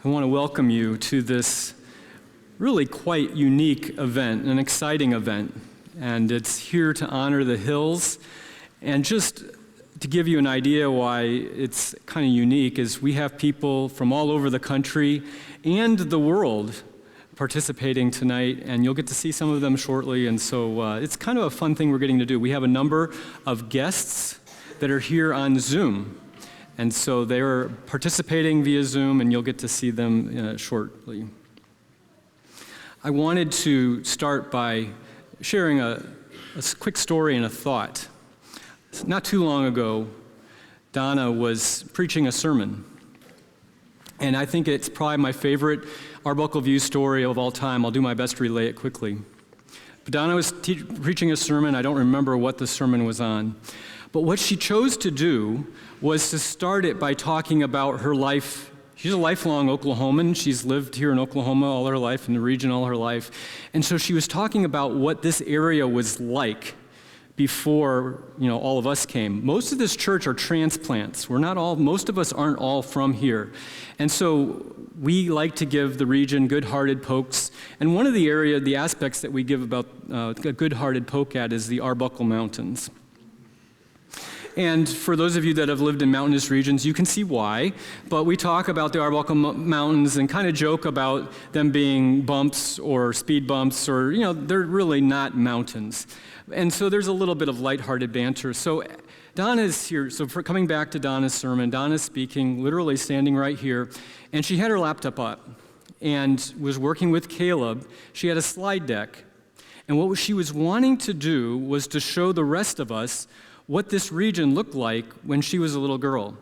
I want to welcome you to this really quite unique event, an exciting event. And it's here to honor the Hills. And just to give you an idea why it's kind of unique is we have people from all over the country and the world participating tonight, and you'll get to see some of them shortly. And so it's kind of a fun thing we're getting to do. We have a number of guests that are here on Zoom. And so they're participating via Zoom, and you'll get to see them shortly. I wanted to start by sharing a quick story and a thought. Not too long ago, Donna was preaching a sermon. And I think it's probably my favorite Arbuckle View story of all time. I'll do my best to relay it quickly. But Donna was preaching a sermon. I don't remember what the sermon was on. But what she chose to do was to start it by talking about her life. She's a lifelong Oklahoman. She's lived here in Oklahoma all her life, in the region all her life. And so she was talking about what this area was like before, all of us came. Most of this church are transplants. Most of us aren't all from here. And so we like to give the region good-hearted pokes. And one of the aspects that we give about a good-hearted poke at is the Arbuckle Mountains. And for those of you that have lived in mountainous regions, you can see why. But we talk about the Arbuckle Mountains and kind of joke about them being bumps or speed bumps or, they're really not mountains. And so there's a little bit of lighthearted banter. So Donna's here. So for coming back to Donna's sermon, Donna's speaking, literally standing right here. And she had her laptop up and was working with Caleb. She had a slide deck. And what she was wanting to do was to show the rest of us what this region looked like when she was a little girl.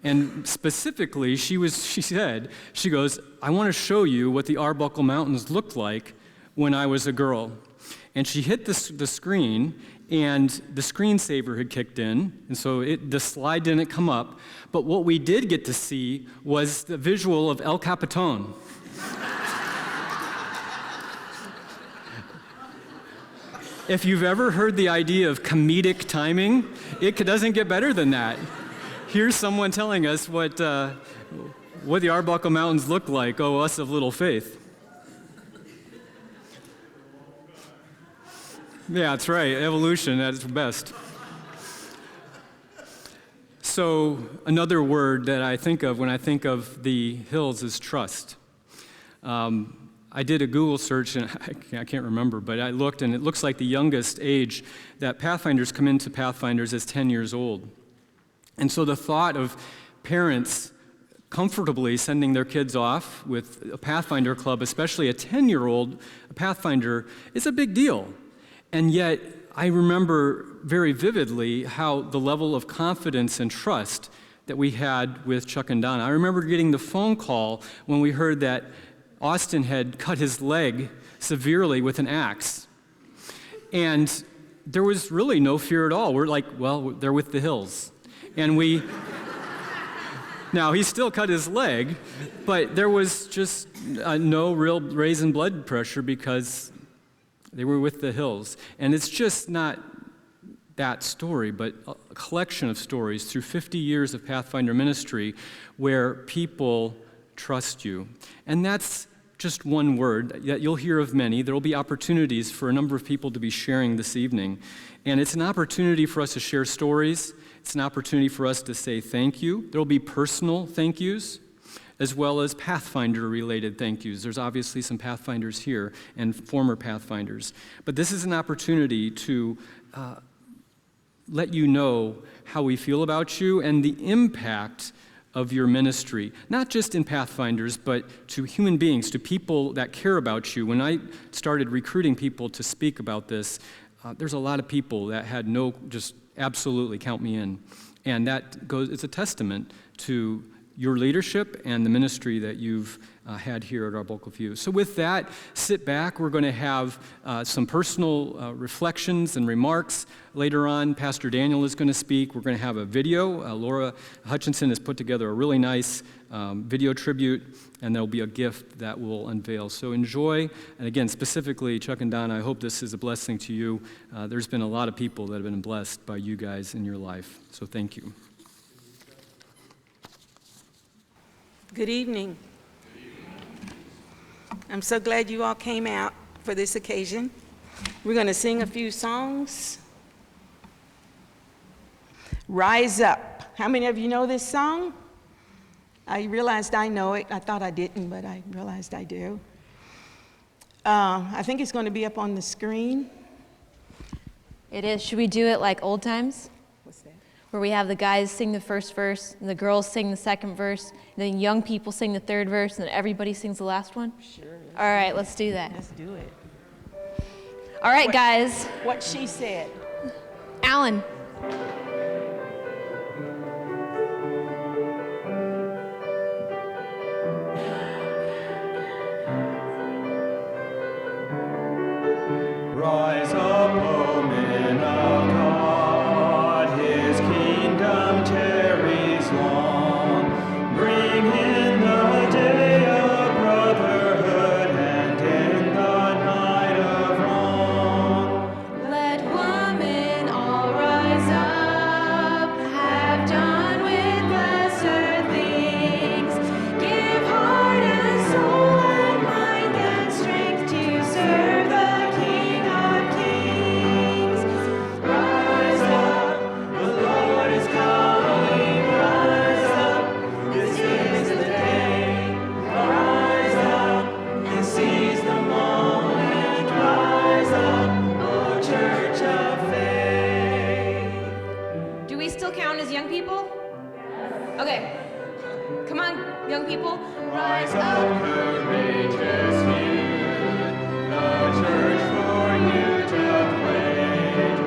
And specifically, she goes, I want to show you what the Arbuckle Mountains looked like when I was a girl. And she hit the screen, and the screensaver had kicked in, and so the slide didn't come up. But what we did get to see was the visual of El Capitan. If you've ever heard the idea of comedic timing, it doesn't get better than that. Here's someone telling us what the Arbuckle Mountains look like, oh, us of little faith. Yeah, that's right, evolution at its best. So another word that I think of when I think of the hills is trust. I did a Google search, and I can't remember, but I looked, and it looks like the youngest age that Pathfinders come into Pathfinders is 10 years old. And so the thought of parents comfortably sending their kids off with a Pathfinder club, especially a 10-year-old Pathfinder, is a big deal. And yet, I remember very vividly how the level of confidence and trust that we had with Chuck and Donna. I remember getting the phone call when we heard that Austin had cut his leg severely with an axe. And there was really no fear at all. We're like, well, they're with the Hills. And now he still cut his leg, but there was just no real raise in blood pressure because they were with the Hills. And it's just not that story, but a collection of stories through 50 years of Pathfinder ministry where people trust you. And that's just one word that you'll hear of many. There will be opportunities for a number of people to be sharing this evening. And it's an opportunity for us to share stories. It's an opportunity for us to say thank you. There will be personal thank yous as well as Pathfinder-related thank yous. There's obviously some Pathfinders here and former Pathfinders. But this is an opportunity to let you know how we feel about you and the impact of your ministry, not just in Pathfinders, but to human beings, to people that care about you. When I started recruiting people to speak about this, there's a lot of people that had just absolutely count me in. And it's a testament to your leadership and the ministry that you've had here at Arbuckle View. So with that, sit back. We're going to have some personal reflections and remarks. Later on, Pastor Daniel is going to speak. We're going to have a video. Laura Hutchinson has put together a really nice video tribute, and there'll be a gift that we'll unveil. So enjoy. And again, specifically, Chuck and Donna, I hope this is a blessing to you. There's been a lot of people that have been blessed by you guys in your life. So thank you. Good evening. I'm so glad you all came out for this occasion. We're going to sing a few songs. Rise Up. How many of you know this song? I realized I know it. I thought I didn't, but I realized I do. I think it's going to be up on the screen. It is. Should we do it like old times? What's that? Where we have the guys sing the first verse, and the girls sing the second verse, and then young people sing the third verse, and then everybody sings the last one? Sure. All right, let's do that. Let's do it. All right, guys. What she said. Alan. Rise up, O men of God, his kingdom tarries long. Bring in the day of brotherhood and in the night of wrong. Let women all rise up, have done with lesser things. Give heart and soul and mind and strength to serve the King of Kings. Rise up, the Lord is coming. Rise up, this is the day. Rise up and seize the moment. Rise up, O Church of Faith. Do we still count as young people? Okay. Come on, young people. Rise up, courageous youth, the church for you to wait.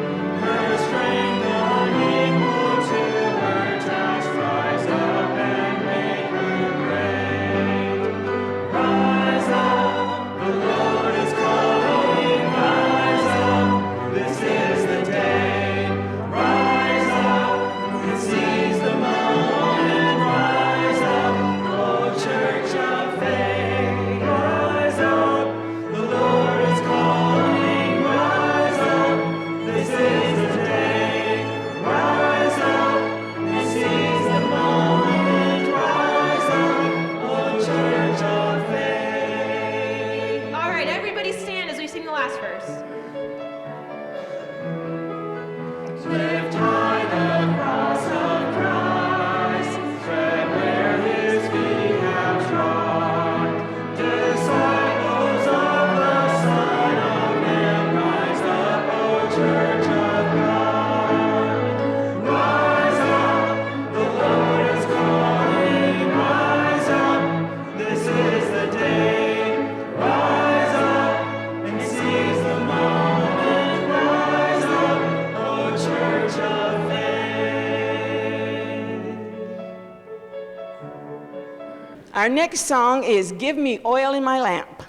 Her strength unequal to her task. Rise up and make her great. Rise up, the Lord is coming. Rise up, this is the day. Rise up and seize the moment. Rise up, O Church of Faith. Rise up, the Lord is calling. Rise up, this is the day. Rise up and seize the moment. Rise up, O Church of Faith. All right, everybody stand as we sing the last verse. Lift high the cross of Christ, tread where his feet have trod. Disciples of the Son of Man, rise up, O Church of God. Rise up, the Lord is calling. Rise up, this is the day. Rise up and seize the moment. Rise up, O Church of Faith. Our next song is Give Me Oil in My Lamp.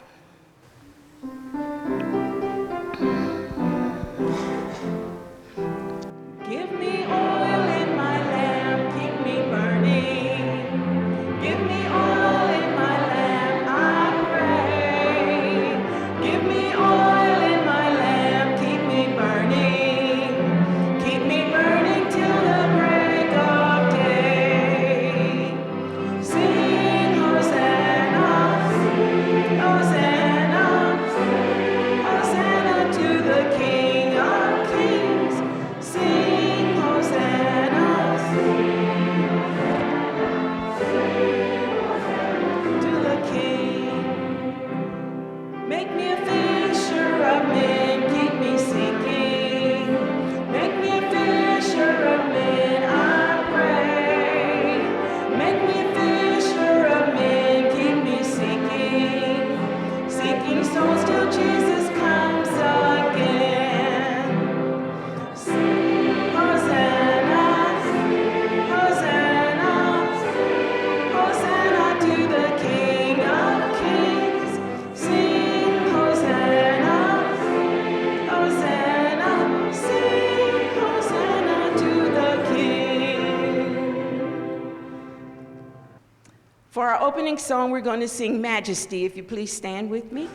Give me oil in my lamp, keep me burning. Give me oil in my lamp, I pray. Give me oil in my lamp, keep me burning. Keep me burning till the break of day. Sing Hosanna, Hosanna, Hosanna to the King of Kings. Sing Hosanna, to the King. Make me a fisher of men, keep me sinking. Make me a fisher of men, I pray. Make me a fisher of men, keep me sinking. Seeking souls till Jesus comes again. Hosanna, Hosanna, Hosanna to the King of Kings. Sing Hosanna, Hosanna, sing Hosanna to the King. For our opening song, we're going to sing Majesty. If you please stand with me.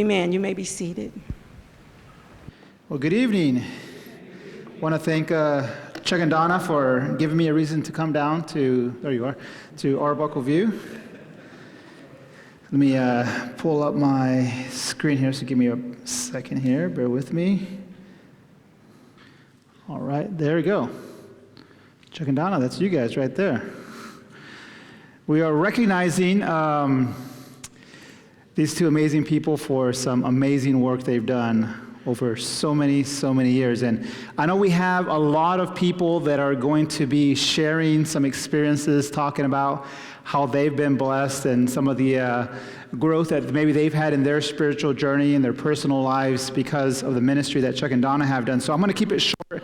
Amen. You may be seated. Well, good evening. I want to thank Chuck and Donna for giving me a reason to come down to Arbuckle View. Let me pull up my screen here, so give me a second here. Bear with me. All right, there we go. Chuck and Donna, that's you guys right there. We are recognizing these two amazing people for some amazing work they've done over so many years. And I know we have a lot of people that are going to be sharing some experiences, talking about how they've been blessed and some of the growth that maybe they've had in their spiritual journey and their personal lives because of the ministry that Chuck and Donna have done. So I'm going to keep it short.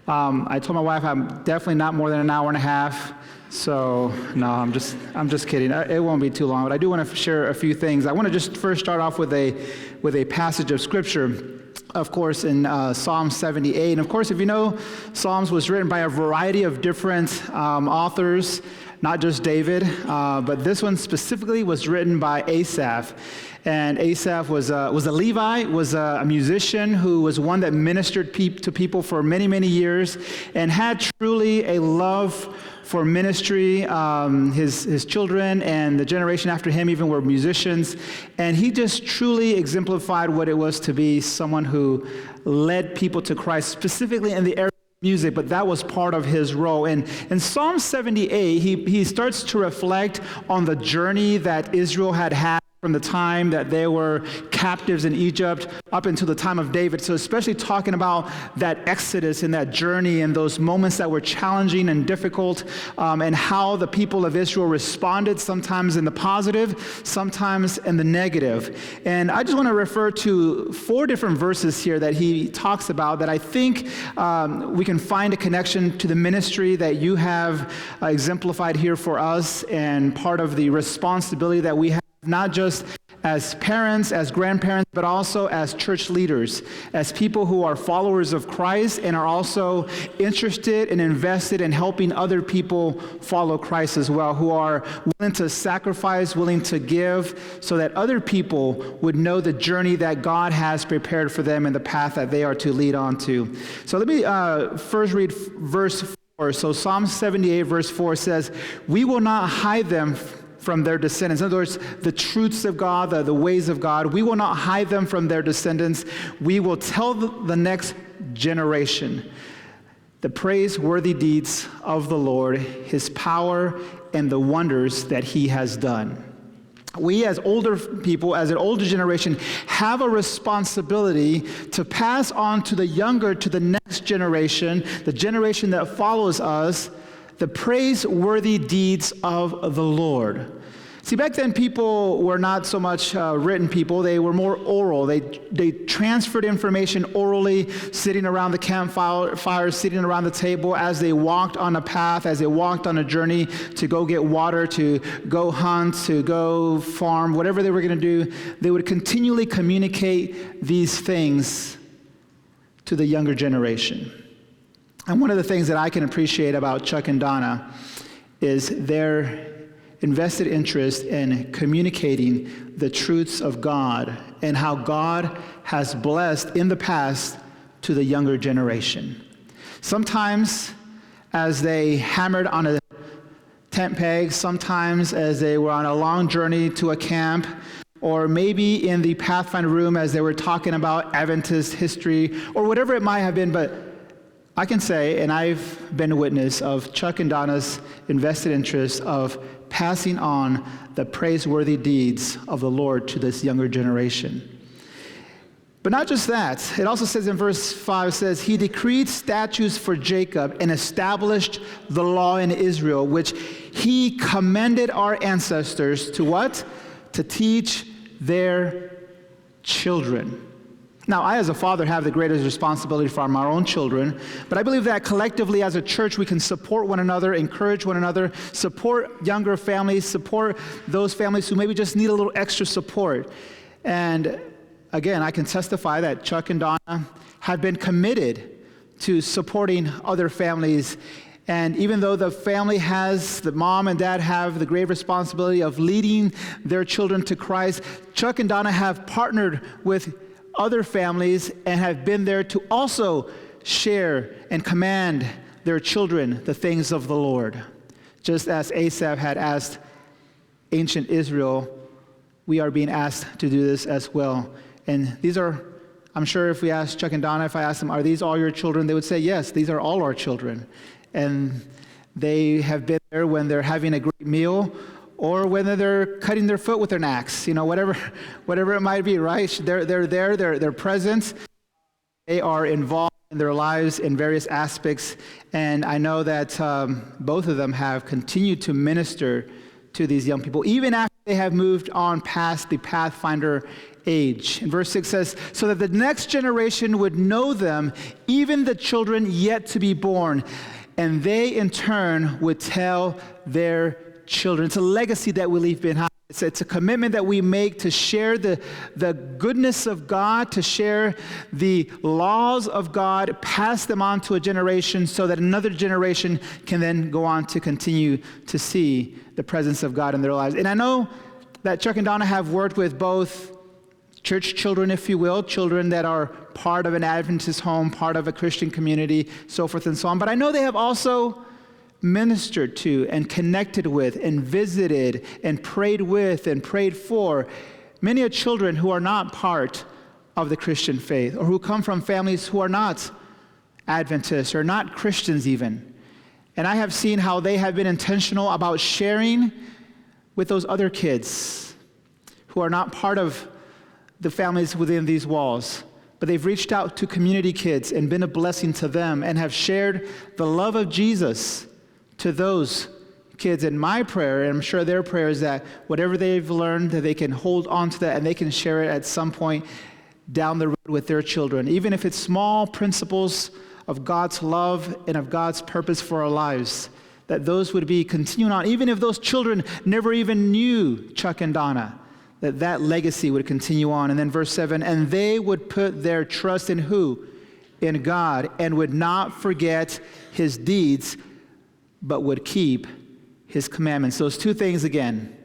I told my wife I'm definitely not more than an hour and a half. So no, I'm just kidding. It won't be too long, but I do want to share a few things. I want to just first start off with a passage of scripture. Of course, in Psalm 78. And of course, if you know, Psalms was written by a variety of different authors, not just David, but this one specifically was written by Asaph. And Asaph was a Levite, was a musician who was one that ministered to people for many years and had truly a love for ministry. His children and the generation after him even were musicians. And he just truly exemplified what it was to be someone who led people to Christ, specifically in the area of music, but that was part of his role. And in Psalm 78, he starts to reflect on the journey that Israel had from the time that they were captives in Egypt up until the time of David. So especially talking about that exodus and that journey and those moments that were challenging and difficult, and how the people of Israel responded, sometimes in the positive, sometimes in the negative. And I just want to refer to 4 different verses here that he talks about that I think we can find a connection to the ministry that you have exemplified here for us, and part of the responsibility that we have, not just as parents, as grandparents, but also as church leaders, as people who are followers of Christ and are also interested and invested in helping other people follow Christ as well, who are willing to sacrifice, willing to give, so that other people would know the journey that God has prepared for them and the path that they are to lead on to. So let me first read verse 4. So Psalm 78, verse 4 says, "We will not hide them from their descendants." In other words, the truths of God, the ways of God, we will not hide them from their descendants. We will tell the next generation the praiseworthy deeds of the Lord, his power, and the wonders that he has done. We as older people, as an older generation, have a responsibility to pass on to the next generation, the generation that follows us, the praiseworthy deeds of the Lord. See, back then people were not so much written people, they were more oral. They transferred information orally, sitting around the campfire, sitting around the table as they walked on a path, as they walked on a journey to go get water, to go hunt, to go farm, whatever they were going to do. They would continually communicate these things to the younger generation. And one of the things that I can appreciate about Chuck and Donna is their invested interest in communicating the truths of God and how God has blessed in the past to the younger generation. Sometimes as they hammered on a tent peg, sometimes as they were on a long journey to a camp, or maybe in the Pathfinder room as they were talking about Adventist history, or whatever it might have been, but I can say, and I've been a witness of Chuck and Donna's invested interest of passing on the praiseworthy deeds of the Lord to this younger generation. But not just that. It also says in verse 5, it says, "He decreed statutes for Jacob and established the law in Israel, which he commended our ancestors to" what? "To teach their children." Now, I as a father have the greatest responsibility for our own children, but I believe that collectively as a church we can support one another, encourage one another, support younger families, support those families who maybe just need a little extra support. And again, I can testify that Chuck and Donna have been committed to supporting other families And even though the mom and dad have the great responsibility of leading their children to Christ, Chuck and Donna have partnered with other families and have been there to also share and command their children the things of the Lord. Just as Asaph had asked ancient Israel, we are being asked to do this as well. And these are, I'm sure if we ask Chuck and Donna, if I ask them, are these all your children? They would say, yes, these are all our children. And they have been there when they're having a great meal or whether they're cutting their foot with an axe, whatever it might be, right? They're there, they're present. They are involved in their lives in various aspects. And I know that both of them have continued to minister to these young people, even after they have moved on past the Pathfinder age. And verse 6 says, so that the next generation would know them, even the children yet to be born, and they in turn would tell their children. It's a legacy that we leave behind. It's a commitment that we make to share the goodness of God, to share the laws of God, pass them on to a generation so that another generation can then go on to continue to see the presence of God in their lives. And I know that Chuck and Donna have worked with both church children, if you will, children that are part of an Adventist home, part of a Christian community, so forth and so on. But I know they have also ministered to and connected with and visited and prayed with and prayed for many children who are not part of the Christian faith or who come from families who are not Adventists or not Christians even. And I have seen how they have been intentional about sharing with those other kids who are not part of the families within these walls, but they've reached out to community kids and been a blessing to them and have shared the love of Jesus to those kids. And my prayer, and I'm sure their prayer, is that whatever they've learned, that they can hold on to that and they can share it at some point down the road with their children, even if it's small principles of God's love and of God's purpose for our lives, that those would be continuing on, even if those children never even knew Chuck and Donna, that legacy would continue on. And then verse 7, and they would put their trust in who? In God, and would not forget his deeds, but would keep his commandments. Those two things again.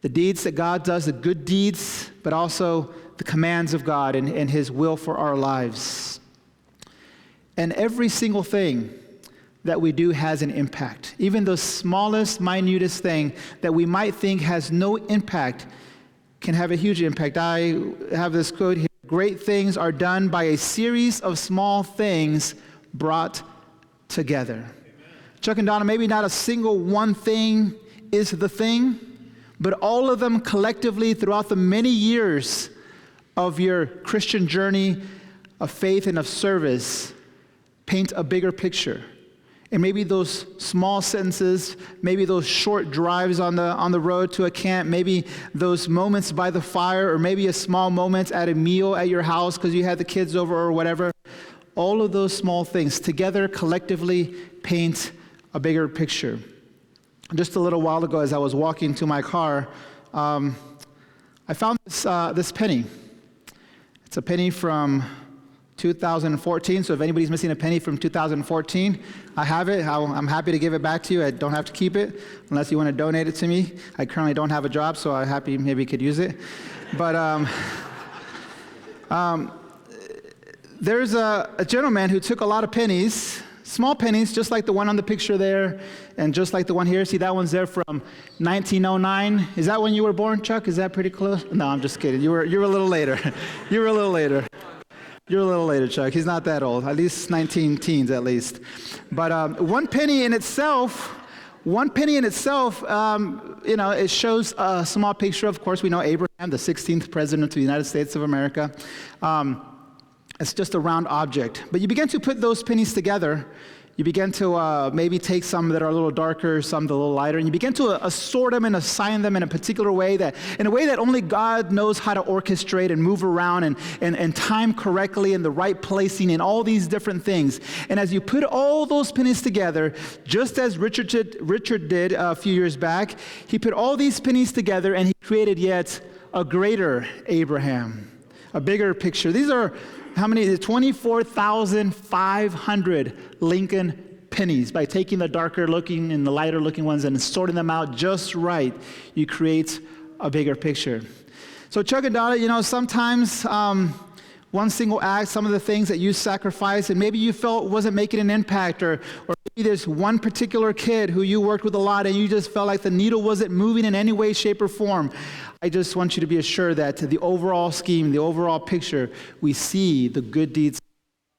The deeds that God does, the good deeds, but also the commands of God and his will for our lives. And every single thing that we do has an impact. Even the smallest, minutest thing that we might think has no impact can have a huge impact. I have this quote here: great things are done by a series of small things brought together. Amen. Chuck and Donna, maybe not a single one thing is the thing, but all of them collectively throughout the many years of your Christian journey of faith and of service paint a bigger picture. And maybe those small sentences, maybe those short drives on the road to a camp, maybe those moments by the fire, or maybe a small moment at a meal at your house because you had the kids over or whatever. All of those small things together collectively paint a bigger picture. Just a little while ago, as I was walking to my car, I found this penny. It's a penny from 2014, so if anybody's missing a penny from 2014, I have it. I'm happy to give it back to you. I don't have to keep it unless you want to donate it to me. I currently don't have a job, so I'm happy maybe could use it. But there's a gentleman who took a lot of pennies, small pennies, just like the one on the picture there, and just like the one here. See, that one's there from 1909. Is that when you were born, Chuck? Is that pretty close? No, I'm just kidding. You were a little later. You were a little later. You're a little later, Chuck. He's not that old, at least 19 teens at least. But one penny in itself, it shows a small picture. Of course, we know Abraham, the 16th president of the United States of America. It's just a round object. But you begin to put those pennies together. You begin to maybe take some that are a little darker, some that are a little lighter, and you begin to assort them and assign them in a particular way, in a way that only God knows how to orchestrate and move around and time correctly and the right placing and all these different things. And as you put all those pennies together, just as Richard did a few years back, he put all these pennies together and he created yet a greater Abraham, a bigger picture. These are how many? 24,500 Lincoln pennies. By taking the darker looking and the lighter looking ones and sorting them out just right, you create a bigger picture. So Chuck and Donna, sometimes one single act, some of the things that you sacrificed and maybe you felt wasn't making an impact, or maybe there's one particular kid who you worked with a lot and you just felt like the needle wasn't moving in any way, shape, or form. I just want you to be assured that the overall scheme, the overall picture, we see the good deeds of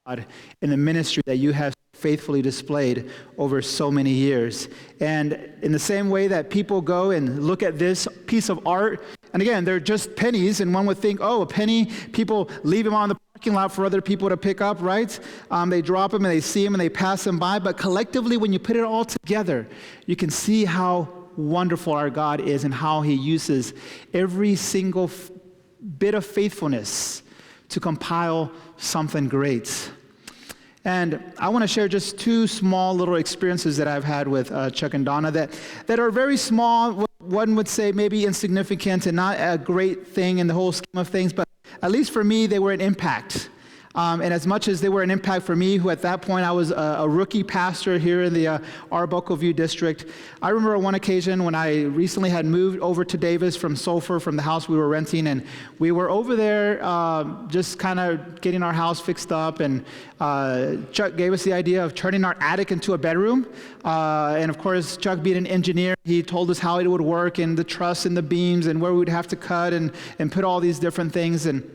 God in the ministry that you have faithfully displayed over so many years. And in the same way that people go and look at this piece of art, and again, they're just pennies, and one would think, oh, a penny, people leave them on the parking lot for other people to pick up, right? They drop them and they see them and they pass them by, but collectively, when you put it all together, you can see how wonderful our God is and how he uses every single bit of faithfulness to compile something great. And I want to share just two small little experiences that I've had with Chuck and Donna that are very small. One would say maybe insignificant and not a great thing in the whole scheme of things, but at least for me, they were an impact. And as much as they were an impact for me, who at that point I was a rookie pastor here in the Arbuckle View District, I remember on one occasion when I recently had moved over to Davis from Sulphur, from the house we were renting, and we were over there just kind of getting our house fixed up, and Chuck gave us the idea of turning our attic into a bedroom. And of course, Chuck being an engineer, he told us how it would work and the truss and the beams and where we would have to cut and put all these different things. And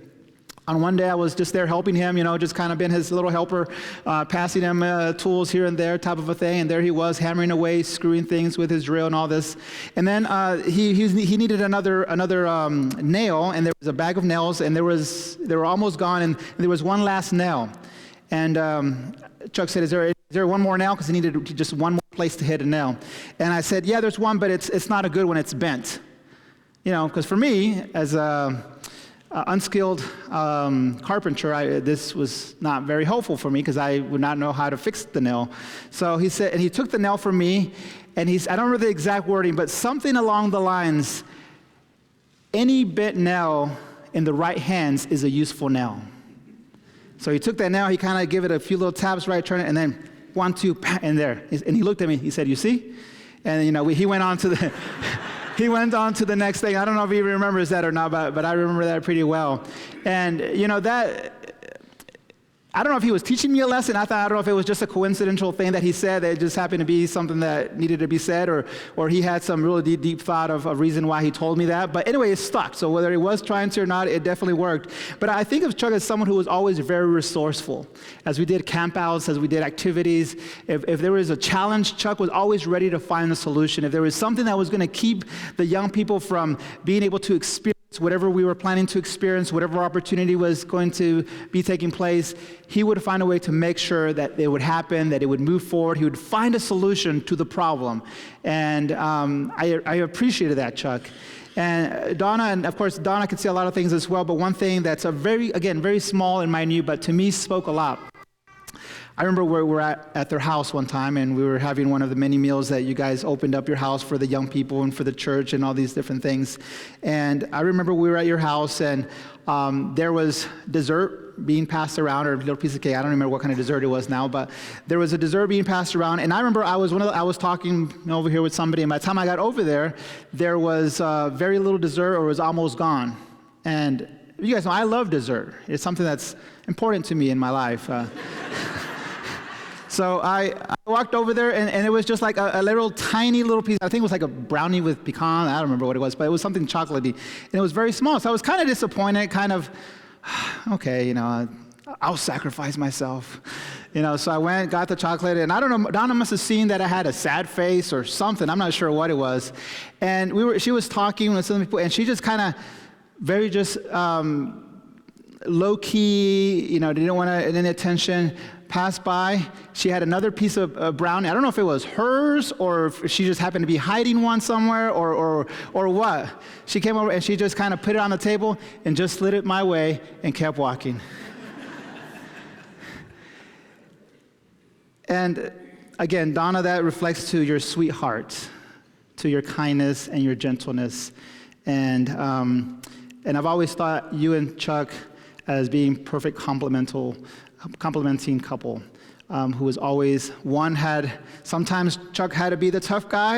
on one day, I was just there helping him, just kind of been his little helper, passing him tools here and there, type of a thing. And there he was, hammering away, screwing things with his drill and all this. And then he needed another nail, and there was a bag of nails, and they were almost gone, and there was one last nail. And Chuck said, "Is there one more nail?" Because he needed just one more place to hit a nail. And I said, "Yeah, there's one, but it's not a good one. It's bent." Because for me, as a unskilled carpenter, this was not very helpful for me because I would not know how to fix the nail. So he said, and he took the nail from me, and I don't remember the exact wording, but something along the lines, any bent nail in the right hands is a useful nail. So he took that nail, he kind of gave it a few little taps, right, turn it, and then 1, 2, and there. And he looked at me, he said, "You see?" And he went on to the... He went on to the next thing. I don't know if he remembers that or not, but I remember that pretty well. And, that, I don't know if he was teaching me a lesson. I don't know if it was just a coincidental thing that he said that it just happened to be something that needed to be said, or he had some really deep thought of a reason why he told me that. But anyway, it stuck. So whether he was trying to or not, it definitely worked. But I think of Chuck as someone who was always very resourceful. As we did campouts, as we did activities, if there was a challenge, Chuck was always ready to find a solution. If there was something that was going to keep the young people from being able to experience whatever we were planning to experience, whatever opportunity was going to be taking place, he would find a way to make sure that it would happen, that it would move forward. He would find a solution to the problem. And I appreciated that, Chuck. And Donna, and of course, Donna could see a lot of things as well, but one thing that's very small and minute, but to me spoke a lot. I remember we were at their house one time, and we were having one of the many meals that you guys opened up your house for the young people and for the church and all these different things. And I remember we were at your house, and there was dessert being passed around, or a little piece of cake. I don't remember what kind of dessert it was now, but there was a dessert being passed around. And I remember I was talking over here with somebody, and by the time I got over there was very little dessert, or it was almost gone. And you guys know I love dessert. It's something that's important to me in my life. So I walked over there, and it was just like a little tiny little piece. I think it was like a brownie with pecan. I don't remember what it was, but it was something chocolatey. And it was very small. So I was kind of disappointed, okay, I'll sacrifice myself. So I went, got the chocolate, and I don't know, Donna must have seen that I had a sad face or something. I'm not sure what it was. And she was talking with some people, and she just kind of low-key, didn't want any attention, passed by. She had another piece of brownie. I don't know if it was hers or if she just happened to be hiding one somewhere or what. She came over and she just kind of put it on the table and just slid it my way and kept walking. And again, Donna, that reflects to your sweet heart, to your kindness and your gentleness. And I've always thought you and Chuck as being perfect complementing couple. who was always, sometimes Chuck had to be the tough guy,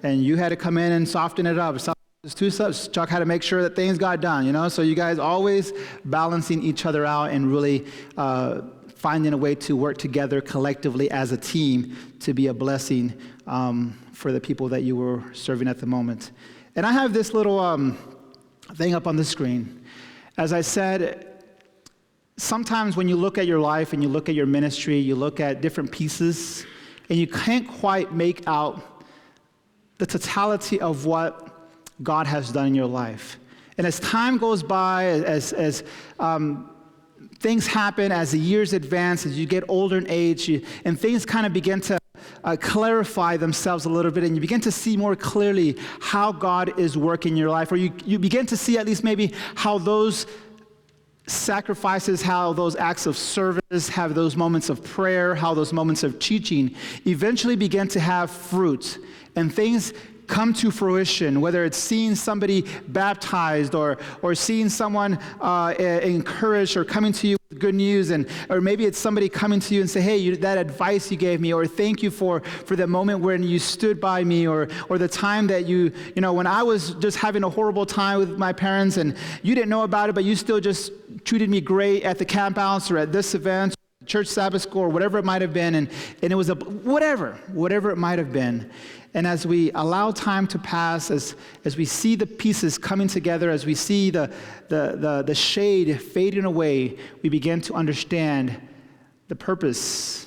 and you had to come in and soften it up. Sometimes two subs, Chuck had to make sure that things got done, So you guys always balancing each other out and really finding a way to work together collectively as a team to be a blessing for the people that you were serving at the moment. And I have this little thing up on the screen. As I said, sometimes when you look at your life and you look at your ministry, you look at different pieces, and you can't quite make out the totality of what God has done in your life. And as time goes by, as things happen, as the years advance, as you get older in age, and things kind of begin to clarify themselves a little bit, and you begin to see more clearly how God is working in your life, or you begin to see at least maybe how those sacrifices, how those acts of service, have those moments of prayer, how those moments of teaching eventually begin to have fruit, and things come to fruition, whether it's seeing somebody baptized or seeing someone encouraged or coming to you with good news, or maybe it's somebody coming to you and say, hey, that advice you gave me, or thank you for the moment when you stood by me, or the time that when I was just having a horrible time with my parents and you didn't know about it, but you still just treated me great at the camp house or at this event, church Sabbath school, or whatever it might have been, and it was whatever it might have been. And as we allow time to pass, as we see the pieces coming together, as we see the shade fading away, we begin to understand the purpose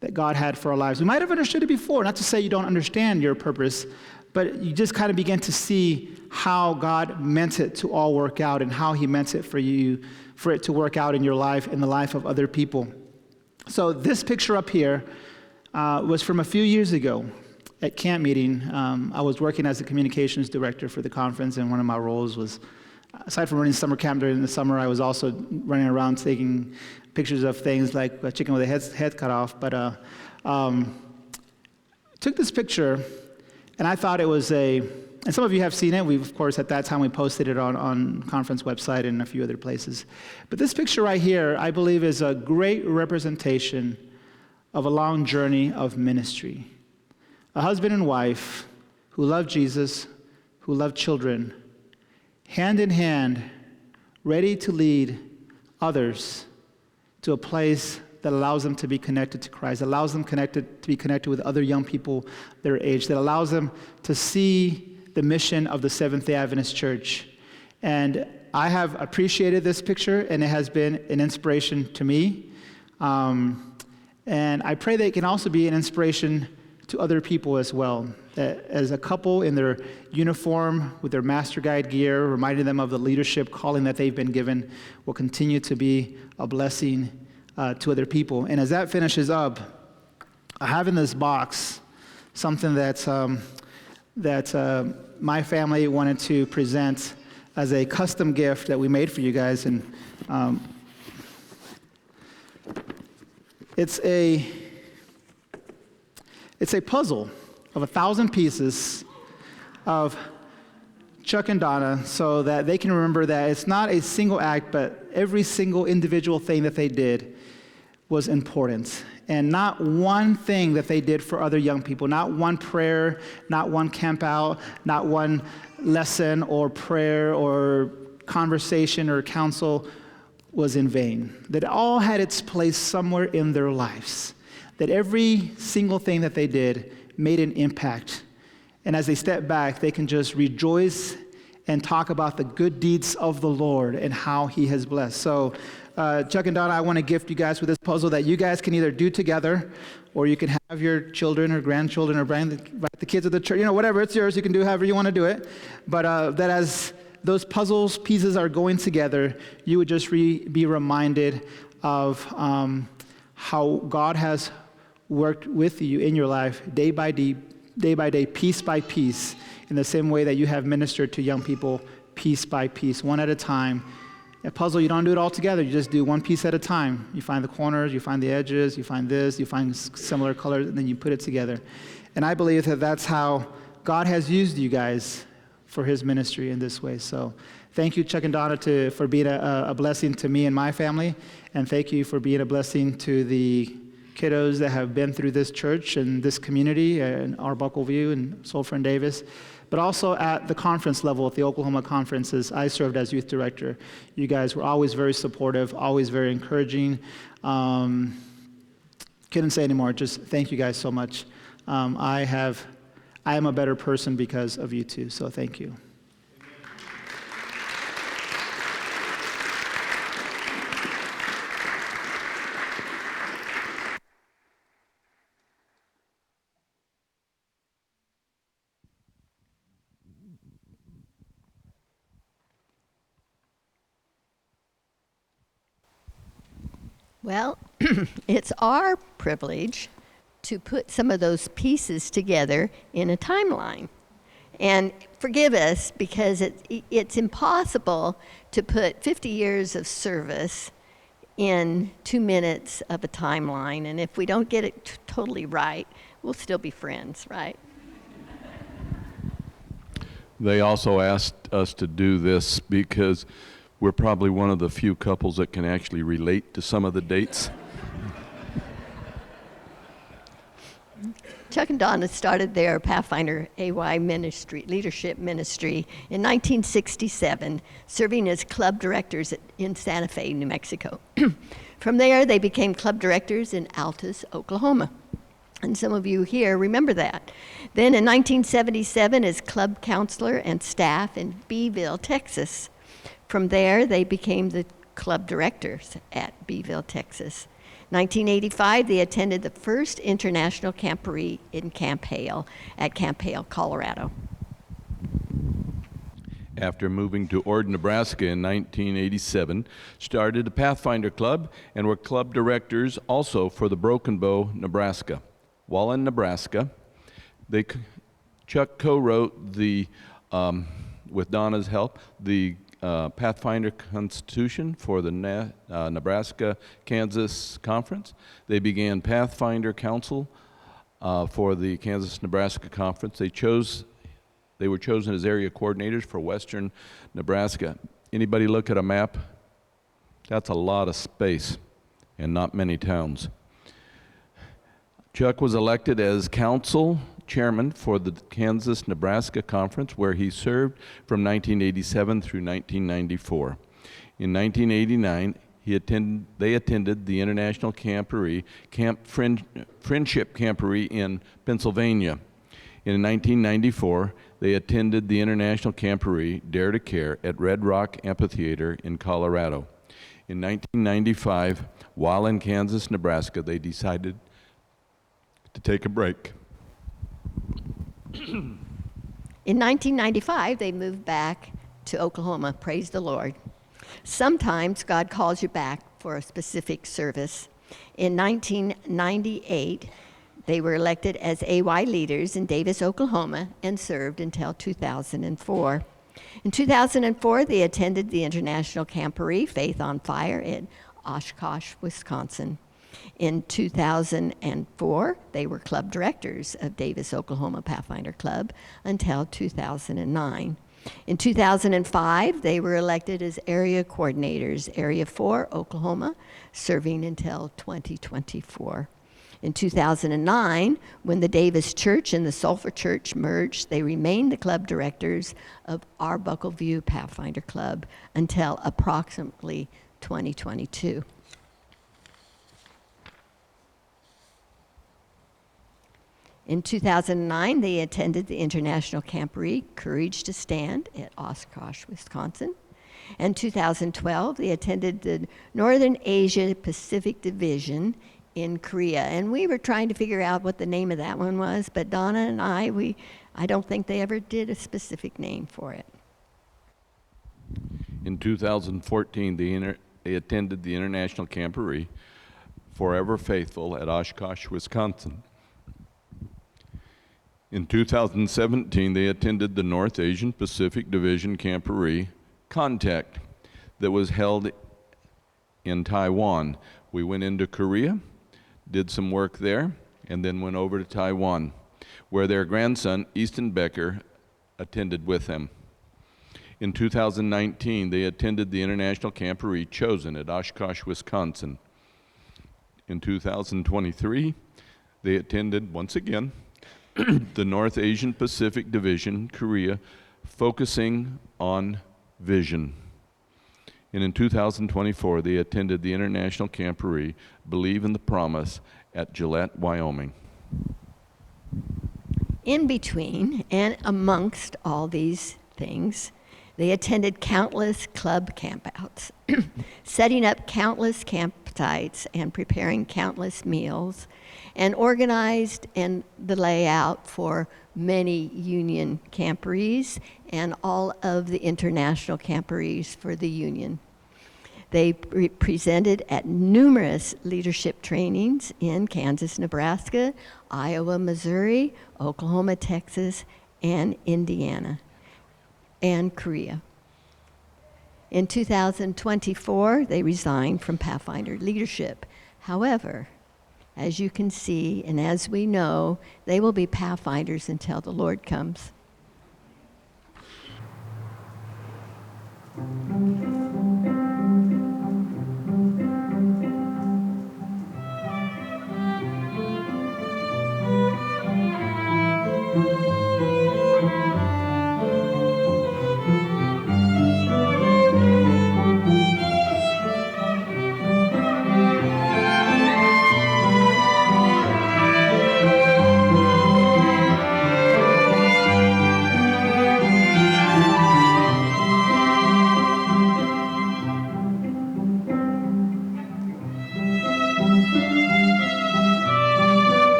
that God had for our lives. We might have understood it before, not to say you don't understand your purpose, but you just kind of begin to see how God meant it to all work out, and how he meant it for it to work out in your life, in the life of other people. So this picture up here was from a few years ago. At camp meeting, I was working as a communications director for the conference, and one of my roles was, aside from running summer camp during the summer, I was also running around taking pictures of things like a chicken with a head cut off. But took this picture, and I thought it was and some of you have seen it. We, of course, at that time, we posted it on conference website and a few other places. But this picture right here, I believe, is a great representation of a long journey of ministry. A husband and wife who love Jesus, who love children, hand in hand, ready to lead others to a place that allows them to be connected to Christ, allows them to be connected with other young people their age, that allows them to see the mission of the Seventh-day Adventist Church. And I have appreciated this picture, and it has been an inspiration to me. And I pray that it can also be an inspiration to other people as well, that as a couple in their uniform with their Master Guide gear, reminding them of the leadership calling that they've been given, will continue to be a blessing to other people. And as that finishes up, I have in this box something that my family wanted to present as a custom gift that we made for you guys. And it's a puzzle of 1,000 pieces of Chuck and Donna, so that they can remember that it's not a single act, but every single individual thing that they did was important. And not one thing that they did for other young people, not one prayer, not one camp out, not one lesson or prayer or conversation or counsel was in vain. That all had its place somewhere in their lives. That every single thing that they did made an impact. And as they step back, they can just rejoice and talk about the good deeds of the Lord and how he has blessed. So Chuck and Donna, I want to gift you guys with this puzzle that you guys can either do together, or you can have your children or grandchildren or the kids of the church, whatever, it's yours. You can do however you want to do it. But that as those puzzles pieces are going together, you would just be reminded of how God has worked with you in your life day by day, piece by piece, in the same way that you have ministered to young people piece by piece, one at a time. A puzzle, you don't do it all together. You just do one piece at a time. You find the corners, you find the edges, you find this, you find similar colors, and then you put it together. And I believe that that's how God has used you guys for his ministry in this way. So thank you, Chuck and Donna, for being a blessing to me and my family. And thank you for being a blessing to the kiddos that have been through this church and this community and Arbuckle View and Sulphur and Davis, but also at the conference level at the Oklahoma conferences. I served as youth director. You guys were always very supportive, always very encouraging. Couldn't say anymore, just thank you guys so much. I am a better person because of you two, so thank you. Well, it's our privilege to put some of those pieces together in a timeline. And forgive us because it's impossible to put 50 years of service in 2 minutes of a timeline. And if we don't get it totally right, we'll still be friends, right? They also asked us to do this because we're probably one of the few couples that can actually relate to some of the dates. Chuck and Donna started their Pathfinder AY ministry, leadership ministry in 1967, serving as club directors in Santa Fe, New Mexico. From there, they became club directors in Altus, Oklahoma. And some of you here remember that. Then in 1977, as club counselor and staff in Beeville, Texas. From there, they became the club directors at Beeville, Texas. 1985, they attended the first international camporee in Camp Hale at Camp Hale, Colorado. After moving to Ord, Nebraska in 1987, started a Pathfinder Club and were club directors also for the Broken Bow, Nebraska. While in Nebraska, Chuck co-wrote with Donna's help, the Pathfinder Constitution for the Nebraska-Kansas Conference. They began Pathfinder Council for the Kansas-Nebraska Conference. They were chosen as area coordinators for Western Nebraska. Anybody look at a map? That's a lot of space and not many towns. Chuck was elected as council chairman for the Kansas-Nebraska Conference, where he served from 1987 through 1994. In 1989, they attended the International Camporee, Friendship Camporee in Pennsylvania. In 1994, they attended the International Camporee, Dare to Care, at Red Rock Amphitheater in Colorado. In 1995, while in Kansas, Nebraska, they decided to take a break. In 1995, they moved back to Oklahoma. Praise the Lord. Sometimes God calls you back for a specific service. In 1998, they were elected as AY leaders in Davis, Oklahoma, and served until 2004. In 2004, they attended the International Camporee Faith on Fire in Oshkosh, Wisconsin. In 2004, they were club directors of Davis, Oklahoma Pathfinder Club until 2009. In 2005, they were elected as area coordinators, Area 4, Oklahoma, serving until 2024. In 2009, when the Davis Church and the Sulphur Church merged, they remained the club directors of Arbuckle View Pathfinder Club until approximately 2022. In 2009, they attended the International Camporee Courage to Stand at Oshkosh, Wisconsin. In 2012, they attended the Northern Asia Pacific Division in Korea. And we were trying to figure out what the name of that one was, but Donna and I don't think they ever did a specific name for it. In 2014, they attended the International Camporee Forever Faithful at Oshkosh, Wisconsin. In 2017, they attended the North Asian Pacific Division Camporee Contact that was held in Taiwan. We went into Korea, did some work there, and then went over to Taiwan, where their grandson, Easton Becker, attended with them. In 2019, they attended the International Camporee Chosen at Oshkosh, Wisconsin. In 2023, they attended, once again, the North Asian Pacific Division, Korea, focusing on vision. And in 2024, they attended the International Camporee, Believe in the Promise, at Gillette, Wyoming. In between and amongst all these things, they attended countless club campouts, setting up countless campsites and preparing countless meals, and organized and the layout for many union camporees and all of the international camporees for the union. They presented at numerous leadership trainings in Kansas, Nebraska, Iowa, Missouri, Oklahoma, Texas, and Indiana, and Korea. In 2024, they resigned from Pathfinder leadership. However, as you can see, and as we know, they will be Pathfinders until the Lord comes.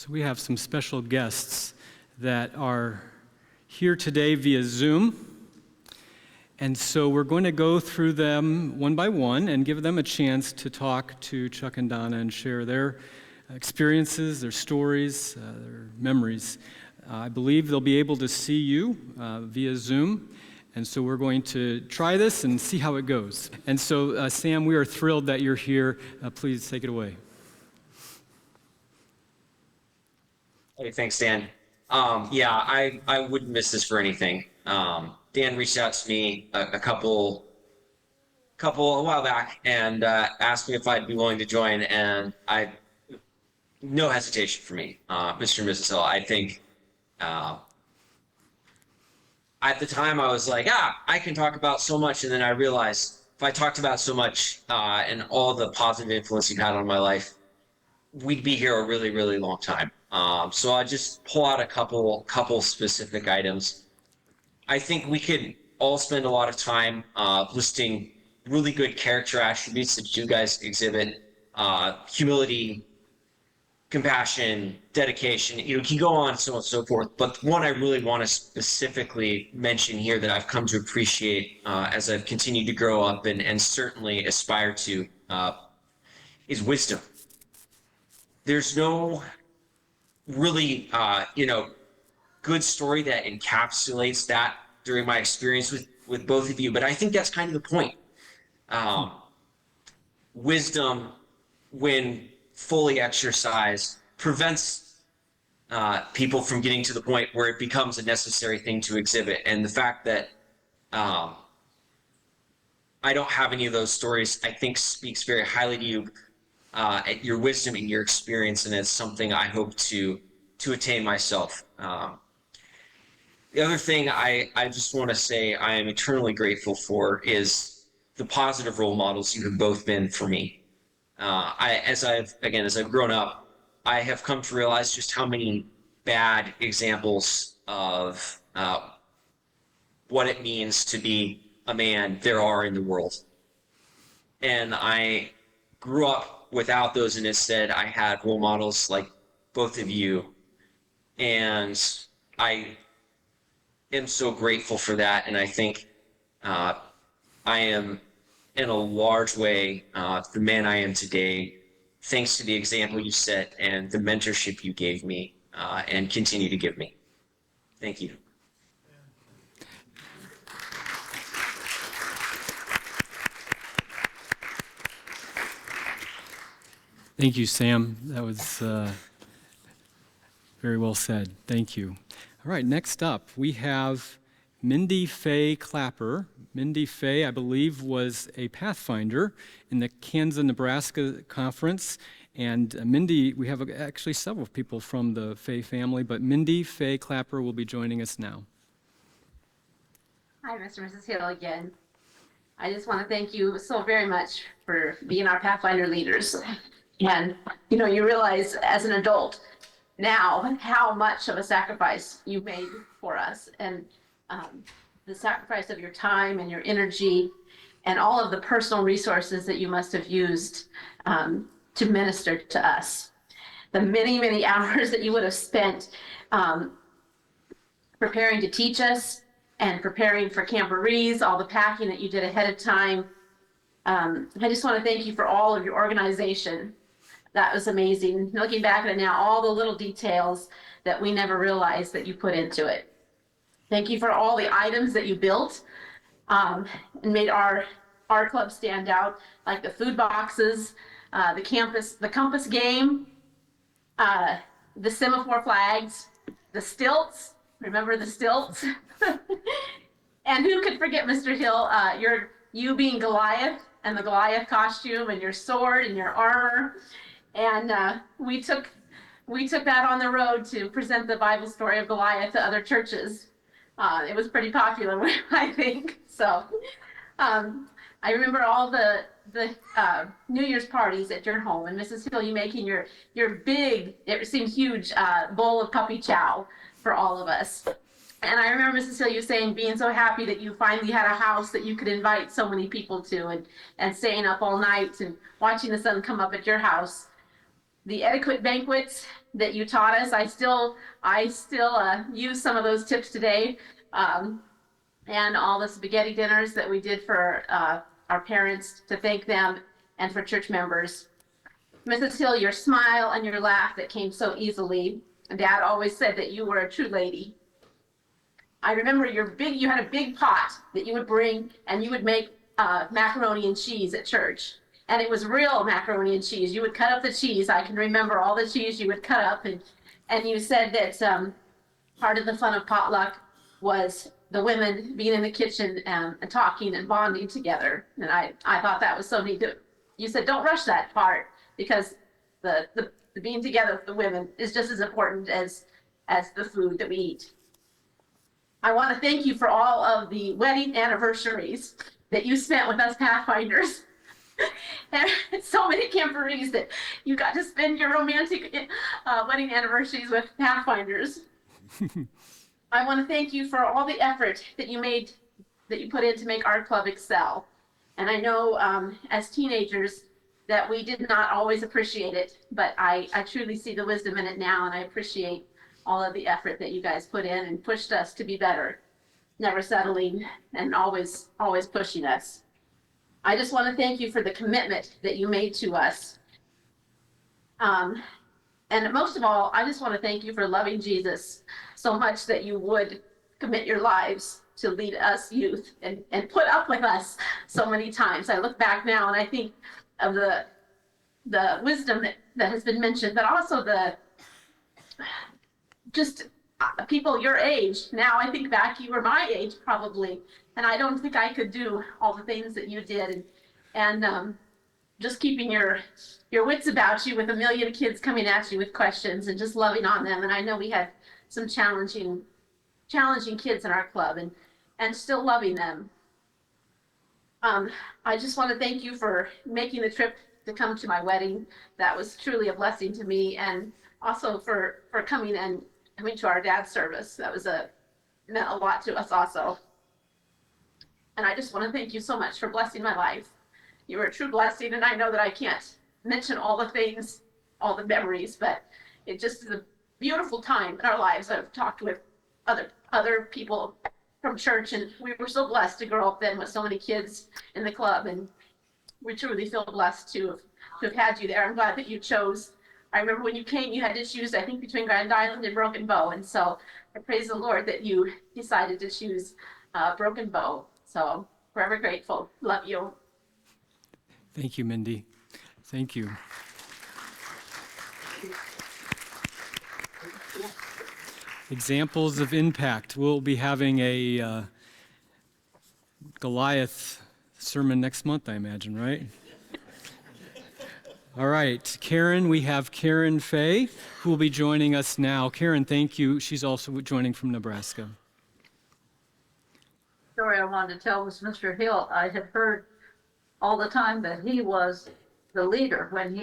So we have some special guests that are here today via Zoom. And so we're going to go through them one by one and give them a chance to talk to Chuck and Donna and share their experiences, their stories, their memories. I believe they'll be able to see you via Zoom. And so we're going to try this and see how it goes. And so, Sam, we are thrilled that you're here. Please take it away. Hey, thanks, Dan. I wouldn't miss this for anything. Dan reached out to me a while back and asked me if I'd be willing to join, and no hesitation for me, Mr. and Mrs. Hill. I think at the time I was like, I can talk about so much, and then I realized if I talked about so much and all the positive influence you've had on my life, we'd be here a really, really long time. So I just pull out a couple specific items. I think we could all spend a lot of time listing really good character attributes that you guys exhibit: humility, compassion, dedication. You can go on, so on and so forth. But one I really want to specifically mention here that I've come to appreciate as I've continued to grow up and certainly aspire to is wisdom. There's no really, good story that encapsulates that during my experience with both of you, but I think that's kind of the point. Wisdom, when fully exercised, prevents people from getting to the point where it becomes a necessary thing to exhibit. And the fact that I don't have any of those stories, I think speaks very highly to you, at your wisdom and your experience, and it's something I hope to attain myself. The other thing I just want to say I am eternally grateful for is the positive role models you have both been for me. As I've grown up, I have come to realize just how many bad examples of what it means to be a man there are in the world. And I grew up without those, and instead I had role models like both of you. And I am so grateful for that. And I think I am, in a large way, the man I am today, thanks to the example you set and the mentorship you gave me and continue to give me. Thank you. Thank you, Sam. That was very well said. Thank you. All right, next up, we have Mindy Faye Clapper. Mindy Faye, I believe, was a Pathfinder in the Kansas-Nebraska Conference. And Mindy, we have actually several people from the Faye family, but Mindy Faye Clapper will be joining us now. Hi, Mr. and Mrs. Hill again. I just want to thank you so very much for being our Pathfinder leaders. And, you realize as an adult now how much of a sacrifice you made for us. And the sacrifice of your time and your energy and all of the personal resources that you must have used to minister to us. The many, many hours that you would have spent preparing to teach us and preparing for Camporees, all the packing that you did ahead of time. I just want to thank you for all of your organization. That was amazing. Looking back at it now, all the little details that we never realized that you put into it. Thank you for all the items that you built and made our club stand out, like the food boxes, the compass game, the semaphore flags, the stilts. Remember the stilts? And who could forget, Mr. Hill, you being Goliath and the Goliath costume and your sword and your armor. And we took that on the road to present the Bible story of Goliath to other churches. It was pretty popular, I think. So I remember all the New Year's parties at your home, and Mrs. Hill, you making your big, it seemed huge, bowl of puppy chow for all of us. And I remember Mrs. Hill, you saying, being so happy that you finally had a house that you could invite so many people to, and staying up all night and watching the sun come up at your house. The etiquette banquets that you taught us, I still use some of those tips today. and all the spaghetti dinners that we did for our parents to thank them and for church members. Mrs. Hill, your smile and your laugh that came so easily. Dad always said that you were a true lady. I remember you had a big pot that you would bring and you would make macaroni and cheese at church. And it was real macaroni and cheese. You would cut up the cheese. I can remember all the cheese you would cut up. And you said that part of the fun of potluck was the women being in the kitchen and talking and bonding together. And I thought that was so neat. You said, don't rush that part, because the being together with the women is just as important as the food that we eat. I want to thank you for all of the wedding anniversaries that you spent with us Pathfinders. And so many camporees that you got to spend your romantic wedding anniversaries with Pathfinders. I want to thank you for all the effort that you put in to make our club excel. And I know as teenagers that we did not always appreciate it, but I truly see the wisdom in it now, and I appreciate all of the effort that you guys put in and pushed us to be better, never settling and always pushing us. I just want to thank you for the commitment that you made to us. And most of all, I just want to thank you for loving Jesus so much that you would commit your lives to lead us youth and put up with us so many times. I look back now and I think of the wisdom that has been mentioned, but also just people your age. Now I think back, you were my age probably, and I don't think I could do all the things that you did, and just keeping your wits about you with a million kids coming at you with questions and just loving on them. And I know we had some challenging kids in our club, and still loving them. I just want to thank you for making the trip to come to my wedding. That was truly a blessing to me, and also for coming to our dad's service. That meant a lot to us also. And I just want to thank you so much for blessing my life. You were a true blessing, and I know that I can't mention all the things, all the memories, but it just is a beautiful time in our lives. I've talked with other people from church, and we were so blessed to grow up then with so many kids in the club, and we truly feel blessed to have had you there. I'm glad that you chose. I remember when you came, you had to choose, I think, between Grand Island and Broken Bow, and so I praise the Lord that you decided to choose Broken Bow. So forever grateful. Love you. Thank you, Mindy. Thank you. Examples of impact. We'll be having a Goliath sermon next month, I imagine, right? All right, Karen, we have Karen Fay, who will be joining us now. Karen, thank you. She's also joining from Nebraska. Story I wanted to tell was Mr. Hill. I had heard all the time that he was the leader. When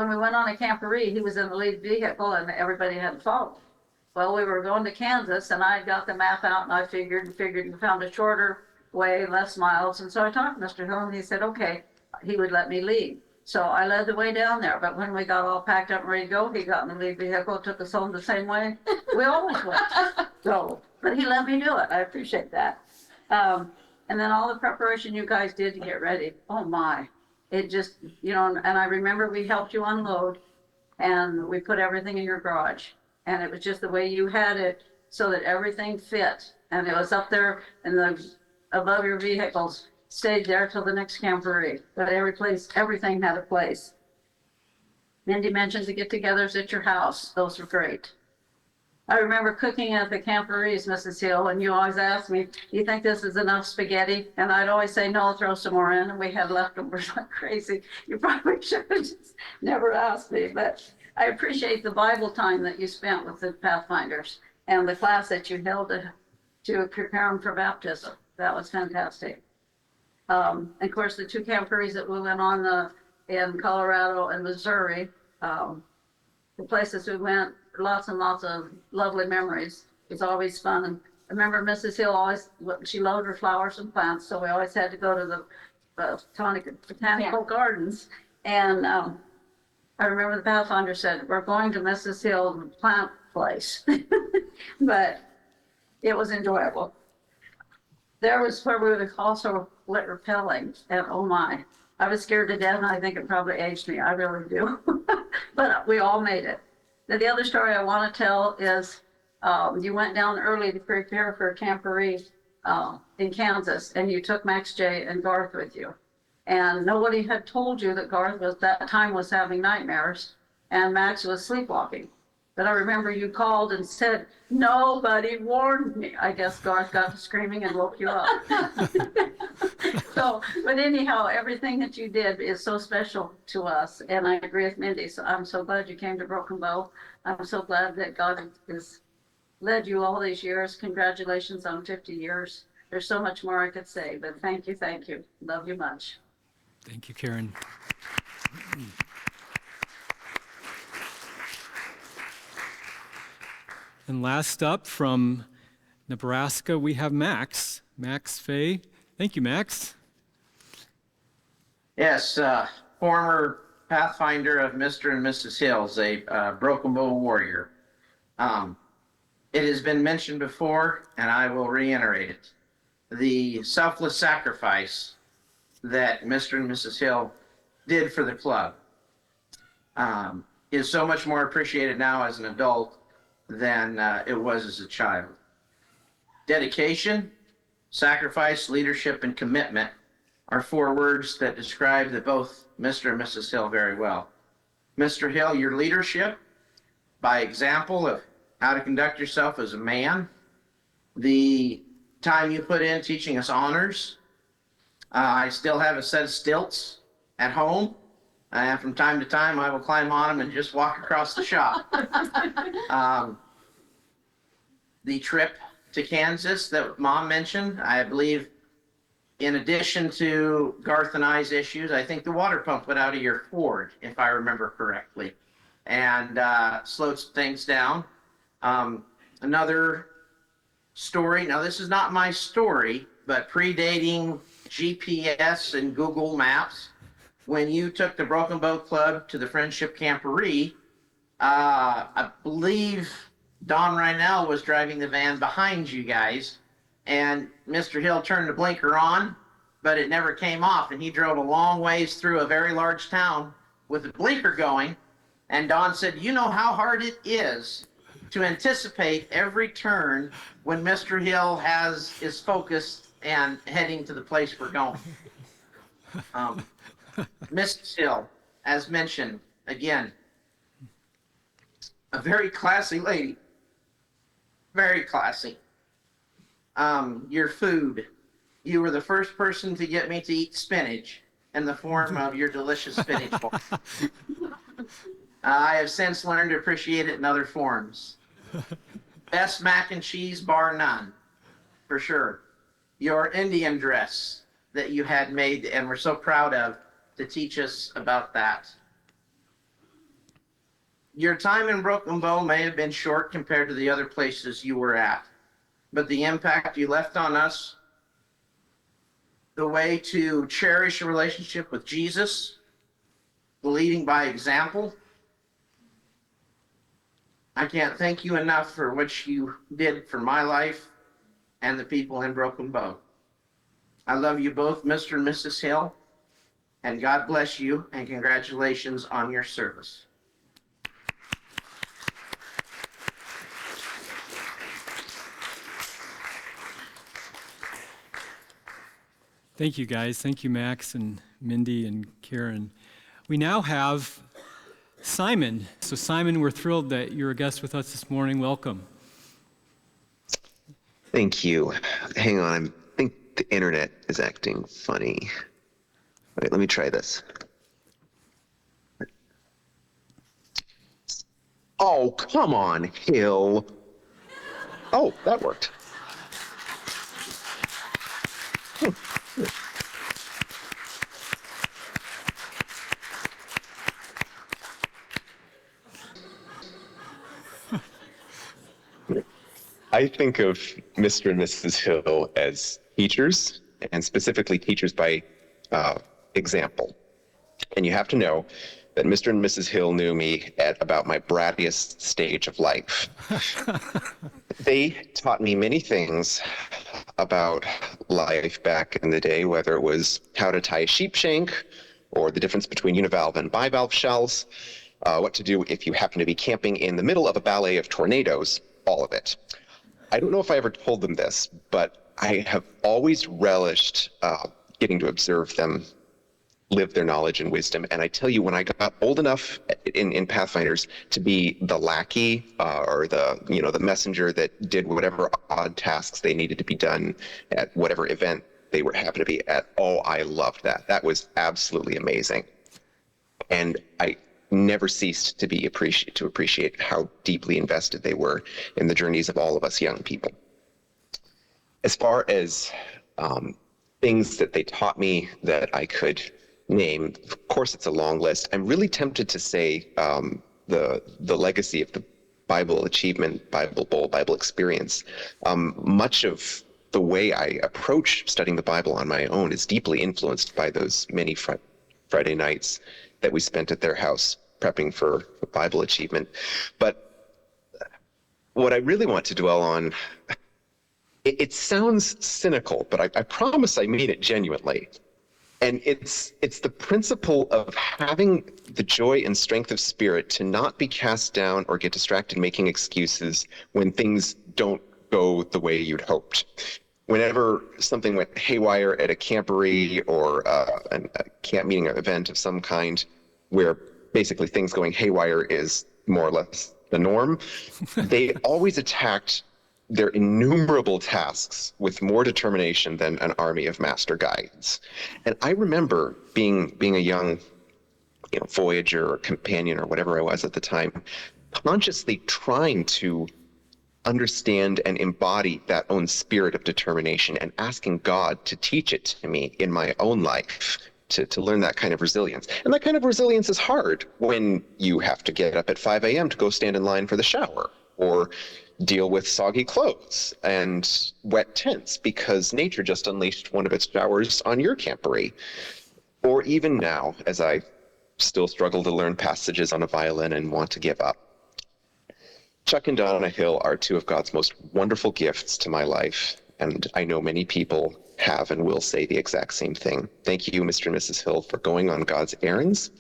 we went on a camporee, he was in the lead vehicle and everybody had to follow. Well, we were going to Kansas, and I got the map out, and I figured and found a shorter way, less miles. And so I talked to Mr. Hill, and he said, okay, he would let me lead. So I led the way down there. But when we got all packed up and ready to go, he got in the lead vehicle, took us home the same way we always went. So, but he let me do it. I appreciate that. And then all the preparation you guys did to get ready. Oh my, it just, and I remember we helped you unload, and we put everything in your garage. And it was just the way you had it so that everything fit. And it was up there and above your vehicles, stayed there till the next camporee. But everything had a place. Mindy mentioned the get-togethers at your house. Those were great. I remember cooking at the camporees, Mrs. Hill, and you always asked me, do you think this is enough spaghetti? And I'd always say, no, throw some more in. And we had leftovers like crazy. You probably should have just never asked me. But I appreciate the Bible time that you spent with the Pathfinders and the class that you held to prepare them for baptism. That was fantastic. And of course, the two camporees that we went on in Colorado and Missouri, the places we went, lots and lots of lovely memories. It's always fun. And I remember Mrs. Hill she loaded her flowers and plants, so we always had to go to the botanical gardens. And I remember the Pathfinder said, we're going to Mrs. Hill's plant place. But it was enjoyable. there was where we would also went rappelling, and oh my, I was scared to death, and I think it probably aged me. I really do. But we all made it. Now, the other story I want to tell is you went down early to prepare for a camporee in Kansas, and you took Max J and Garth with you. And nobody had told you that Garth was that time was having nightmares, and Max was sleepwalking. But I remember you called and said, nobody warned me. I guess Garth got to screaming and woke you up. So, but anyhow, everything that you did is so special to us. And I agree with Mindy. So I'm so glad you came to Broken Bow. I'm so glad that God has led you all these years. Congratulations on 50 years. There's so much more I could say, but thank you, thank you. Love you much. Thank you, Karen. And last up from Nebraska, we have Max Fay. Thank you, Max. Yes, former Pathfinder of Mr. and Mrs. Hills, a Broken Bow warrior. It has been mentioned before, and I will reiterate it. The selfless sacrifice that Mr. and Mrs. Hill did for the club is so much more appreciated now as an adult than it was as a child. Dedication, sacrifice, leadership, and commitment are 4 words that describe both Mr. and Mrs. Hill very well. Mr. Hill, your leadership by example of how to conduct yourself as a man, the time you put in teaching us honors. I still have a set of stilts at home, and from time to time I will climb on them and just walk across the shop. The trip to Kansas that Mom mentioned, I believe, in addition to Garth and I's issues, I think the water pump went out of your Ford, if I remember correctly, and slowed things down. Another story, now this is not my story, but predating GPS and Google Maps, when you took the Broken Bow Club to the Friendship Camporee, I believe Don Reinell was driving the van behind you guys, and Mr. Hill turned the blinker on, but it never came off, and he drove a long ways through a very large town with the blinker going, and Don said, you know how hard it is to anticipate every turn when Mr. Hill is focused and heading to the place we're going. Mrs. Hill, as mentioned, again, a very classy lady. Very classy. Your food. You were the first person to get me to eat spinach in the form of your delicious spinach bowl. I have since learned to appreciate it in other forms. Best mac and cheese, bar none, for sure. Your Indian dress that you had made and were so proud of to teach us about that. Your time in Broken Bow may have been short compared to the other places you were at, but the impact you left on us, the way to cherish a relationship with Jesus, leading by example, I can't thank you enough for what you did for my life and the people in Broken Bow. I love you both, Mr. and Mrs. Hill, and God bless you, and congratulations on your service. Thank you, guys. Thank you, Max and Mindy and Karen. We now have Simon. So Simon, we're thrilled that you're a guest with us this morning. Welcome. Thank you. Hang on, I think the internet is acting funny. Wait, let me try this. Oh, come on, Hill. Oh, that worked. I think of Mr. and Mrs. Hill as teachers, and specifically teachers by example. And you have to know that Mr. and Mrs. Hill knew me at about my brattiest stage of life. They taught me many things about life back in the day, whether it was how to tie a sheep shank or the difference between univalve and bivalve shells, what to do if you happen to be camping in the middle of a ballet of tornadoes, all of it. I don't know if I ever told them this, but I have always relished getting to observe them live their knowledge and wisdom. And I tell you, when I got old enough in Pathfinders to be the lackey or the messenger that did whatever odd tasks they needed to be done at whatever event they were happened to be at, I loved that. That was absolutely amazing. And I never ceased to appreciate how deeply invested they were in the journeys of all of us young people. As far as things that they taught me that I could name, of course it's a long list. I'm really tempted to say the legacy of the Bible Achievement, Bible Bowl, Bible Experience. Much of the way I approach studying the Bible on my own is deeply influenced by those many Friday nights that we spent at their house prepping for Bible Achievement. But what I really want to dwell on, it sounds cynical, but I promise I mean it genuinely. And it's the principle of having the joy and strength of spirit to not be cast down or get distracted making excuses when things don't go the way you'd hoped. Whenever something went haywire at a camporee or a camp meeting or event of some kind, where basically things going haywire is more or less the norm, they always attacked their innumerable tasks with more determination than an army of master guides. And I remember being a young voyager or companion or whatever I was at the time, consciously trying to understand and embody that own spirit of determination and asking God to teach it to me in my own life, to learn that kind of resilience. And that kind of resilience is hard when you have to get up at 5 a.m. to go stand in line for the shower, or deal with soggy clothes and wet tents because nature just unleashed one of its showers on your camporee. Or even now, as I still struggle to learn passages on a violin and want to give up. Chuck and Donna Hill are two of God's most wonderful gifts to my life, and I know many people have and will say the exact same thing. Thank you, Mr. and Mrs. Hill, for going on God's errands,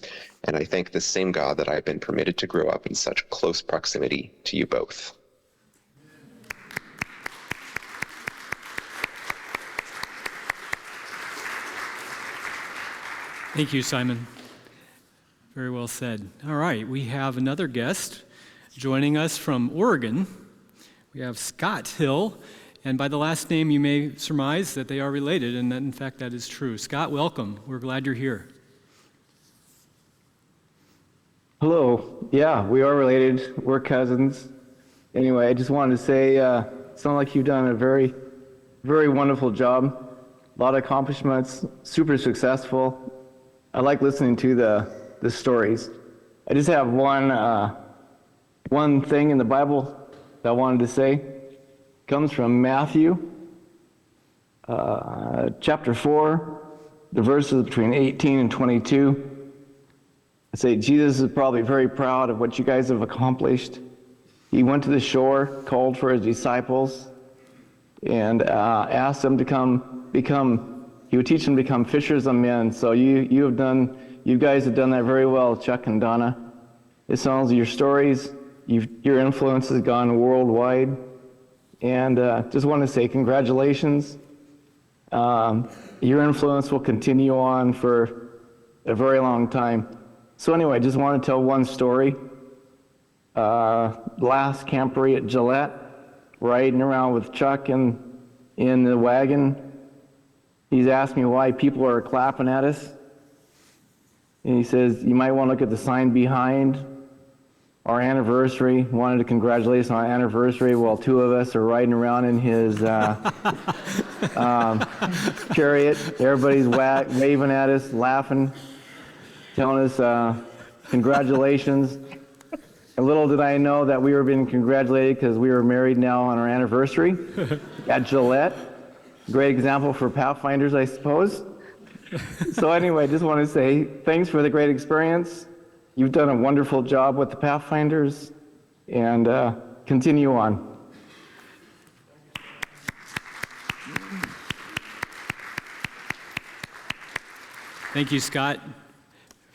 and I thank the same God that I've been permitted to grow up in such close proximity to you both. Thank you, Simon. Very well said. All right, we have another guest joining us from Oregon. We have Scott Hill, and by the last name you may surmise that they are related, and that, in fact, that is true. Scott, welcome. We're glad you're here. Hello. Yeah, we are related. We're cousins. Anyway, I just wanted to say, sound like you've done a very, very wonderful job. A lot of accomplishments, super successful. I like listening to the stories. I just have one thing in the Bible that I wanted to say. It comes from Matthew, chapter 4, the verses between 18 and 22. I say Jesus is probably very proud of what you guys have accomplished. He went to the shore, called for his disciples, and asked them to he would teach them to become fishers of men. So you guys have done that very well, Chuck and Donna. It sounds your stories, your influence has gone worldwide. And just want to say congratulations. Your influence will continue on for a very long time. So anyway, I just want to tell one story. Last camporee at Gillette, riding around with Chuck in the wagon. He's asked me why people are clapping at us. And he says, you might want to look at the sign behind our anniversary. Wanted to congratulate us on our anniversary while two of us are riding around in his chariot. Everybody's waving at us, laughing, telling us congratulations. And little did I know that we were being congratulated because we were married now on our anniversary at Gillette. Great example for Pathfinders, I suppose. So anyway, just want to say thanks for the great experience. You've done a wonderful job with the Pathfinders, and continue on. Thank you, Scott.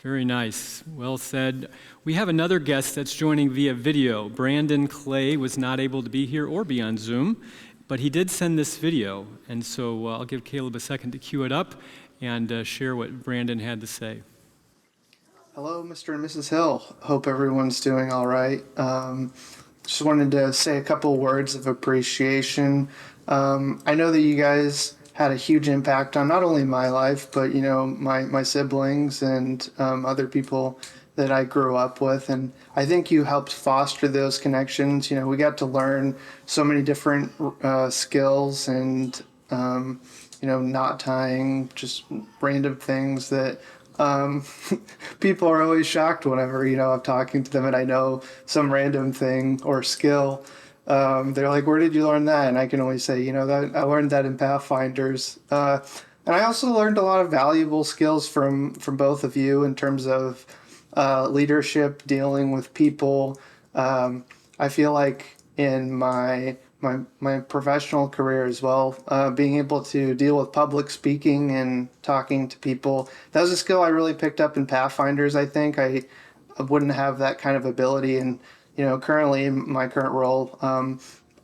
Very nice. Well said. We have another guest that's joining via video. Brandon Clay was not able to be here or be on Zoom, but he did send this video. And so I'll give Caleb a second to cue it up and share what Brandon had to say. Hello, Mr. and Mrs. Hill. Hope everyone's doing all right. Just wanted to say a couple words of appreciation. I know that you guys had a huge impact on not only my life, but my siblings and other people that I grew up with. And I think you helped foster those connections. We got to learn so many different skills and knot tying, just random things that people are always shocked whenever I'm talking to them and I know some random thing or skill. They're like, "Where did you learn that?" And I can always say, that I learned that in Pathfinders. And I also learned a lot of valuable skills from both of you in terms of leadership, dealing with people. I feel like in my professional career as well, being able to deal with public speaking and talking to people, that was a skill I really picked up in Pathfinders. I think I wouldn't have that kind of ability. And currently in my current role,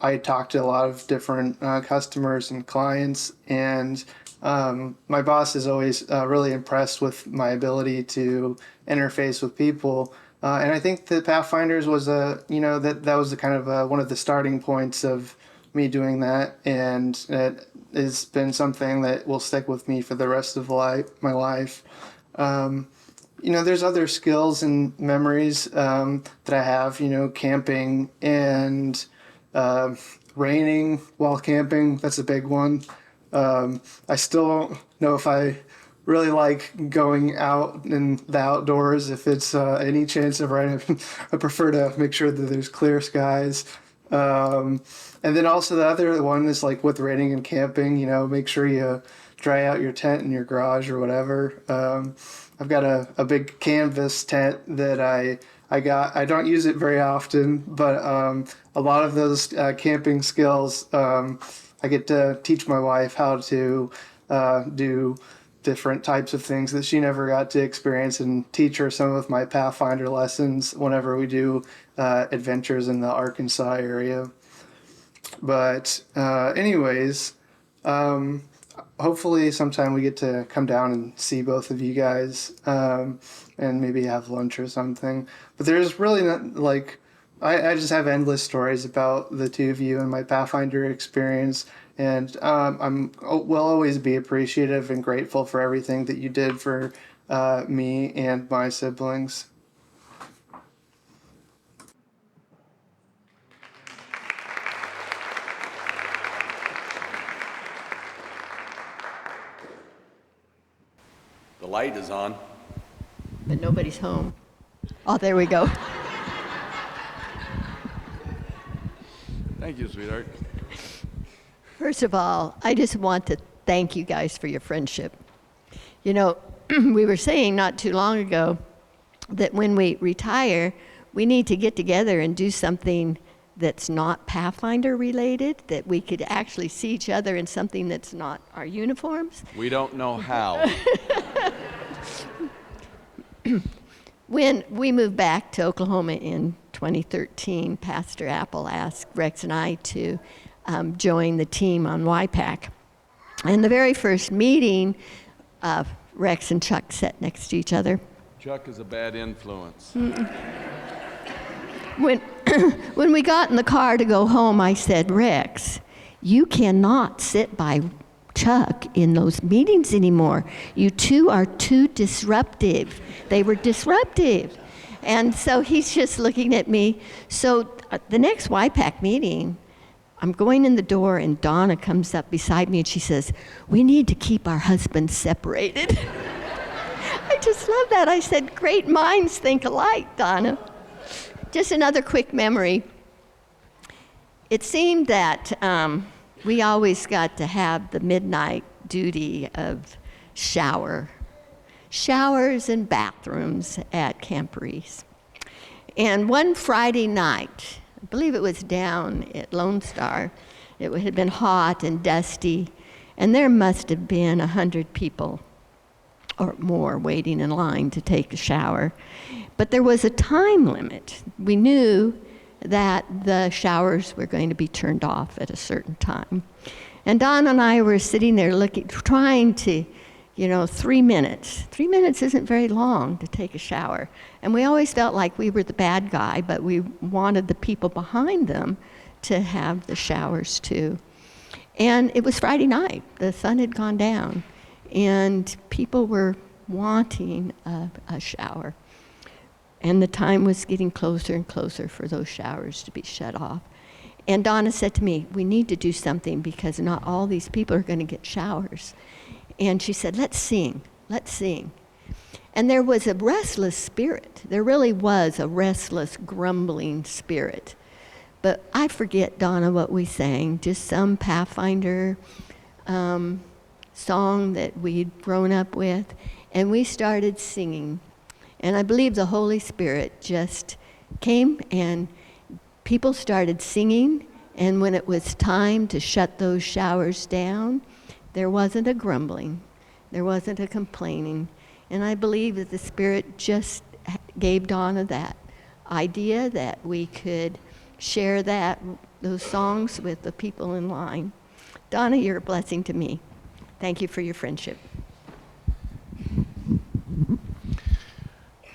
I talk to a lot of different customers and clients, and my boss is always really impressed with my ability to interface with people. And I think that Pathfinders was that was the kind of one of the starting points of me doing that, and it has been something that will stick with me for the rest of my life. There's other skills and memories that I have. Camping and raining while camping. That's a big one. I still don't know if I really like going out in the outdoors if it's any chance of rain. I prefer to make sure that there's clear skies. And then also the other one is like with raining and camping, make sure you dry out your tent in your garage or whatever. I've got a big canvas tent that I got. I don't use it very often, but a lot of those camping skills, I get to teach my wife how to do different types of things that she never got to experience, and teach her some of my Pathfinder lessons whenever we do adventures in the Arkansas area. But anyways, hopefully sometime we get to come down and see both of you guys and maybe have lunch or something. But there's really not I just have endless stories about the two of you and my Pathfinder experience. And will always be appreciative and grateful for everything that you did for me and my siblings. The light is on. But nobody's home. Oh, there we go. Thank you, sweetheart. First of all, I just want to thank you guys for your friendship. We were saying not too long ago that when we retire, we need to get together and do something that's not Pathfinder related, that we could actually see each other in something that's not our uniforms. We don't know how. When we moved back to Oklahoma in 2013, Pastor Apple asked Rex and I to join the team on YPAC. And the very first meeting, Rex and Chuck sat next to each other. Chuck is a bad influence. When we got in the car to go home, I said, "Rex, you cannot sit by Chuck in those meetings anymore. You two are too disruptive." They were disruptive. And so he's just looking at me. So the next YPAC meeting, I'm going in the door and Donna comes up beside me and she says, "We need to keep our husbands separated." I just love that. I said, "Great minds think alike, Donna." Just another quick memory. It seemed that we always got to have the midnight duty of showers and bathrooms at Camp Reese. And one Friday night, I believe it was down at Lone Star, it had been hot and dusty, and there must have been 100 people or more waiting in line to take a shower. But there was a time limit. We knew that the showers were going to be turned off at a certain time. And Don and I were sitting there trying to, 3 minutes. 3 minutes isn't very long to take a shower. And we always felt like we were the bad guy, but we wanted the people behind them to have the showers too. And it was Friday night. The sun had gone down, and people were wanting a shower. And the time was getting closer and closer for those showers to be shut off. And Donna said to me, we need to do something because not all these people are going to get showers. And she said, let's sing. And there was a restless spirit. There really was a restless, grumbling spirit. But I forget, Donna, what we sang, just some Pathfinder song that we'd grown up with. And we started singing. And I believe the Holy Spirit just came and people started singing. And when it was time to shut those showers down, there wasn't a grumbling. There wasn't a complaining. And I believe that the Spirit just gave Donna that idea that we could share those songs with the people in line. Donna, you're a blessing to me. Thank you for your friendship.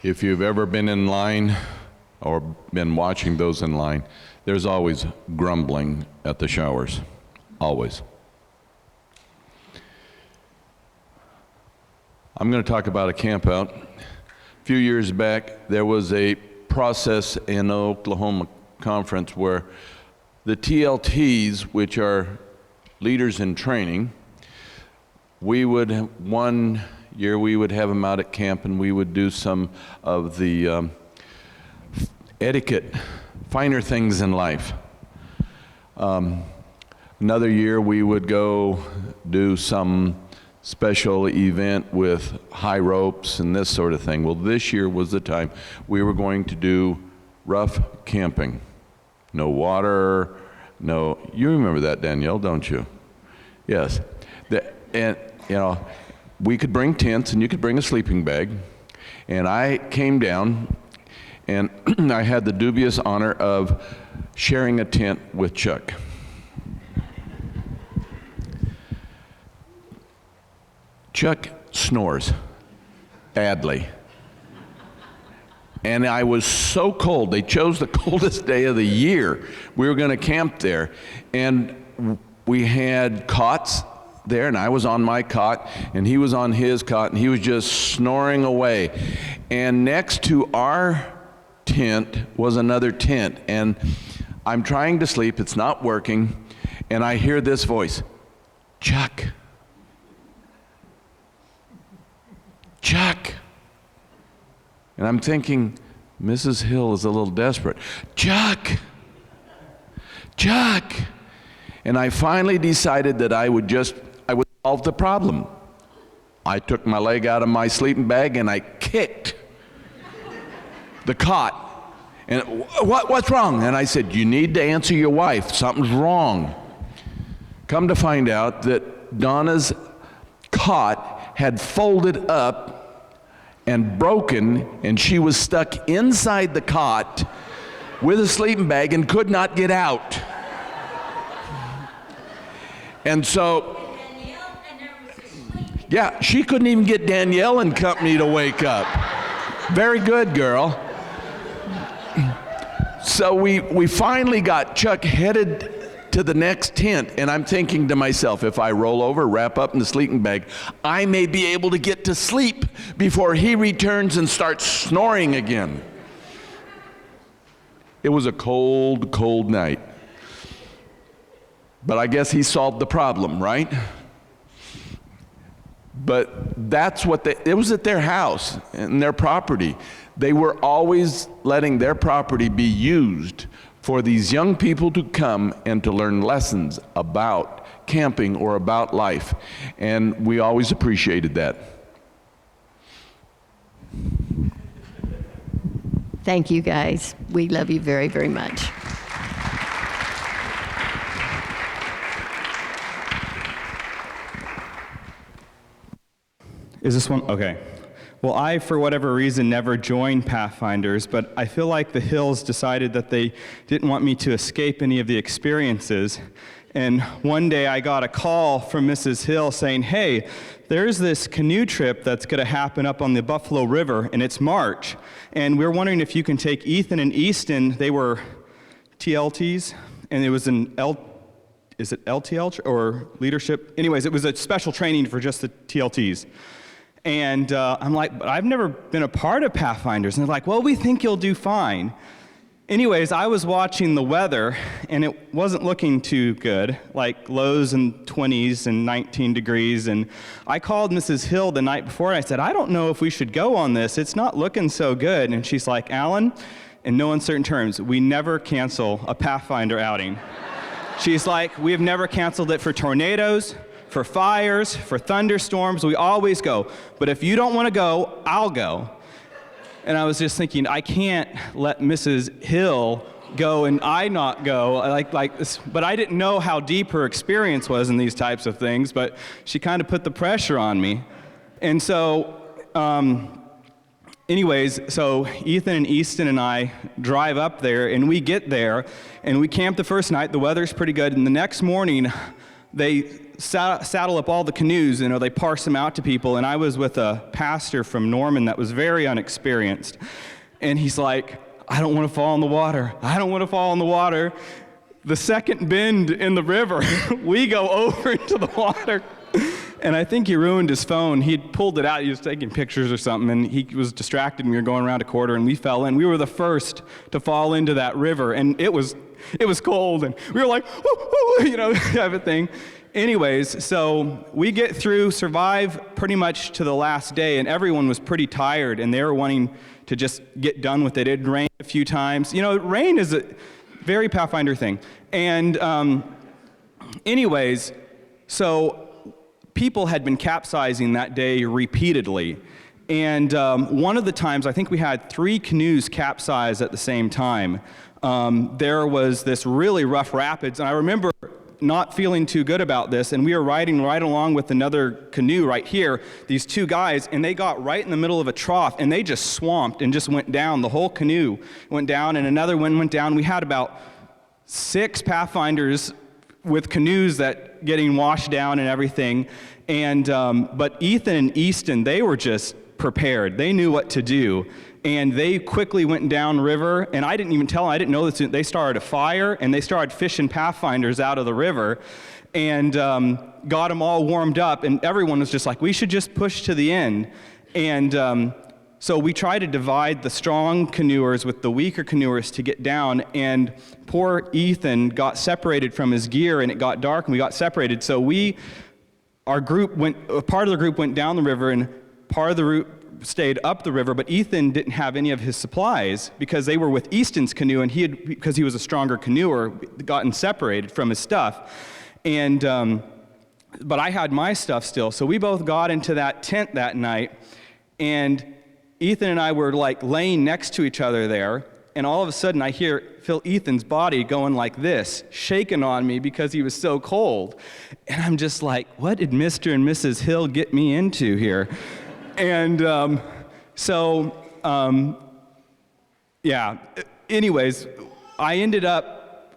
If you've ever been in line or been watching those in line, there's always grumbling at the showers. Always. I'm going to talk about a camp out. A few years back, there was a process in Oklahoma conference where the TLTs, which are leaders in training, one year we would have them out at camp and we would do some of the etiquette, finer things in life. Another year we would go do some special event with high ropes and this sort of thing. Well, this year was the time we were going to do rough camping. No water, you remember that, Danielle, don't you? Yes. We could bring tents and you could bring a sleeping bag. And I came down and I had the dubious honor of sharing a tent with Chuck. Chuck snores badly. And I was so cold. They chose the coldest day of the year. We were going to camp there. And we had cots there, and I was on my cot, and he was on his cot, and he was just snoring away. And next to our tent was another tent. And I'm trying to sleep. It's not working. And I hear this voice, Chuck. Chuck. And I'm thinking, Mrs. Hill is a little desperate. Chuck. Chuck. And I finally decided that I would solve the problem. I took my leg out of my sleeping bag and I kicked the cot. And what's wrong? And I said, you need to answer your wife. Something's wrong. Come to find out that Donna's cot had folded up and broken, and she was stuck inside the cot with a sleeping bag and could not get out. And so, yeah, she couldn't even get Danielle and company to wake up. Very good, girl. So we finally got Chuck headed to the next tent, and I'm thinking to myself, if I roll over, wrap up in the sleeping bag, I may be able to get to sleep before he returns and starts snoring again. It was a cold, cold night. But I guess he solved the problem, right? But that's what it was at their house and their property. They were always letting their property be used for these young people to come and to learn lessons about camping or about life. And we always appreciated that. Thank you, guys. We love you very, very much. Is this one? Okay. Well, I, for whatever reason, never joined Pathfinders, but I feel like the Hills decided that they didn't want me to escape any of the experiences. And one day I got a call from Mrs. Hill saying, hey, there's this canoe trip that's going to happen up on the Buffalo River, and it's March. And we're wondering if you can take Ethan and Easton. They were TLTs, and it was is it LTL or leadership? Anyways, it was a special training for just the TLTs. And I'm like, but I've never been a part of Pathfinders. And they're like, well, we think you'll do fine. Anyways, I was watching the weather, and it wasn't looking too good, like lows in 20s and 19 degrees. And I called Mrs. Hill the night before, and I said, I don't know if we should go on this. It's not looking so good. And she's like, Alan, in no uncertain terms, we never cancel a Pathfinder outing. She's like, we have never canceled it for tornadoes, for fires, for thunderstorms. We always go. But if you don't want to go, I'll go. And I was just thinking, I can't let Mrs. Hill go and I not go like this. But I didn't know how deep her experience was in these types of things, but she kind of put the pressure on me. And so, anyways, so Ethan and Easton and I drive up there, and we get there, and we camp the first night. The weather's pretty good, and the next morning, they saddle up all the canoes, they parse them out to people, and I was with a pastor from Norman that was very unexperienced, and he's like, I don't want to fall in the water. I don't want to fall in the water. The second bend in the river, we go over into the water, and I think he ruined his phone. He'd pulled it out. He was taking pictures or something, and he was distracted, and we were going around a quarter, and we fell in. We were the first to fall into that river, and it was cold, and we were like, woo, woo, type of thing. Anyways, so we get through, survive pretty much to the last day, and everyone was pretty tired, and they were wanting to just get done with it. It had rained a few times. Rain is a very Pathfinder thing. And anyways, so people had been capsizing that day repeatedly. And one of the times, I think we had 3 canoes capsize at the same time. There was this really rough rapids, and I remember not feeling too good about this, and we were riding right along with another canoe right here, these 2 guys, and they got right in the middle of a trough, and they just swamped and just went down. The whole canoe went down, and another one went down. We had about 6 Pathfinders with canoes that getting washed down and everything, and but Ethan and Easton, they were just prepared. They knew what to do. And they quickly went down river, and I didn't even tell them, I didn't know this, they started a fire, and they started fishing Pathfinders out of the river, and got them all warmed up, and everyone was just like, we should just push to the end. And so we tried to divide the strong canoers with the weaker canoers to get down, and poor Ethan got separated from his gear, and it got dark, and we got separated. So part of the group went down the river, and part of the route stayed up the river, but Ethan didn't have any of his supplies because they were with Easton's canoe, and because he was a stronger canoer, gotten separated from his stuff. And but I had my stuff still, so we both got into that tent that night, and Ethan and I were like laying next to each other there, and all of a sudden I feel Ethan's body going like this, shaking on me because he was so cold. And I'm just like, what did Mr. and Mrs. Hill get me into here? And anyways,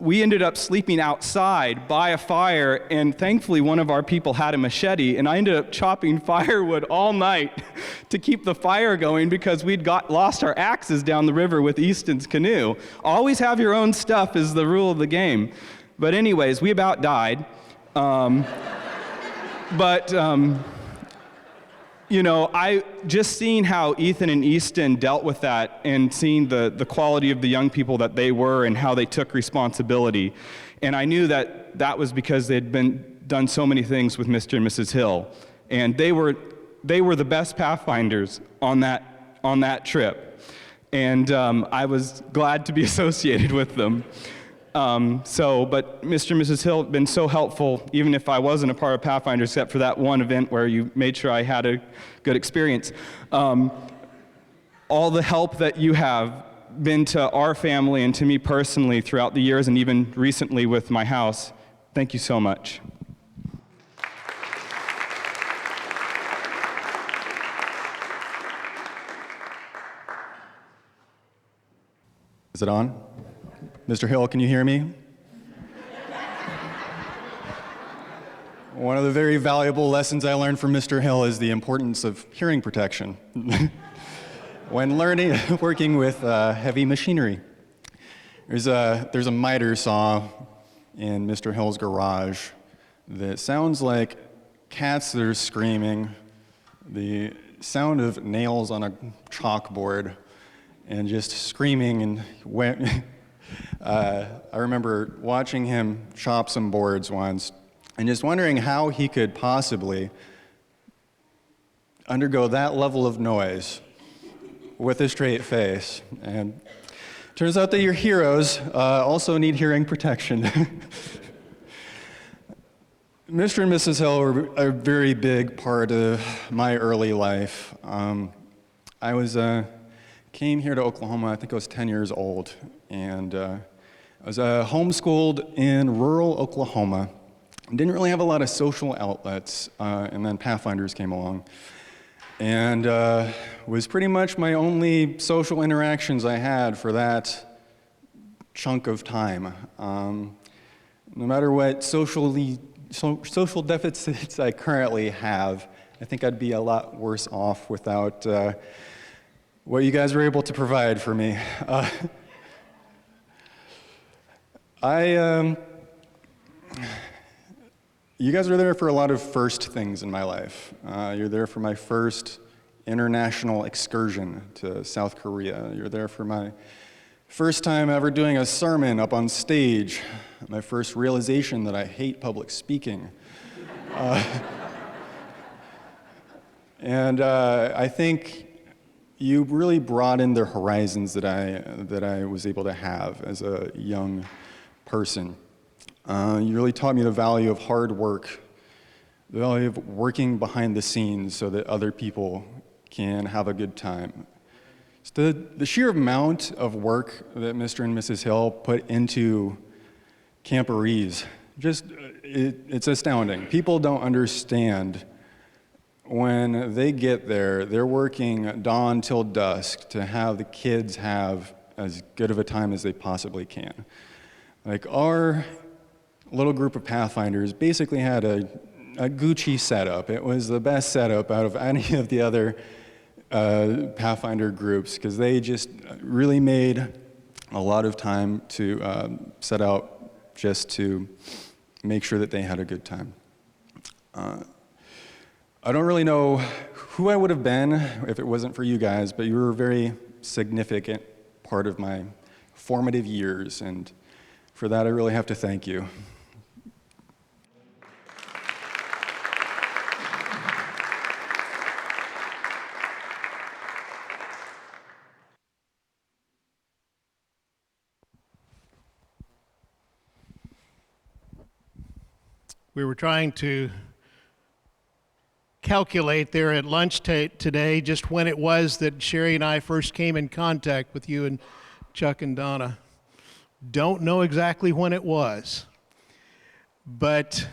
we ended up sleeping outside by a fire, and thankfully one of our people had a machete, and I ended up chopping firewood all night to keep the fire going because we'd lost our axes down the river with Easton's canoe. Always have your own stuff is the rule of the game. But anyways, we about died. I just seeing how Ethan and Easton dealt with that, and seeing the quality of the young people that they were and how they took responsibility. And I knew that was because they'd done so many things with Mr. and Mrs. Hill. And they were the best Pathfinders on that trip. And I was glad to be associated with them. But Mr. and Mrs. Hill have been so helpful, even if I wasn't a part of Pathfinder, except for that one event where you made sure I had a good experience. All the help that you have been to our family and to me personally throughout the years, and even recently with my house, thank you so much. Is it on? Mr. Hill, can you hear me? One of the very valuable lessons I learned from Mr. Hill is the importance of hearing protection when working with heavy machinery. There's a miter saw in Mr. Hill's garage that sounds like cats that are screaming, the sound of nails on a chalkboard, and just screaming. And I remember watching him chop some boards once and just wondering how he could possibly undergo that level of noise with a straight face. And turns out that your heroes also need hearing protection. Mr. and Mrs. Hill were a very big part of my early life. I came here to Oklahoma, I think I was 10 years old, and I was homeschooled in rural Oklahoma. Didn't really have a lot of social outlets, and then Pathfinders came along. And was pretty much my only social interactions I had for that chunk of time. No matter what social deficits I currently have, I think I'd be a lot worse off without what you guys were able to provide for me. You guys are there for a lot of first things in my life. You're there for my first international excursion to South Korea. You're there for my first time ever doing a sermon up on stage. My first realization that I hate public speaking. And I think you really broadened the horizons that I was able to have as a young person. You really taught me the value of hard work, the value of working behind the scenes so that other people can have a good time. So the sheer amount of work that Mr. and Mrs. Hill put into Camporees, it's astounding. People don't understand when they get there, they're working dawn till dusk to have the kids have as good of a time as they possibly can. Like our little group of Pathfinders basically had a Gucci setup. It was the best setup out of any of the other Pathfinder groups because they just really made a lot of time to set out just to make sure that they had a good time. I don't really know who I would have been if it wasn't for you guys, but you were a very significant part of my formative years, and for that I really have to thank you. We were trying to calculate there at lunch today just when it was that Sherry and I first came in contact with you and Chuck and Donna. Don't know exactly when it was, but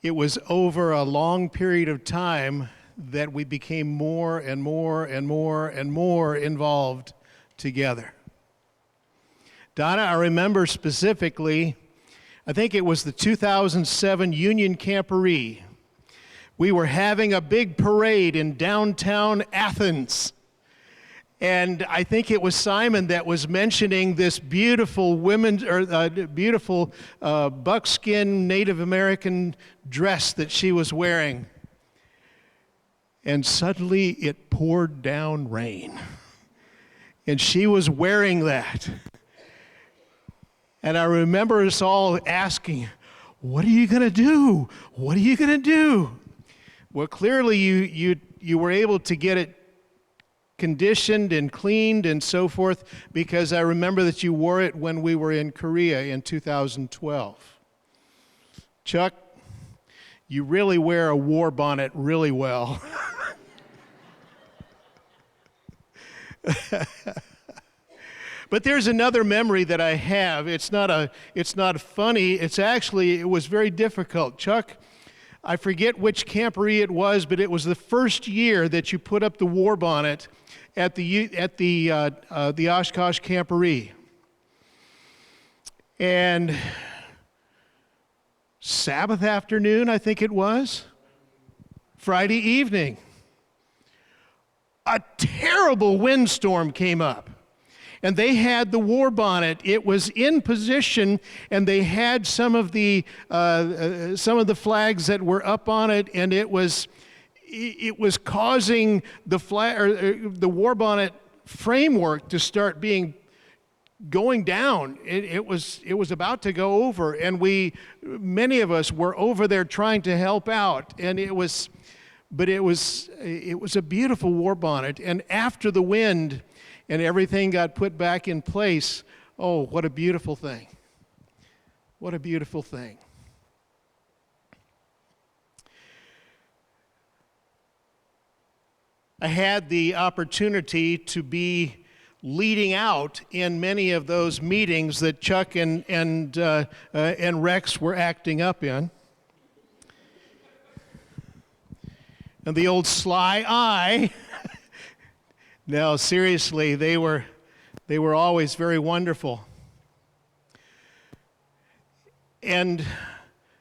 it was over a long period of time that we became more and more and more and more involved together. Donna, I remember specifically, I think it was the 2007 Union Camporee. We were having a big parade in downtown Athens. And I think it was Simon that was mentioning this beautiful beautiful buckskin Native American dress that she was wearing. And suddenly it poured down rain. And she was wearing that. And I remember us all asking, what are you going to do? What are you going to do? Well, clearly you were able to get it conditioned and cleaned and so forth, because I remember that you wore it when we were in Korea in 2012. Chuck, you really wear a war bonnet really well. But there's another memory that I have. It's not funny. It was very difficult. Chuck, I forget which camporee it was, but it was the first year that you put up the war bonnet at the Oshkosh camporee. And Sabbath afternoon, I think it was, Friday evening, a terrible windstorm came up. And they had the war bonnet. It was in position, and they had some of the flags that were up on it, and it was causing the war bonnet framework to start going down. It was about to go over, and many of us were over there trying to help out, and it was a beautiful war bonnet. And after the wind and everything got put back in place, oh, what a beautiful thing. What a beautiful thing. I had the opportunity to be leading out in many of those meetings that Chuck and Rex were acting up in. And the old sly eye. No, seriously, they were always very wonderful. And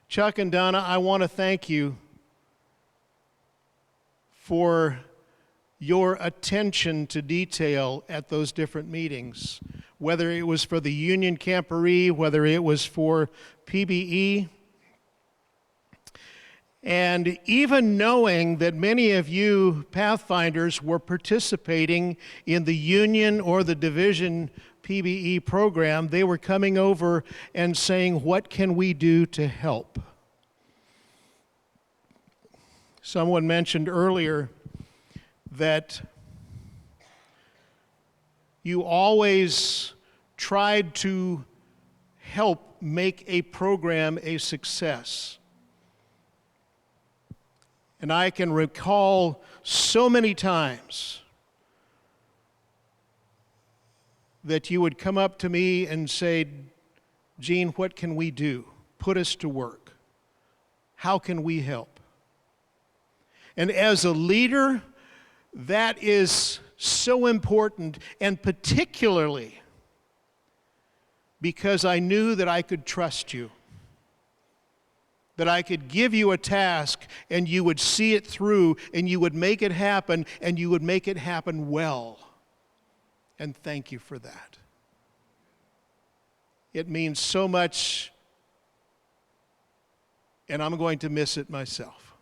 Chuck and Donna, I want to thank you for your attention to detail at those different meetings, whether it was for the Union Camporee, whether it was for PBE. And even knowing that many of you Pathfinders were participating in the Union or the Division PBE program, they were coming over and saying, what can we do to help? Someone mentioned earlier that you always tried to help make a program a success. And I can recall so many times that you would come up to me and say, Gene, what can we do? Put us to work. How can we help? And as a leader, that is so important, and particularly because I knew that I could trust you. That I could give you a task and you would see it through and you would make it happen and you would make it happen well. And thank you for that. It means so much, and I'm going to miss it myself.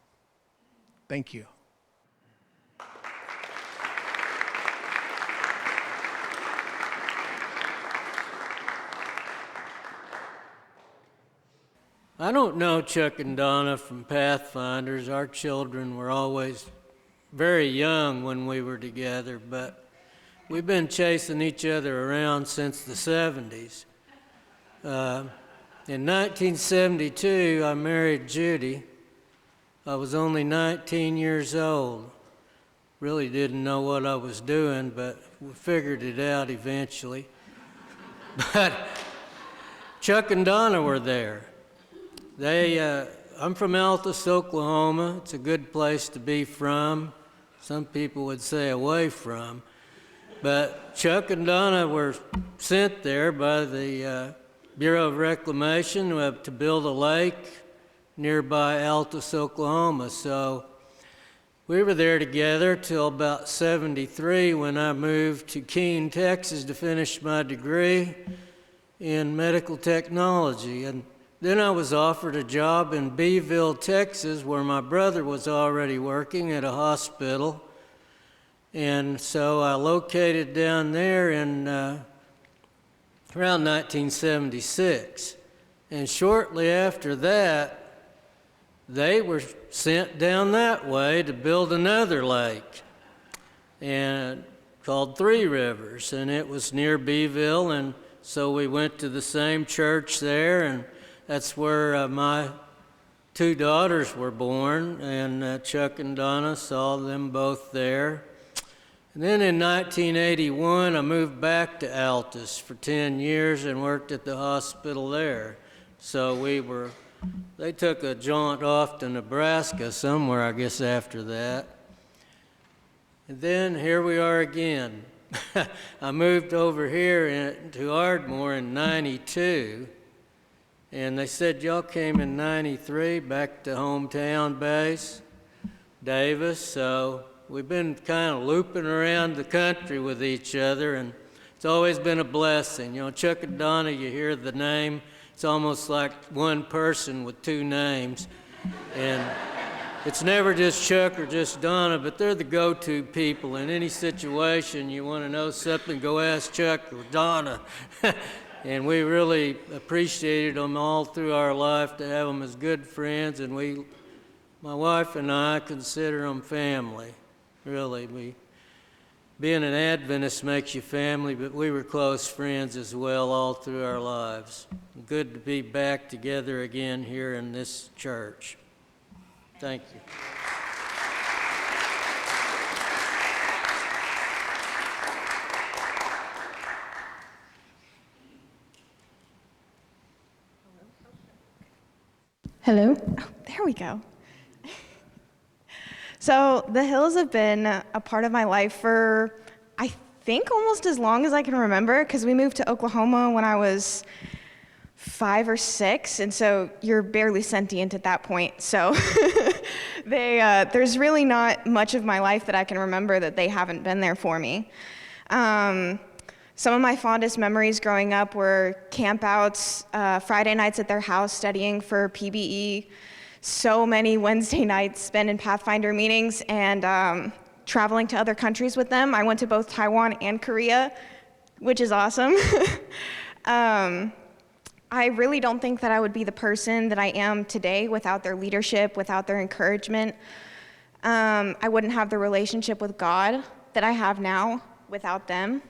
Thank you. I don't know Chuck and Donna from Pathfinders. Our children were always very young when we were together, but we've been chasing each other around since the 70s. In 1972, I married Judy. I was only 19 years old. Really didn't know what I was doing, but we figured it out eventually. But Chuck and Donna were there. I'm from Altus, Oklahoma. It's a good place to be from. Some people would say away from. But Chuck and Donna were sent there by the Bureau of Reclamation to build a lake nearby Altus, Oklahoma. So we were there together till about 73 when I moved to Keene, Texas to finish my degree in medical technology. And then I was offered a job in Beeville, Texas, where my brother was already working at a hospital. And so I located down there in around 1976. And shortly after that, they were sent down that way to build another lake, and called Three Rivers, and it was near Beeville. And so we went to the same church there, and that's where my two daughters were born, and Chuck and Donna saw them both there. And then in 1981, I moved back to Altus for 10 years and worked at the hospital there. So we were they took a jaunt off to Nebraska somewhere, I guess, after that. And then here we are again. I moved over here to Ardmore in '92, and they said y'all came in '93 back to hometown base, Davis. So we've been kind of looping around the country with each other, and it's always been a blessing. You know, Chuck and Donna, you hear the name, it's almost like one person with two names. And it's never just Chuck or just Donna, but they're the go-to people. In any situation you want to know something, go ask Chuck or Donna. And we really appreciated them all through our life to have them as good friends, and my wife and I consider them family, really. Being an Adventist makes you family, but we were close friends as well all through our lives. Good to be back together again here in this church. Thank you. Hello? Oh, there we go. So the Hills have been a part of my life for, I think, almost as long as I can remember, because we moved to Oklahoma when I was 5 or 6, and so you're barely sentient at that point. So there's really not much of my life that I can remember that they haven't been there for me. Some of my fondest memories growing up were campouts, Friday nights at their house studying for PBE, so many Wednesday nights spent in Pathfinder meetings, and traveling to other countries with them. I went to both Taiwan and Korea, which is awesome. I really don't think that I would be the person that I am today without their leadership, without their encouragement. I wouldn't have the relationship with God that I have now without them.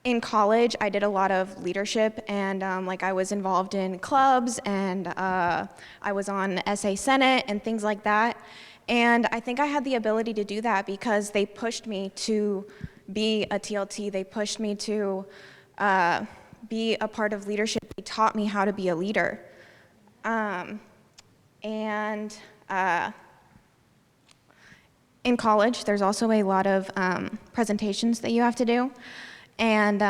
In college, I did a lot of leadership, and I was involved in clubs, and I was on SA Senate and things like that. And I think I had the ability to do that because they pushed me to be a TLT. They pushed me to be a part of leadership. They taught me how to be a leader. In college, there's also a lot of presentations that you have to do. And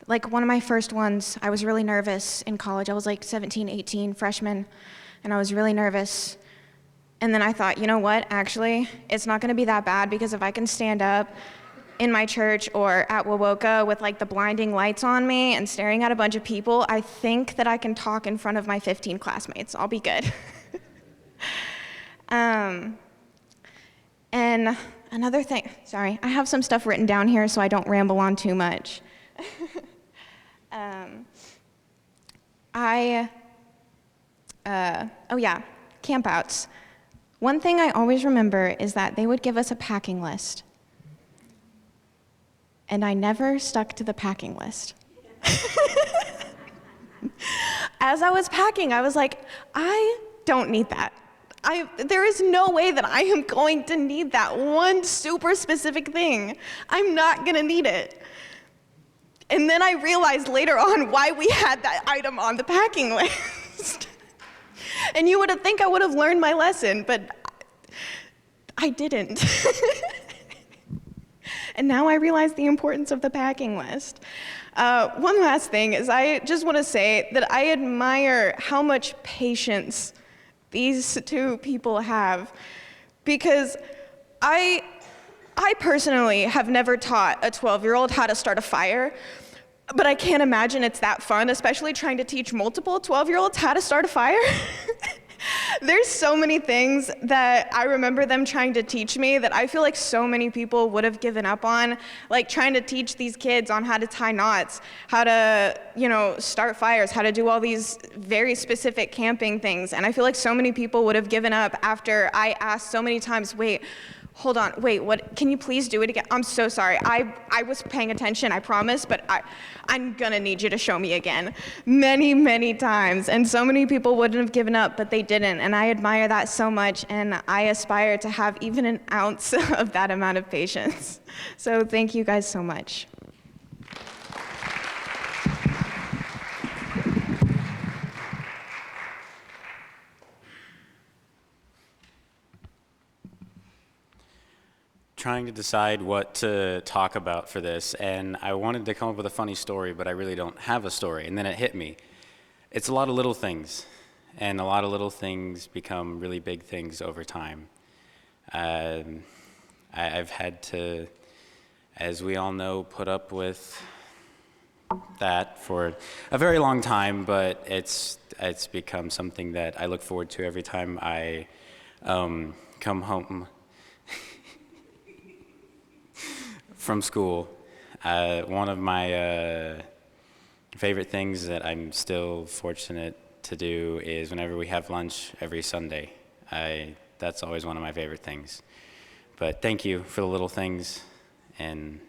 one of my first ones, I was really nervous in college. I was 17, 18, freshman, and I was really nervous. And then I thought, you know what, actually, it's not gonna be that bad, because if I can stand up in my church or at Wowoka with the blinding lights on me and staring at a bunch of people, I think that I can talk in front of my 15 classmates. I'll be good. And another thing, sorry, I have some stuff written down here so I don't ramble on too much. Campouts. One thing I always remember is that they would give us a packing list. And I never stuck to the packing list. As I was packing, I was like, I don't need that. There is no way that I am going to need that one super specific thing. I'm not gonna need it. And then I realized later on why we had that item on the packing list. And you would have think I would have learned my lesson, but I didn't. And now I realize the importance of the packing list. One last thing is I just want to say that I admire how much patience these two people have, because I personally have never taught a 12-year-old how to start a fire, but I can't imagine it's that fun, especially trying to teach multiple 12-year-olds how to start a fire. There's so many things that I remember them trying to teach me that I feel like so many people would have given up on, like trying to teach these kids on how to tie knots, how to, start fires, how to do all these very specific camping things. And I feel like so many people would have given up after I asked so many times, wait, hold on, wait, what, can you please do it again? I'm so sorry, I was paying attention, I promise, but I'm gonna need you to show me again. Many, many times, and so many people wouldn't have given up, but they didn't, and I admire that so much, and I aspire to have even an ounce of that amount of patience. So thank you guys so much. trying to decide what to talk about for this, and I wanted to come up with a funny story, but I really don't have a story. And then it hit me. It's a lot of little things, and a lot of little things become really big things over time. I've had to, as we all know, put up with that for a very long time, but it's become something that I look forward to every time I come home from school. One of my favorite things that I'm still fortunate to do is whenever we have lunch every Sunday. That's always one of my favorite things. But thank you for the little things and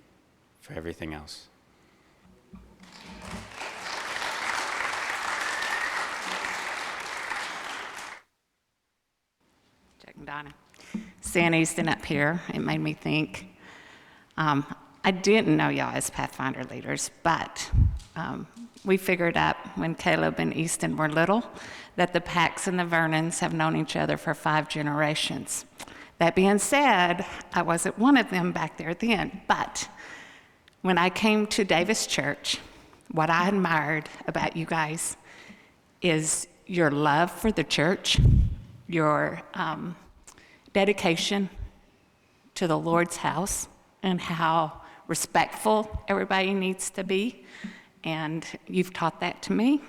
for everything else. Chuck and Donna. Seeing Easton up here, it made me think. I didn't know y'all as Pathfinder leaders, but we figured out when Caleb and Easton were little that the Packs and the Vernons have known each other for 5 generations. That being said, I wasn't one of them back there then, but when I came to Davis Church, what I admired about you guys is your love for the church, your dedication to the Lord's house, and how respectful everybody needs to be. And you've taught that to me.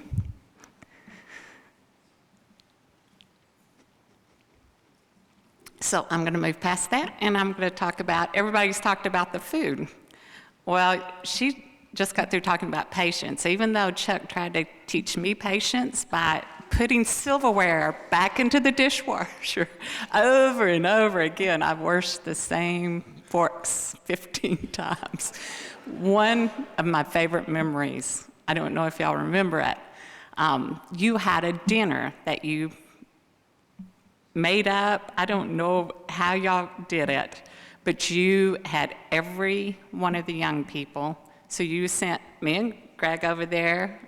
So I'm going to move past that, and I'm going to talk about, everybody's talked about the food. Well, she just got through talking about patience, even though Chuck tried to teach me patience by putting silverware back into the dishwasher over and over again. I've washed the same forks 15 times. One of my favorite memories, I don't know if y'all remember it, you had a dinner that you made up. I don't know how y'all did it, but you had every one of the young people. So you sent me and Greg over there.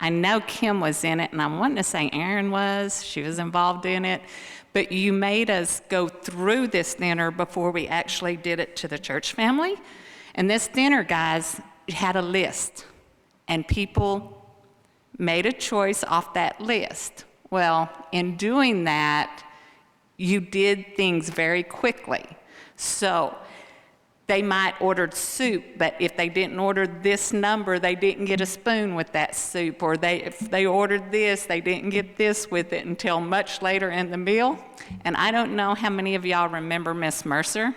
I know Kim was in it, and I'm wanting to say Erin was. She was involved in it. But you made us go through this dinner before we actually did it to the church family. And this dinner, guys, had a list, and people made a choice off that list. Well, in doing that, you did things very quickly. So they might ordered soup, but if they didn't order this number, they didn't get a spoon with that soup. Or if they ordered this, they didn't get this with it until much later in the meal. And I don't know how many of y'all remember Miss Mercer,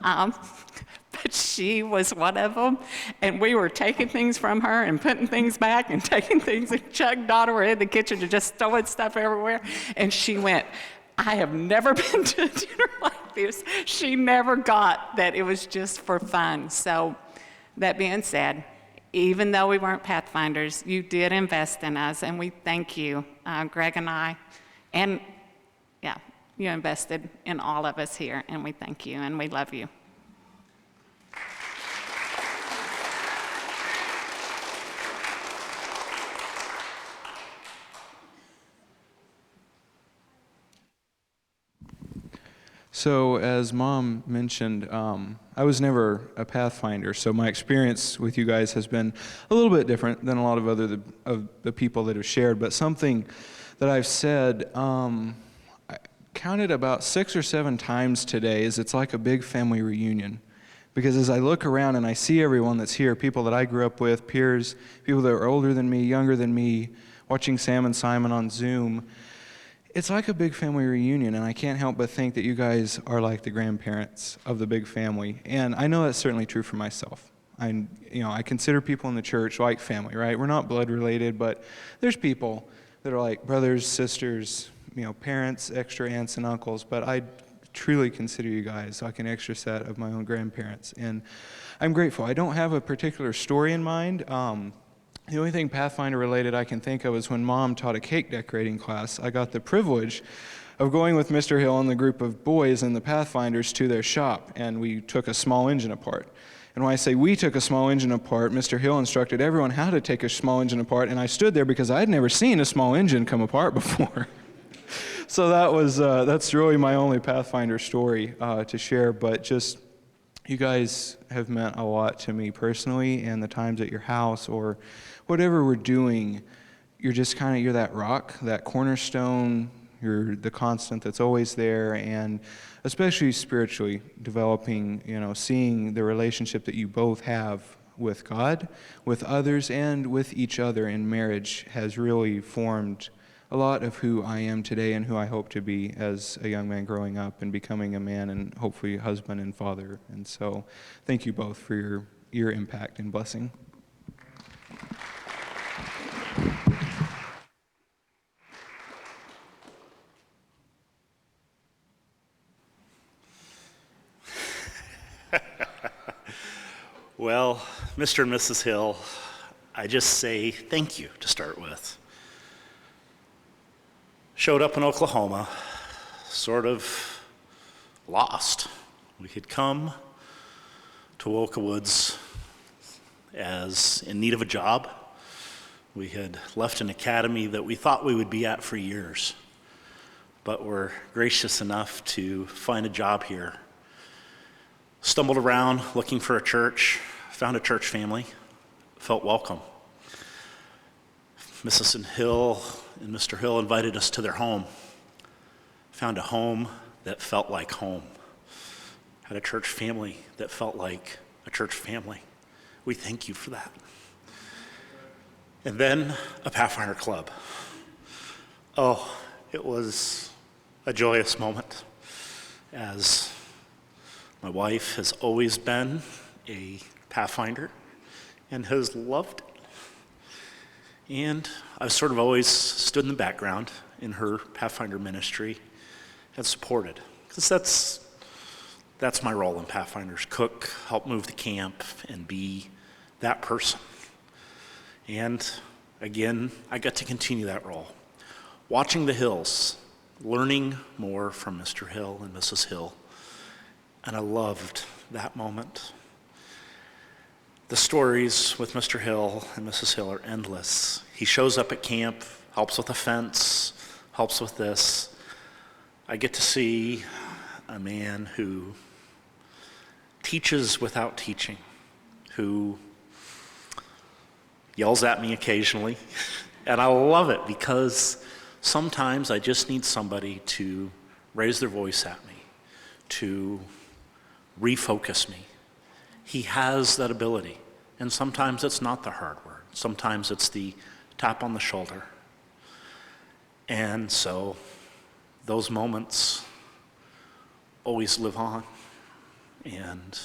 but she was one of them. And we were taking things from her and putting things back and taking things, and Chuck and Donna were in the kitchen and just throwing stuff everywhere. And she went, I have never been to a dinner like this. She never got that it was just for fun. So that being said, even though we weren't Pathfinders, you did invest in us, and we thank you, Greg and I. And yeah, you invested in all of us here, and we thank you, and we love you. So as Mom mentioned, I was never a Pathfinder, so my experience with you guys has been a little bit different than a lot of the people that have shared, but something that I've said, I counted about 6 or 7 times today, is it's like a big family reunion. Because as I look around and I see everyone that's here, people that I grew up with, peers, people that are older than me, younger than me, watching Sam and Simon on Zoom, it's like a big family reunion, and I can't help but think that you guys are like the grandparents of the big family. And I know that's certainly true for myself. I consider people in the church like family, right? We're not blood related, but there's people that are like brothers, sisters, parents, extra aunts and uncles. But I truly consider you guys like an extra set of my own grandparents, and I'm grateful. I don't have a particular story in mind. The only thing Pathfinder related I can think of is when Mom taught a cake decorating class. I got the privilege of going with Mr. Hill and the group of boys and the Pathfinders to their shop, and we took a small engine apart. And when I say we took a small engine apart, Mr. Hill instructed everyone how to take a small engine apart, and I stood there because I had never seen a small engine come apart before. So that was that's really my only Pathfinder story to share. But just you guys have meant a lot to me personally, and the times at your house or whatever we're doing, you're just you're that rock, that cornerstone. You're the constant that's always there, and especially spiritually developing, seeing the relationship that you both have with God, with others, and with each other in marriage has really formed a lot of who I am today and who I hope to be as a young man growing up and becoming a man and hopefully husband and father. And so thank you both for your impact and blessing. Well, Mr. and Mrs. Hill, I just say thank you to start with. Showed up in Oklahoma, sort of lost. We had come to Oka Woods as in need of a job. We had left an academy that we thought we would be at for years, but were gracious enough to find a job here. Stumbled around looking for a church, found a church family, felt welcome. Mrs. Hill and Mr. Hill invited us to their home. Found a home that felt like home. Had a church family that felt like a church family. We thank you for that. And then a Pathfinder Club. Oh, it was a joyous moment, as my wife has always been a Pathfinder and has loved it. And I've sort of always stood in the background in her Pathfinder ministry and supported, because that's my role in Pathfinders: cook, help move the camp, and be that person. And again, I got to continue that role. Watching the Hills, learning more from Mr. Hill and Mrs. Hill, and I loved that moment. The stories with Mr. Hill and Mrs. Hill are endless. He shows up at camp, helps with a fence, helps with this. I get to see a man who teaches without teaching, who yells at me occasionally, and I love it because sometimes I just need somebody to raise their voice at me, to refocus me. He has that ability, and sometimes it's not the hard word. Sometimes it's the tap on the shoulder. And so those moments always live on. And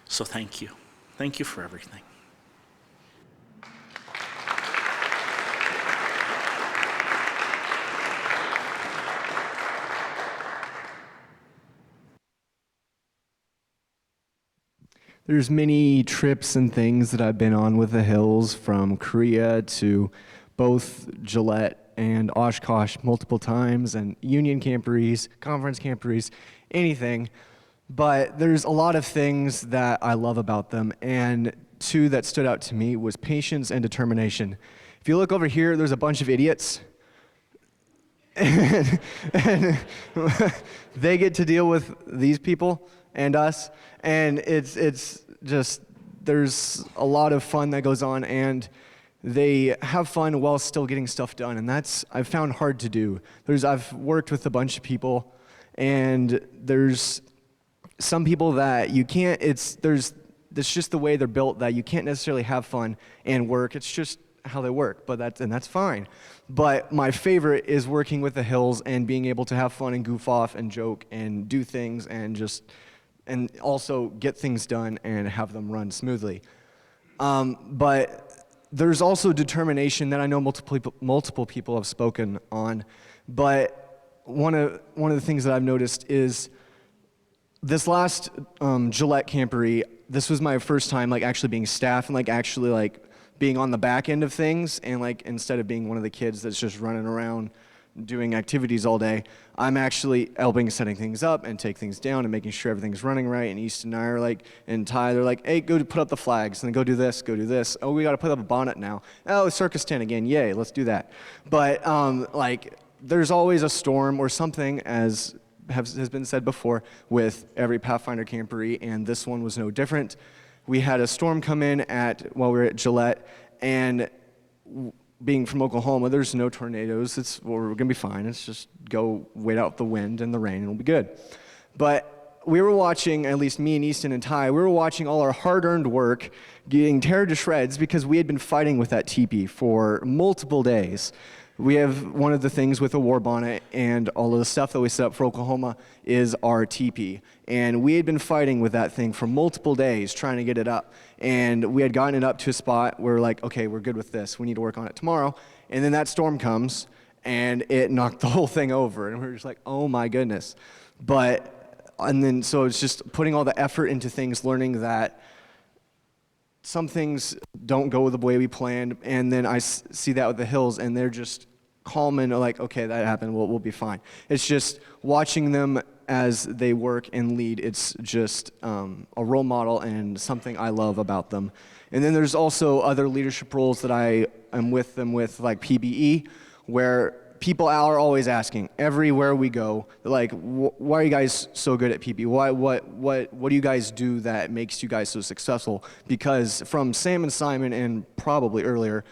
so thank you. Thank you for everything. There's many trips and things that I've been on with the Hills, from Korea to both Gillette and Oshkosh multiple times, and Union camporees, conference camporees, anything. But there's a lot of things that I love about them, and two that stood out to me was patience and determination. If you look over here, there's a bunch of idiots. and they get to deal with these people and us, and it's just, there's a lot of fun that goes on, and they have fun while still getting stuff done, and that's, I've found hard to do. I've worked with a bunch of people, and there's some people that you can't, it's just the way they're built, that you can't necessarily have fun and work. It's just how they work, but that's fine. But my favorite is working with the Hills and being able to have fun and goof off and joke and do things and also get things done and have them run smoothly. But there's also determination that I know multiple people have spoken on. But one of the things that I've noticed is this last Gillette camporee, this was my first time actually being staff and actually being on the back end of things, and instead of being one of the kids that's just running around doing activities all day, I'm actually helping setting things up and take things down and making sure everything's running right. And East and I are and Ty, they're hey, go put up the flags, and then go do this. Oh, we got to put up a bonnet now. Oh, circus tent again, yay, let's do that. But there's always a storm or something, as has been said before, with every Pathfinder camporee, and this one was no different. We had a storm come in while we were at Gillette, and being from Oklahoma, there's no tornadoes. We're gonna be fine. It's just go wait out the wind and the rain, and it'll be good. But we were watching, at least me and Easton and Ty, we were watching all our hard-earned work getting teared to shreds because we had been fighting with that teepee for multiple days. We have one of the things with a war bonnet and all of the stuff that we set up for Oklahoma is our teepee. And we had been fighting with that thing for multiple days trying to get it up. And we had gotten it up to a spot where we're like, okay, we're good with this. We need to work on it tomorrow. And then that storm comes and it knocked the whole thing over. And we were just like, oh my goodness. So it's just putting all the effort into things, learning that some things don't go the way we planned, and then I see that with the Hills, and they're just calm and like, okay, that happened, we'll be fine. It's just watching them as they work and lead. It's just a role model and something I love about them. And then there's also other leadership roles that I am with them with, like PBE, where people are always asking everywhere we go, like, why are you guys so good at PBE? What do you guys do that makes you guys so successful? Because from Sam and Simon and probably earlier,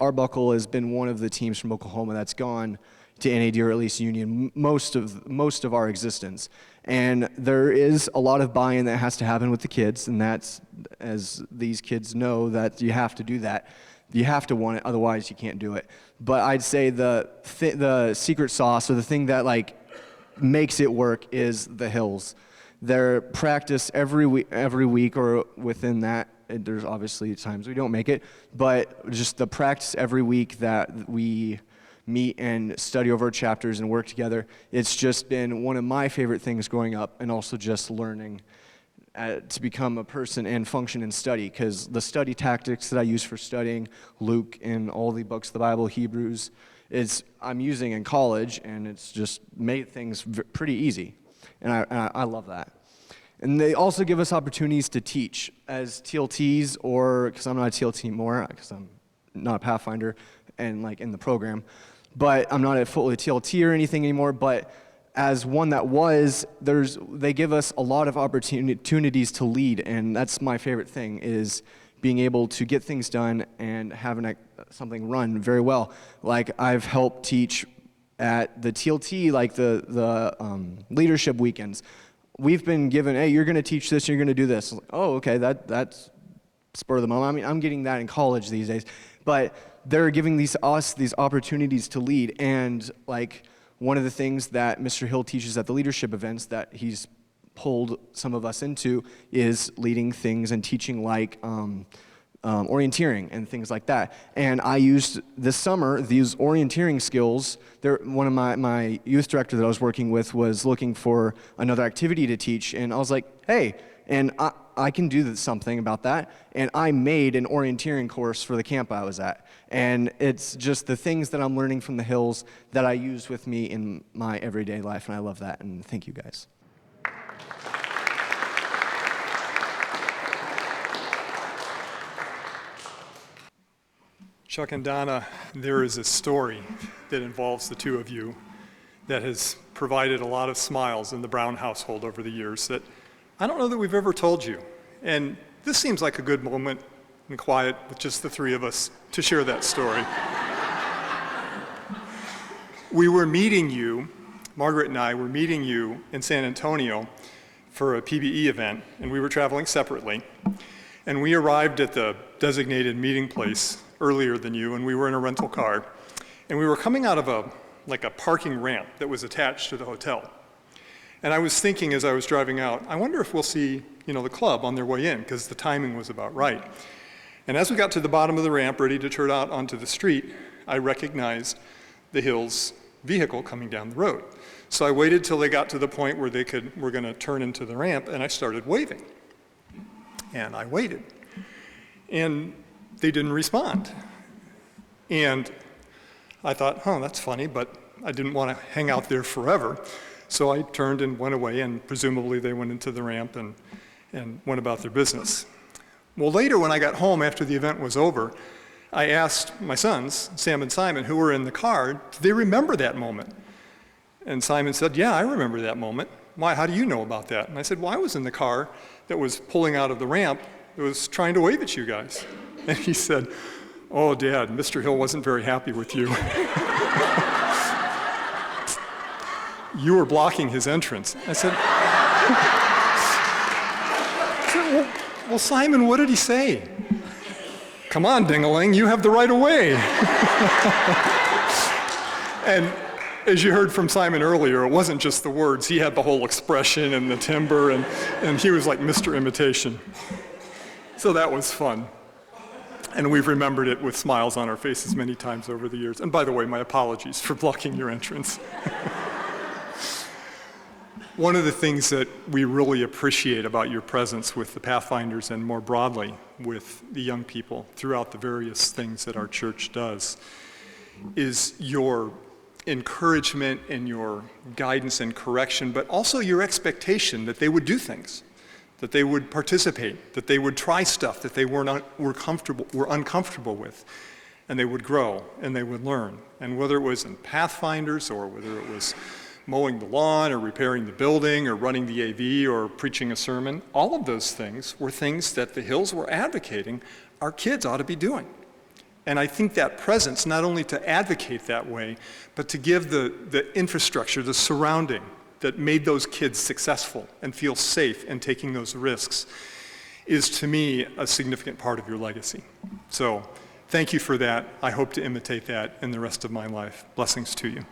Arbuckle has been one of the teams from Oklahoma that's gone to NAD or at least Union most of our existence. And there is a lot of buy-in that has to happen with the kids, and that's, as these kids know, that you have to do that. You have to want it, otherwise you can't do it. But I'd say the secret sauce, or the thing that like makes it work, is the Hills. Their practice every week, or within that, there's obviously times we don't make it, but just the practice every week that we meet and study over chapters and work together, it's just been one of my favorite things growing up, and also just learning to become a person and function and study, because the study tactics that I use for studying Luke and all the books of the Bible, Hebrews, I'm using in college, and it's just made things pretty easy, and I love that. And they also give us opportunities to teach as TLTs, or because I'm not a TLT anymore, because I'm not a Pathfinder and like in the program, but I'm not a fully TLT or anything anymore, but as one that was, they give us a lot of opportunities to lead, and that's my favorite thing, is being able to get things done and having something run very well. Like I've helped teach at the TLT, like the leadership weekends. We've been given, hey, you're going to teach this, you're going to do this. Like, oh, okay, that's spur of the moment. I mean, I'm getting that in college these days, but they're giving us these opportunities to lead, and like, one of the things that Mr. Hill teaches at the leadership events that he's pulled some of us into is leading things and teaching like orienteering and things like that. And I used this summer these orienteering skills. One of my youth director that I was working with was looking for another activity to teach, and I was like, hey, and I can do something about that. And I made an orienteering course for the camp I was at. And it's just the things that I'm learning from the Hills that I use with me in my everyday life, and I love that, and thank you guys. Chuck and Donna, there is a story that involves the two of you that has provided a lot of smiles in the Brown household over the years that I don't know that we've ever told you. And this seems like a good moment in quiet with just the three of us to share that story. We were meeting you, Margaret and I were meeting you in San Antonio for a PBE event, and we were traveling separately. And we arrived at the designated meeting place earlier than you, and we were in a rental car. And we were coming out of a parking ramp that was attached to the hotel. And I was thinking as I was driving out, I wonder if we'll see, the club on their way in, because the timing was about right. And as we got to the bottom of the ramp, ready to turn out onto the street, I recognized the Hills' vehicle coming down the road. So I waited till they got to the point where were going to turn into the ramp, and I started waving. And I waited. And they didn't respond. And I thought, that's funny, but I didn't want to hang out there forever. So I turned and went away, and presumably they went into the ramp and went about their business. Well, later when I got home after the event was over, I asked my sons, Sam and Simon, who were in the car, do they remember that moment? And Simon said, yeah, I remember that moment. Why, how do you know about that? And I said, well, I was in the car that was pulling out of the ramp that was trying to wave at you guys. And he said, oh, Dad, Mr. Hill wasn't very happy with you. You were blocking his entrance. I said, well, Simon, what did he say? Come on, ding-a-ling, you have the right of way. And as you heard from Simon earlier, it wasn't just the words. He had the whole expression and the timbre, and he was like Mr. Imitation. So that was fun. And we've remembered it with smiles on our faces many times over the years. And by the way, my apologies for blocking your entrance. One of the things that we really appreciate about your presence with the Pathfinders and more broadly with the young people throughout the various things that our church does is your encouragement and your guidance and correction, but also your expectation that they would do things, that they would participate, that they would try stuff that they were uncomfortable with, and they would grow and they would learn. And whether it was in Pathfinders or whether it was mowing the lawn or repairing the building or running the AV or preaching a sermon, all of those things were things that the Hills were advocating our kids ought to be doing. And I think that presence, not only to advocate that way, but to give the infrastructure, the surrounding that made those kids successful and feel safe in taking those risks, is to me a significant part of your legacy. So thank you for that. I hope to imitate that in the rest of my life. Blessings to you.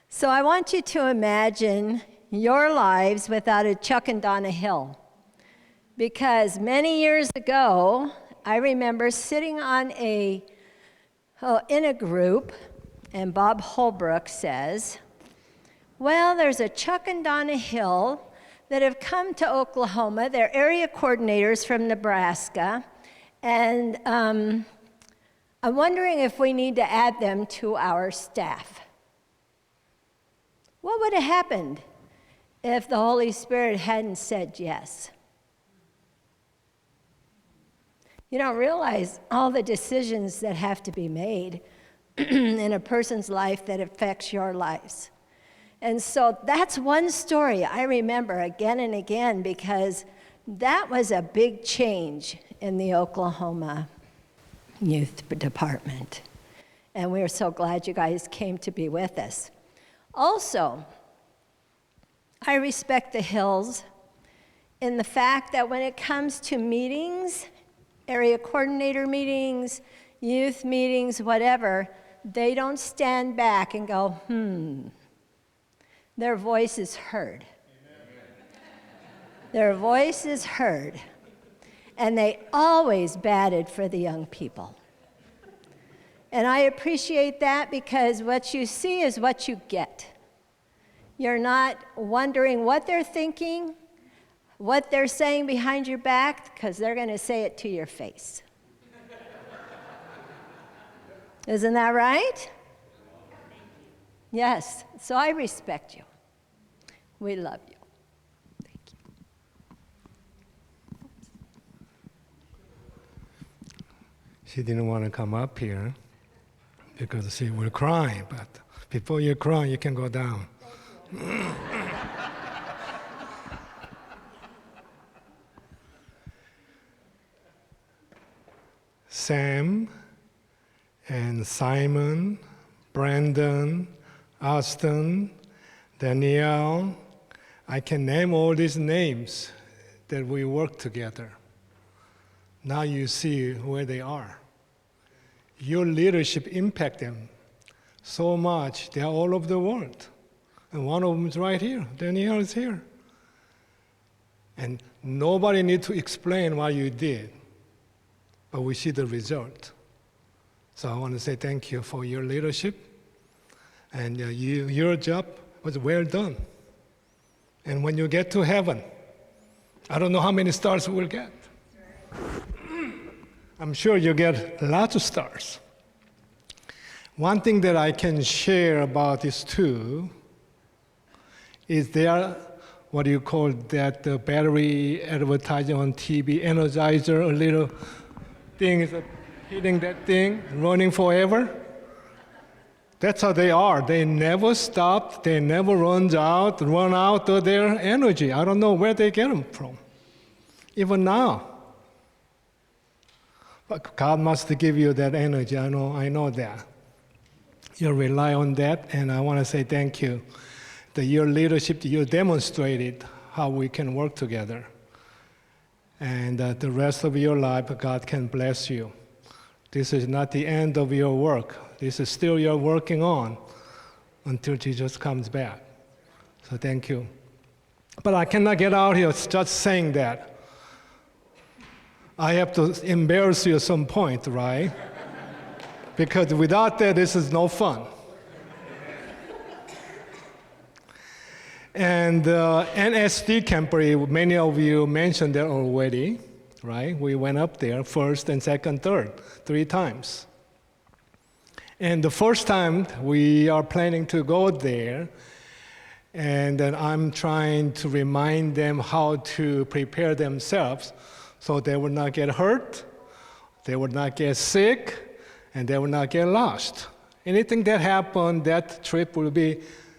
So I want you to imagine your lives without a Chuck and Donna Hill. Because many years ago, I remember sitting on in a group, and Bob Holbrook says, well, there's a Chuck and Donna Hill that have come to Oklahoma. They're area coordinators from Nebraska, and I'm wondering if we need to add them to our staff. What would have happened if the Holy Spirit hadn't said yes? You don't realize all the decisions that have to be made in a person's life that affects your lives. And so that's one story I remember again and again, because that was a big change in the Oklahoma Youth Department. And we are so glad you guys came to be with us. Also, I respect the Hills in the fact that when it comes to meetings, area coordinator meetings, youth meetings, whatever, they don't stand back and go, Their voice is heard. Their voice is heard. And they always batted for the young people. And I appreciate that, because what you see is what you get. You're not wondering what they're thinking, what they're saying behind your back, because they're going to say it to your face. Isn't that right? Yes. So I respect you. We love you. Thank you. She didn't want to come up here because she will cry, but before you cry, you can go down. Sam and Simon, Brandon, Austin, Danielle, I can name all these names that we work together. Now you see where they are. Your leadership impacted them so much, they're all over the world. And one of them is right here, Danielle is here. And nobody needs to explain what you did, but we see the result. So I want to say thank you for your leadership, and your job was well done. And when you get to heaven, I don't know how many stars we'll get. I'm sure you'll get lots of stars. One thing that I can share about this too, Is there what do you call that battery advertising on TV, Energizer, a little thing is hitting that thing, running forever? That's how they are. They never stop. They never run out of their energy. I don't know where they get them from, even now. But God must give you that energy. I know that. You rely on that, and I want to say thank you. Your leadership, you demonstrated how we can work together. And the rest of your life, God can bless you. This is not the end of your work. This is still you're working on until Jesus comes back. So thank you. But I cannot get out here just saying that. I have to embarrass you at some point, right? Because without that, this is no fun. And NSD Camper, many of you mentioned that already, right? We went up there first and second, third, 3 times. And the first time we are planning to go there, and then I'm trying to remind them how to prepare themselves so they will not get hurt, they will not get sick, and they will not get lost. Anything that happened, that trip will be a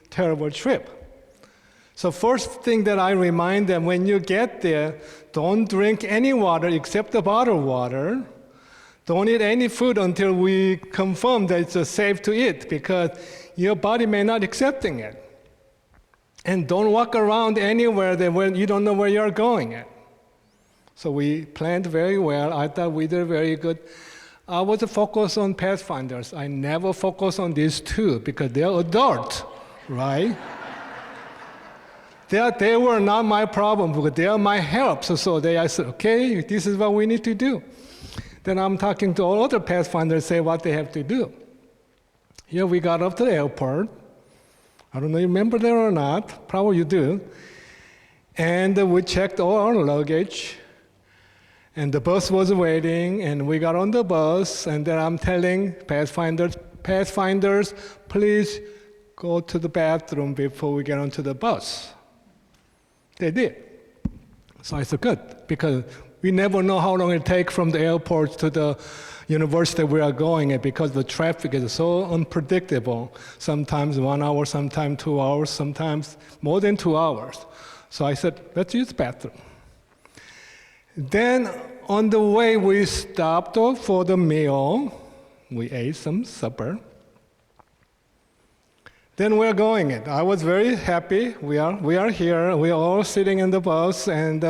terrible trip. So first thing that I remind them, when you get there, don't drink any water except the bottled water. Don't eat any food until we confirm that it's safe to eat, because your body may not accepting it. And don't walk around anywhere that you don't know where you're going at. So we planned very well. I thought we did very good. I was focused on Pathfinders. I never focus on these 2 because they're adult, right? They were not my problem, because they are my help. So I said, okay, this is what we need to do. Then I'm talking to all other Pathfinders, say what they have to do. Here we got up to the airport. I don't know if you remember that or not. Probably you do. And we checked all our luggage. And the bus was waiting, and we got on the bus. And then I'm telling Pathfinders, please go to the bathroom before we get onto the bus. They did. So I said, good, because we never know how long it takes from the airport to the university we are going at, because the traffic is so unpredictable. Sometimes 1 hour, sometimes 2 hours, sometimes more than 2 hours. So I said, let's use the bathroom. Then on the way, we stopped for the meal. We ate some supper. Then we're going it. I was very happy. We are here. We are all sitting in the bus, and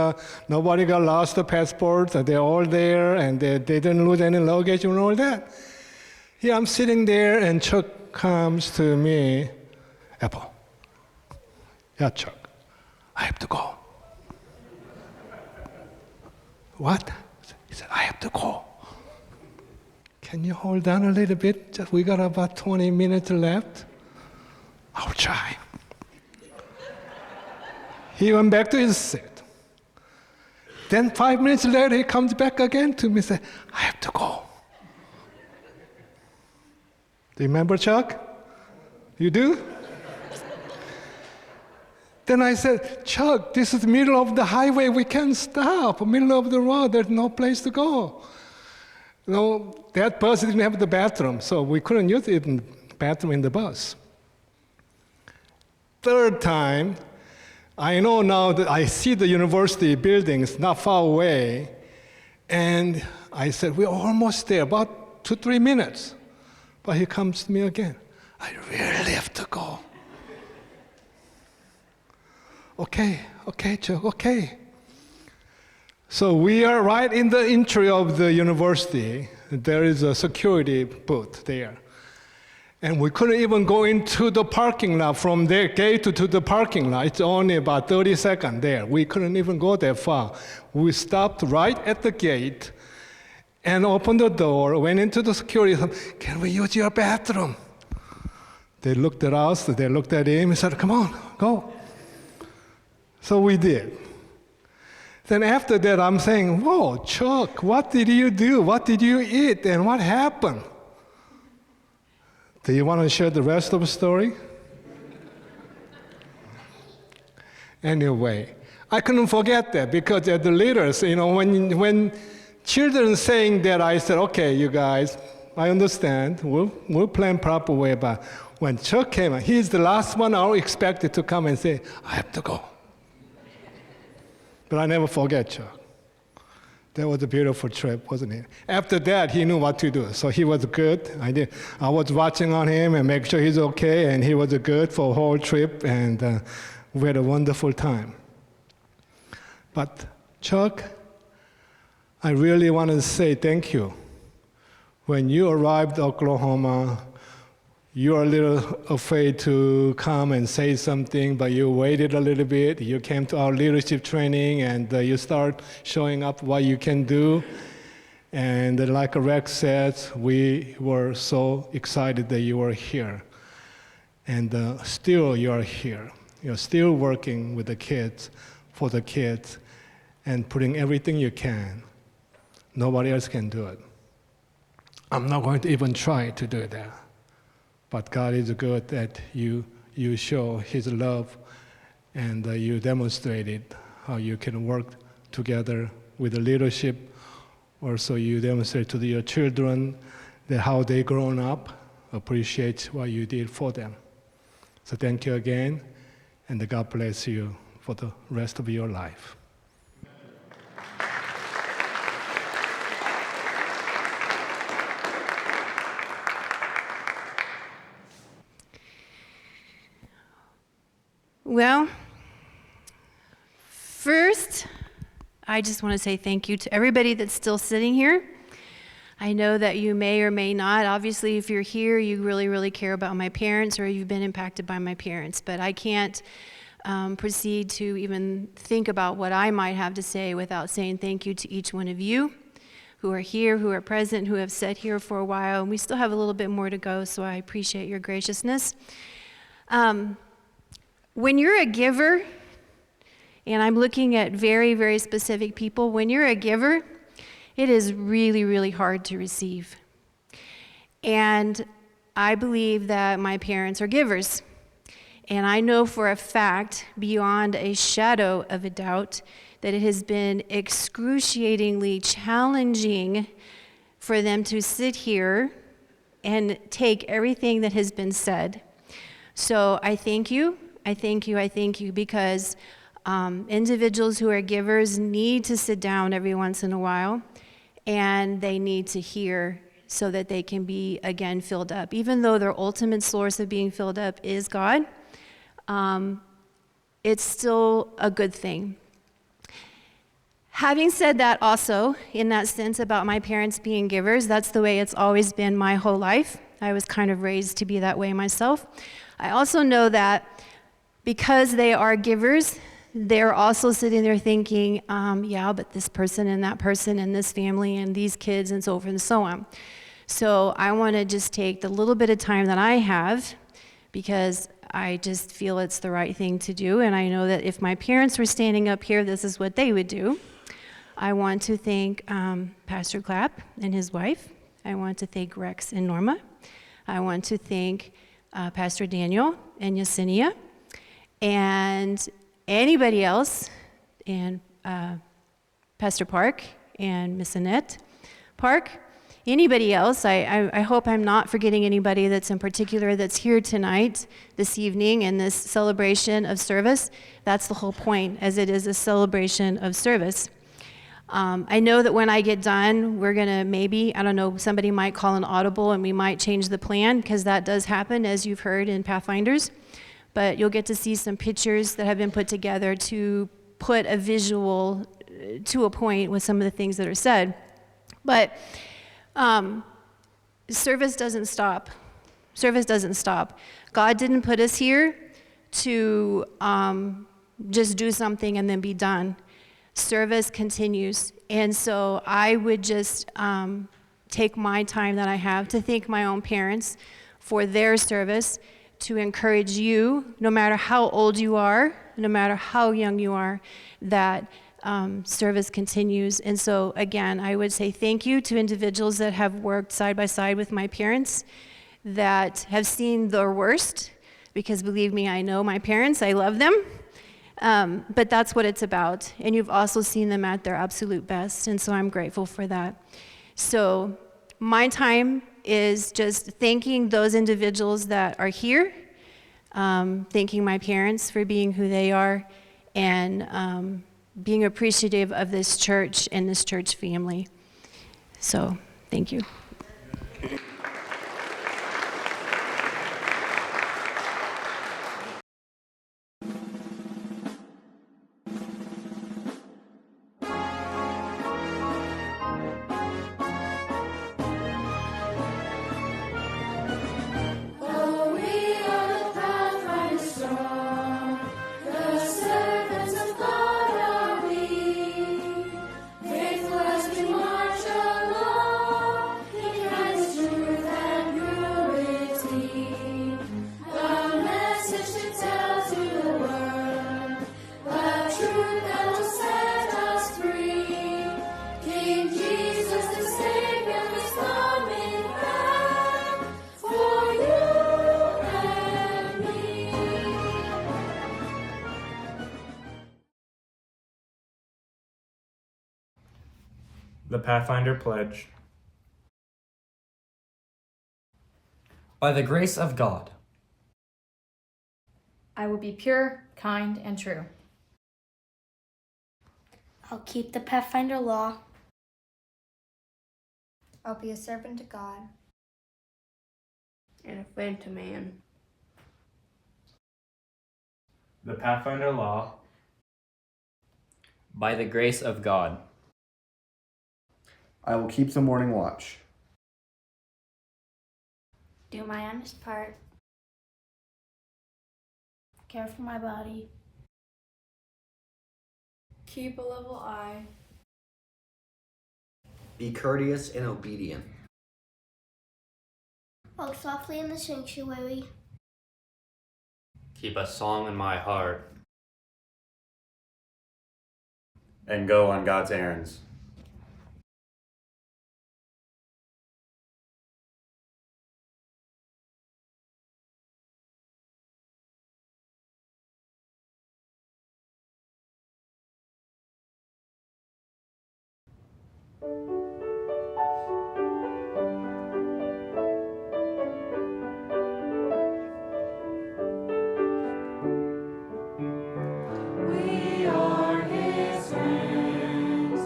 nobody got lost the passports. They're all there, and they didn't lose any luggage and all that. Here I'm sitting there, and Chuck comes to me. Apple. Yeah, Chuck. I have to go. What? He said, I have to go. Can you hold on a little bit? We got about 20 minutes left. I'll try. He went back to his seat. Then 5 minutes later, he comes back again to me and says, I have to go. Do you remember, Chuck? You do? Then I said, Chuck, this is the middle of the highway. We can't stop. Middle of the road. There's no place to go. That bus didn't have the bathroom, so we couldn't use the bathroom in the bus. Third time, I know now that I see the university buildings not far away, and I said, we're almost there, about 2-3 minutes. But he comes to me again. I really have to go. Okay, Chuck, okay. So we are right in the entry of the university. There is a security booth there. And we couldn't even go into the parking lot from their gate to the parking lot. It's only about 30 seconds there. We couldn't even go that far. We stopped right at the gate and opened the door, went into the security. Can we use your bathroom? They looked at us, they looked at him and said, come on, go. So we did. Then after that, I'm saying, whoa, Chuck, what did you do? What did you eat? And what happened? Do you want to share the rest of the story? Anyway, I couldn't forget that because as the leaders, when children saying that, I said, okay, you guys, I understand. We'll plan proper way, but when Chuck came, he's the last one I expected to come and say, I have to go. But I never forget Chuck. That was a beautiful trip, wasn't it? After that, he knew what to do, so he was good. I was watching on him and make sure he's okay, and he was good for the whole trip, and we had a wonderful time. But Chuck, I really want to say thank you. When you arrived in Oklahoma, you were a little afraid to come and say something, but you waited a little bit. You came to our leadership training, and you start showing up what you can do. And like Rex said, we were so excited that you were here. And still you are here. You're still working with the kids, for the kids, and putting everything you can. Nobody else can do it. I'm not going to even try to do that. But God is good that you show His love, and you demonstrated how you can work together with the leadership. Also, you demonstrate to your children that how they grown up, appreciate what you did for them. So thank you again, and God bless you for the rest of your life. Well, first, I just want to say thank you to everybody that's still sitting here. I know that you may or may not. Obviously, if you're here, you really, really care about my parents, or you've been impacted by my parents. But I can't proceed to even think about what I might have to say without saying thank you to each one of you who are here, who are present, who have sat here for a while. And we still have a little bit more to go, so I appreciate your graciousness. When you're a giver, and I'm looking at very, very specific people, when you're a giver, it is really, really hard to receive. And I believe that my parents are givers. And I know for a fact, beyond a shadow of a doubt, that it has been excruciatingly challenging for them to sit here and take everything that has been said. So I thank you. I thank you, because individuals who are givers need to sit down every once in a while, and they need to hear so that they can be, again, filled up. Even though their ultimate source of being filled up is God, it's still a good thing. Having said that also, in that sense about my parents being givers, that's the way it's always been my whole life. I was kind of raised to be that way myself. I also know that because they are givers, they're also sitting there thinking, yeah, but this person and that person and this family and these kids and so forth and so on. So I want to just take the little bit of time that I have, because I just feel it's the right thing to do. And I know that if my parents were standing up here, this is what they would do. I want to thank Pastor Clapp and his wife. I want to thank Rex and Norma. I want to thank Pastor Daniel and Yesenia. And anybody else, and Pastor Park and Miss Annette Park, anybody else, I hope I'm not forgetting anybody that's in particular that's here tonight, this evening, in this celebration of service. That's the whole point, as it is a celebration of service. I know that when I get done, we're gonna maybe, I don't know, somebody might call an audible and we might change the plan, because that does happen, as you've heard in Pathfinders. But you'll get to see some pictures that have been put together to put a visual to a point with some of the things that are said. But service doesn't stop. Service doesn't stop. God didn't put us here to just do something and then be done. Service continues. And so I would just take my time that I have to thank my own parents for their service, to encourage you, no matter how old you are, no matter how young you are, that service continues. And so again, I would say thank you to individuals that have worked side by side with my parents, that have seen their worst, because believe me, I know my parents, I love them. But that's what it's about. And you've also seen them at their absolute best. And so I'm grateful for that. So my time is just thanking those individuals that are here, thanking my parents for being who they are, and being appreciative of this church and this church family. So thank you. The Pathfinder Pledge. By the grace of God, I will be pure, kind, and true. I'll keep the Pathfinder law. I'll be a servant to God. And a friend to man. The Pathfinder Law. by the grace of God, I will keep the morning watch. Do my honest part. Care for my body. Keep a level eye. Be courteous and obedient. Walk softly in the sanctuary. keep a song in my heart, And go on God's errands. We are His hands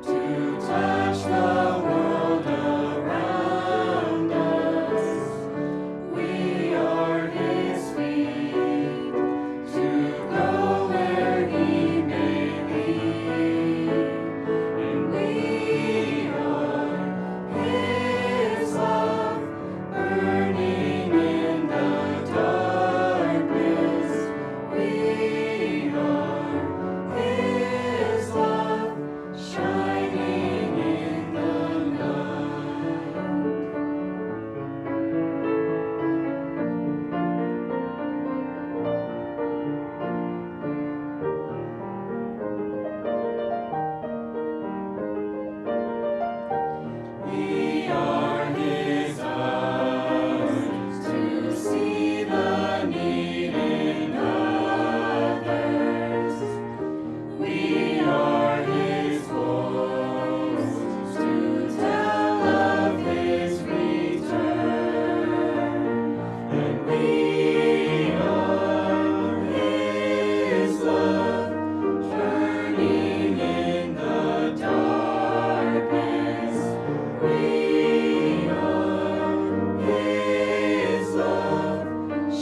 to touch the world around us. We are His feet to go where He may lead. And we are His love burning in the darkness. We are His love shining in the night. We are His eyes to see the need in others. We are His voice to tell of His return. And we are His love burning in the darkness. We are His love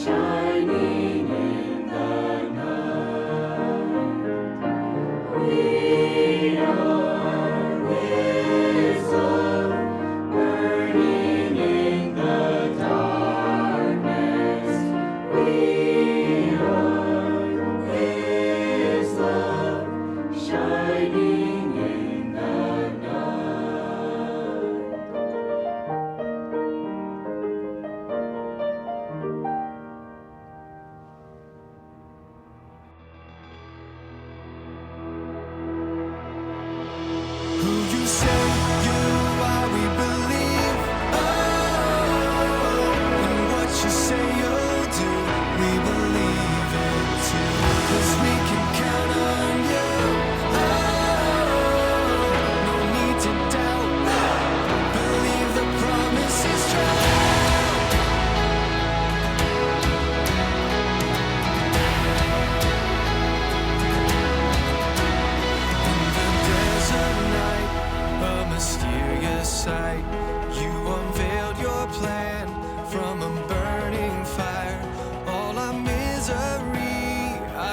shining in the night. We are His love burning in the darkness. We are His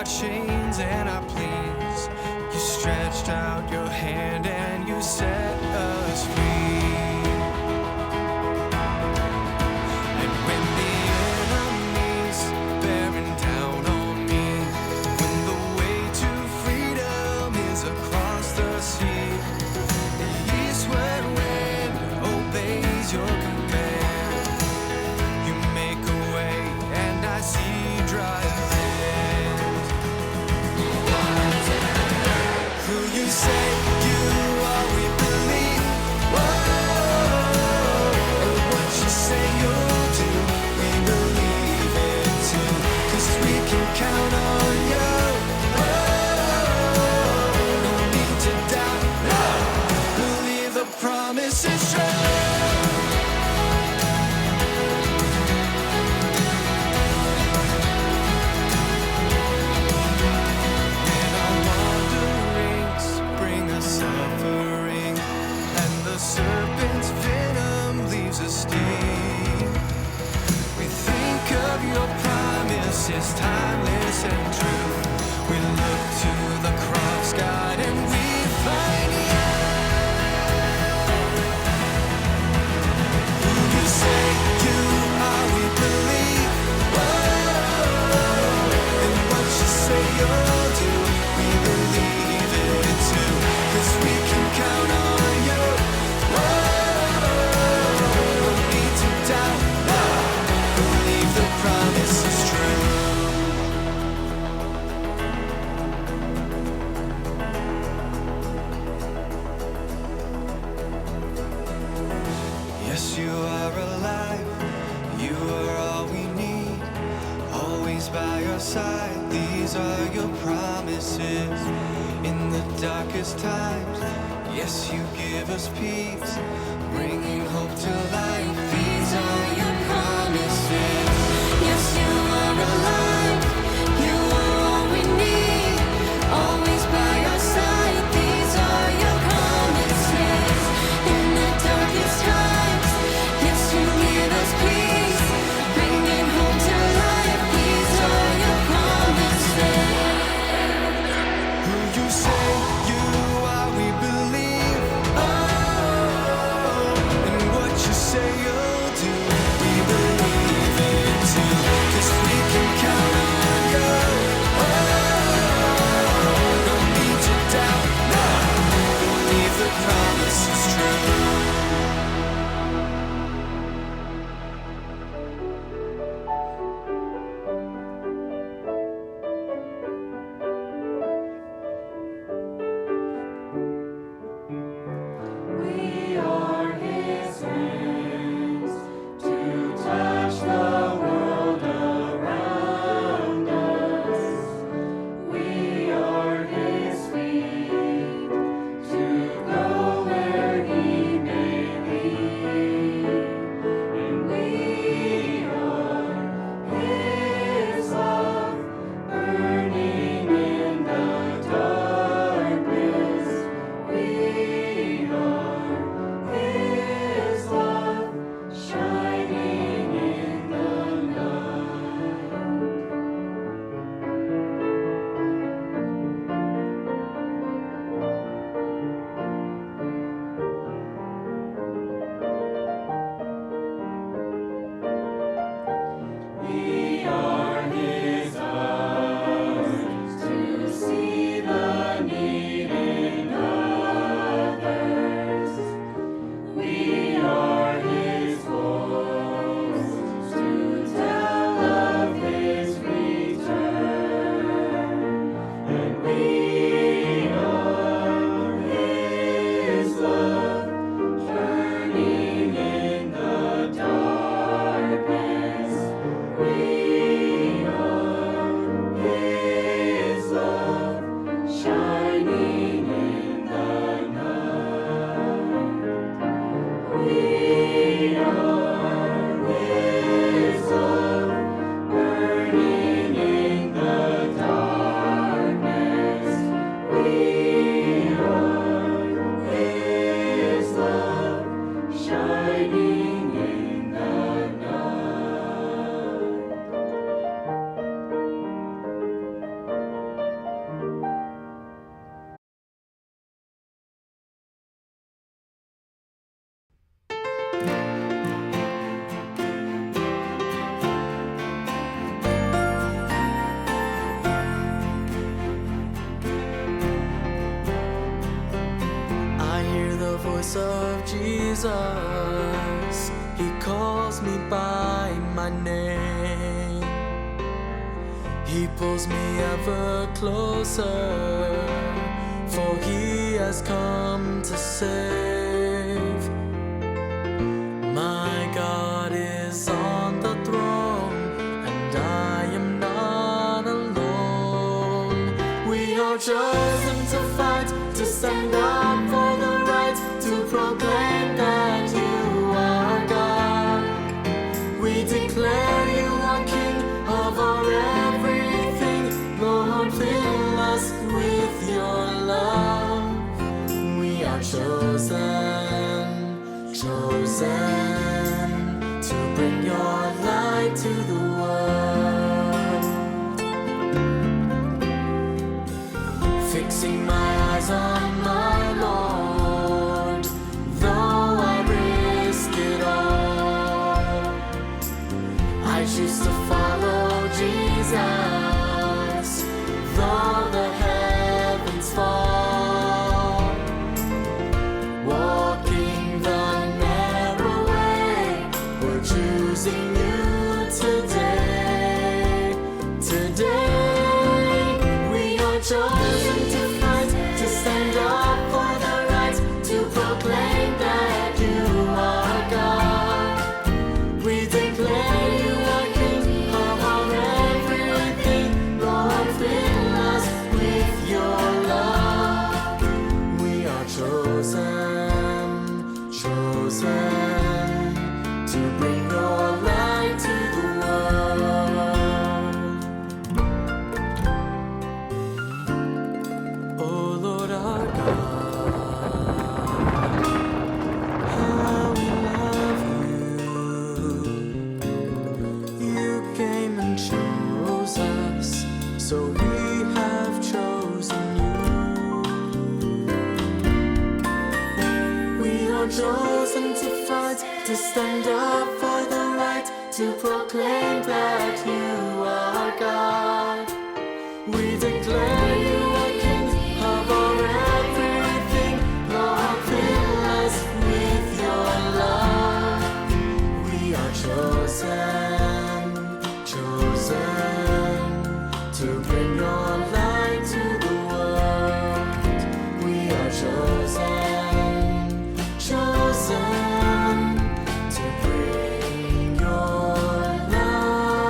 chains and our pleas. You stretched out your hand and you set us free. And when the enemy's bearing down on me, when the way to freedom is across the sea, the eastward wind obeys your command. You make a way and I see dry land. Who you say you are, we believe. Whoa, and what you say you'll do, we believe it too. 'Cause we can count on you. Whoa, no need to doubt. No, believe the promise is true. Suffering and the serpent's venom leaves a sting. We think of your promises, timeless and true. We look to the cross, God, and we find you. Who you say you are, we believe. Whoa, and what you say you'll do, we believe it too. 'Cause we can count on you. Whoa, no need to doubt. No, believe the promise is true. Yes, you are alive. You are all we need. Always by your side. These are your promises. In the darkest times, yes, you give us peace, bringing hope to life. These are your promises. Yes, you are alive. You are all we need. Always by our side. These are your promises. In the darkest times, yes, you give us peace, bringing hope to life. These are your promises. Who you say you are, we believe. Oh, and what you say you'll grace of Jesus, He calls me by my name. He pulls me ever closer, for He has come to save. My God is on the throne, and I am not alone. We are chosen to fight, to stand up for the right, to proclaim that you are God. We declare you are King of our everything. Lord, fill us with your love. We are chosen, chosen to bring your light to the world. Fixing my eyes on my Lord, though I risk it all. I choose to follow Jesus, though the heavens fall. Walking the narrow way, we're choosing you today. Today, we are chosen to fight, to stand up for the right, to proclaim that you are God. We declare you are King of our everything. Lord, fill us with your love. We are chosen, chosen to bring your light to the world. Oh Lord our God, how we love you. You came and chose us, so we have chosen you. We are chosen to fight, to stand up for the right, to proclaim that you are God. We declare you are King of our everything. Lord, fill us with your love. We are chosen, chosen to bring your light to the world. We are chosen, chosen to bring your light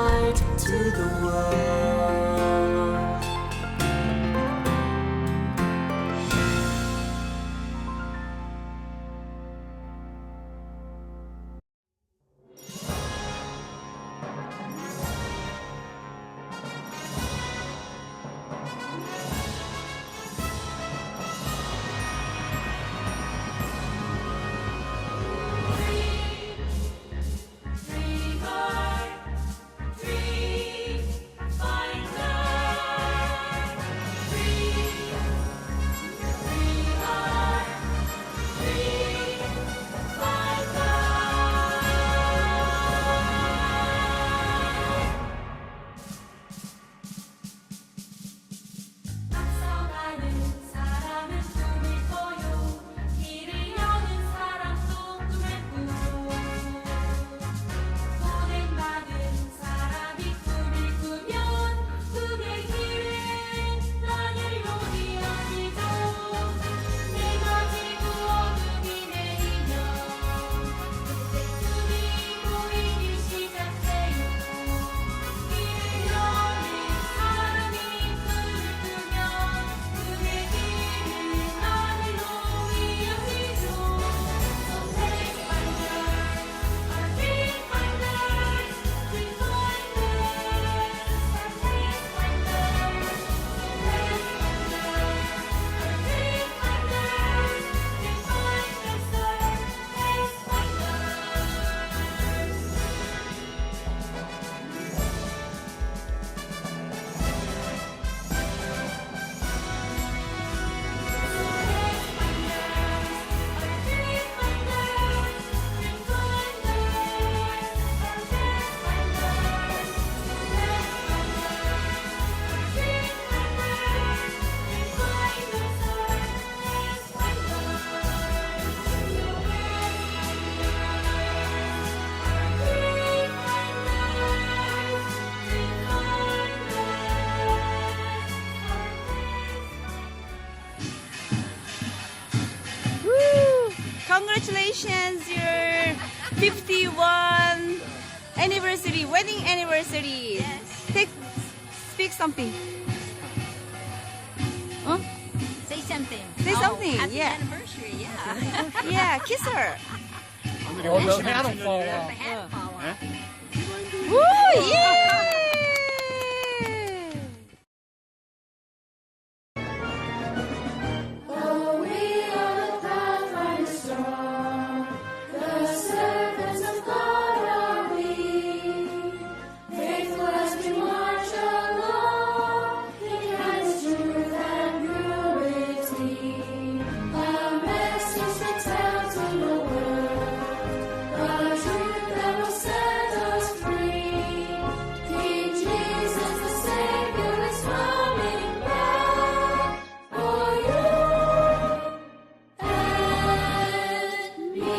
Congratulations, your 51 anniversary, wedding anniversary. Yes. Speak something. Huh? Say something. Say something. Happy Yeah. anniversary. Yeah. Yeah. Kiss her. Oh, the hat will fall off. The hat fall off. Woo! Yay! Oh, we are the Pathfinder strong, the servants of God are we. Faithful as we march along, in Christ's truth and purity. A message that tells to the world, the truth that will set us free. King Jesus the Savior is coming back for you and me.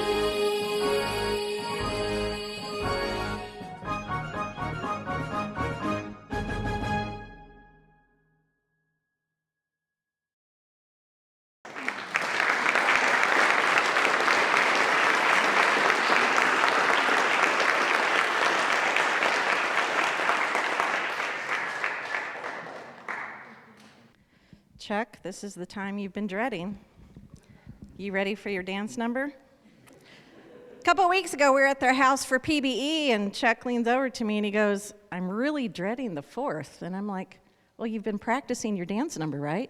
Chuck, this is the time you've been dreading. You ready for your dance number? A couple of weeks ago, we were at their house for PBE, and Chuck leans over to me and he goes, I'm really dreading the 4th. And I'm like, well, you've been practicing your dance number, right?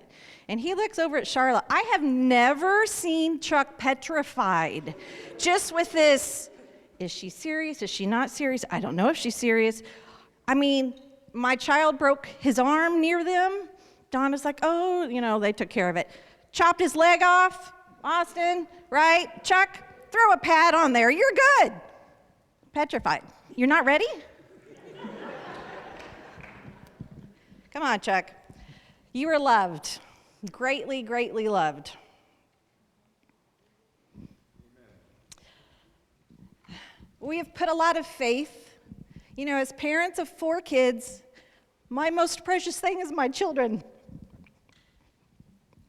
And he looks over at Charlotte. I have never seen Chuck petrified, just with this, is she serious? Is she not serious? I don't know if she's serious. I mean, my child broke his arm near them. Donna's like, oh, they took care of it. Chopped his leg off, Austin, right? Chuck, throw a pad on there. You're good. Petrified. You're not ready? Come on, Chuck. You are loved, greatly, greatly loved. We have put a lot of faith. As parents of 4 kids, my most precious thing is my children.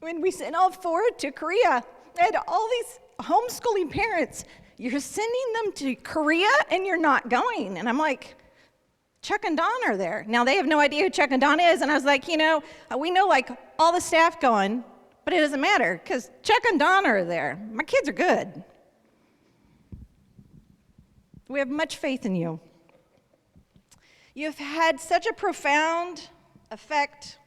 When we sent all 4 to Korea, I had all these homeschooling parents. You're sending them to Korea and you're not going. And I'm like, Chuck and Donna are there. Now, they have no idea who Chuck and Donna is. And I was like, we know all the staff going, but it doesn't matter because Chuck and Donna are there. My kids are good. We have much faith in you. You've had such a profound effect.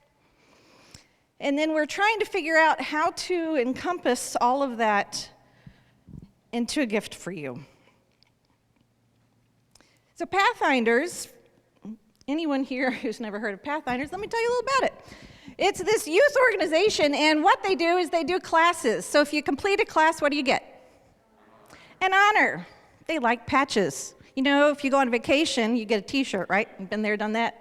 And then we're trying to figure out how to encompass all of that into a gift for you. So Pathfinders, anyone here who's never heard of Pathfinders, let me tell you a little about it. It's this youth organization, and what they do is they do classes. So if you complete a class, what do you get? An honor. They like patches. If you go on vacation, you get a t-shirt, right? You've been there, done that.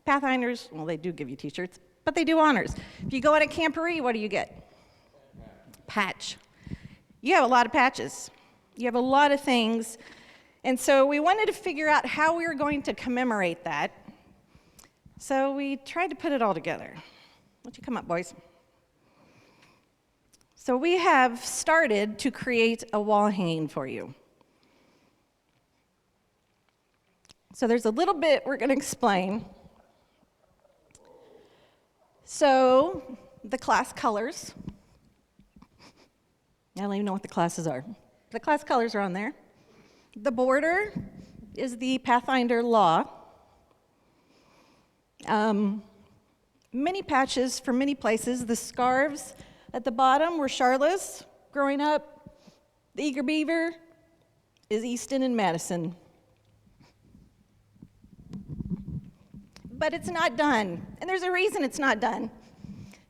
Pathfinders, well, they do give you t-shirts, but they do honors. If you go on a camporee, what do you get? Patch. You have a lot of patches. You have a lot of things. And so we wanted to figure out how we were going to commemorate that. So we tried to put it all together. Why don't you come up, boys? So we have started to create a wall hanging for you. So there's a little bit we're going to explain. So the class colors. I don't even know what the classes are. The class colors are on there. The border is the Pathfinder law. Many patches from many places. The scarves at the bottom were Charla's growing up. The Eager Beaver is Easton and Madison. But it's not done. And there's a reason it's not done.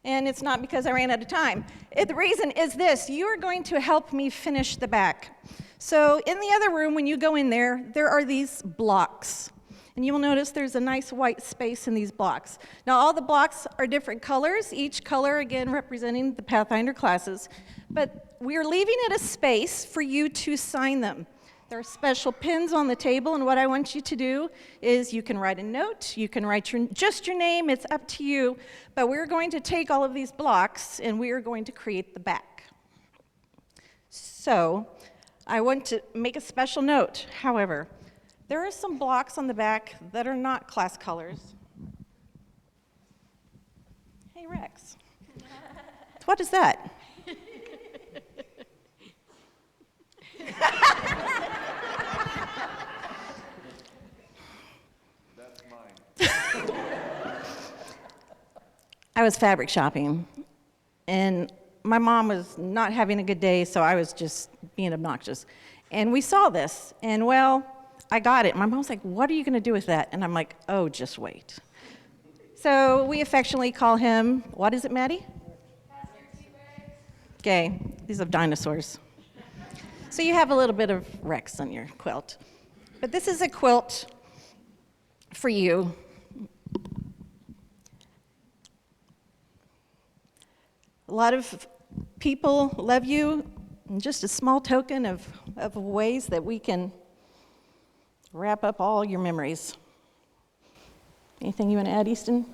And it's not because I ran out of time. The reason is this: you are going to help me finish the back. So in the other room, when you go in there, there are these blocks. And you will notice there's a nice white space in these blocks. Now, all the blocks are different colors, each color, again, representing the Pathfinder classes. But we're leaving it a space for you to sign them. There are special pins on the table, and what I want you to do is you can write a note, you can write just your name, it's up to you, but we're going to take all of these blocks and we are going to create the back. So I want to make a special note, however. There are some blocks on the back that are not class colors. Hey, Rex. What is that? That's mine. I was fabric shopping, and my mom was not having a good day, so I was just being obnoxious. And we saw this, and well, I got it. My mom's like, "What are you going to do with that?" And I'm like, "Oh, just wait." So we affectionately call him, what is it, Maddie? Okay, these are dinosaurs. So you have a little bit of Rex on your quilt. But this is a quilt for you. A lot of people love you, and just a small token of ways that we can wrap up all your memories. Anything you want to add, Easton?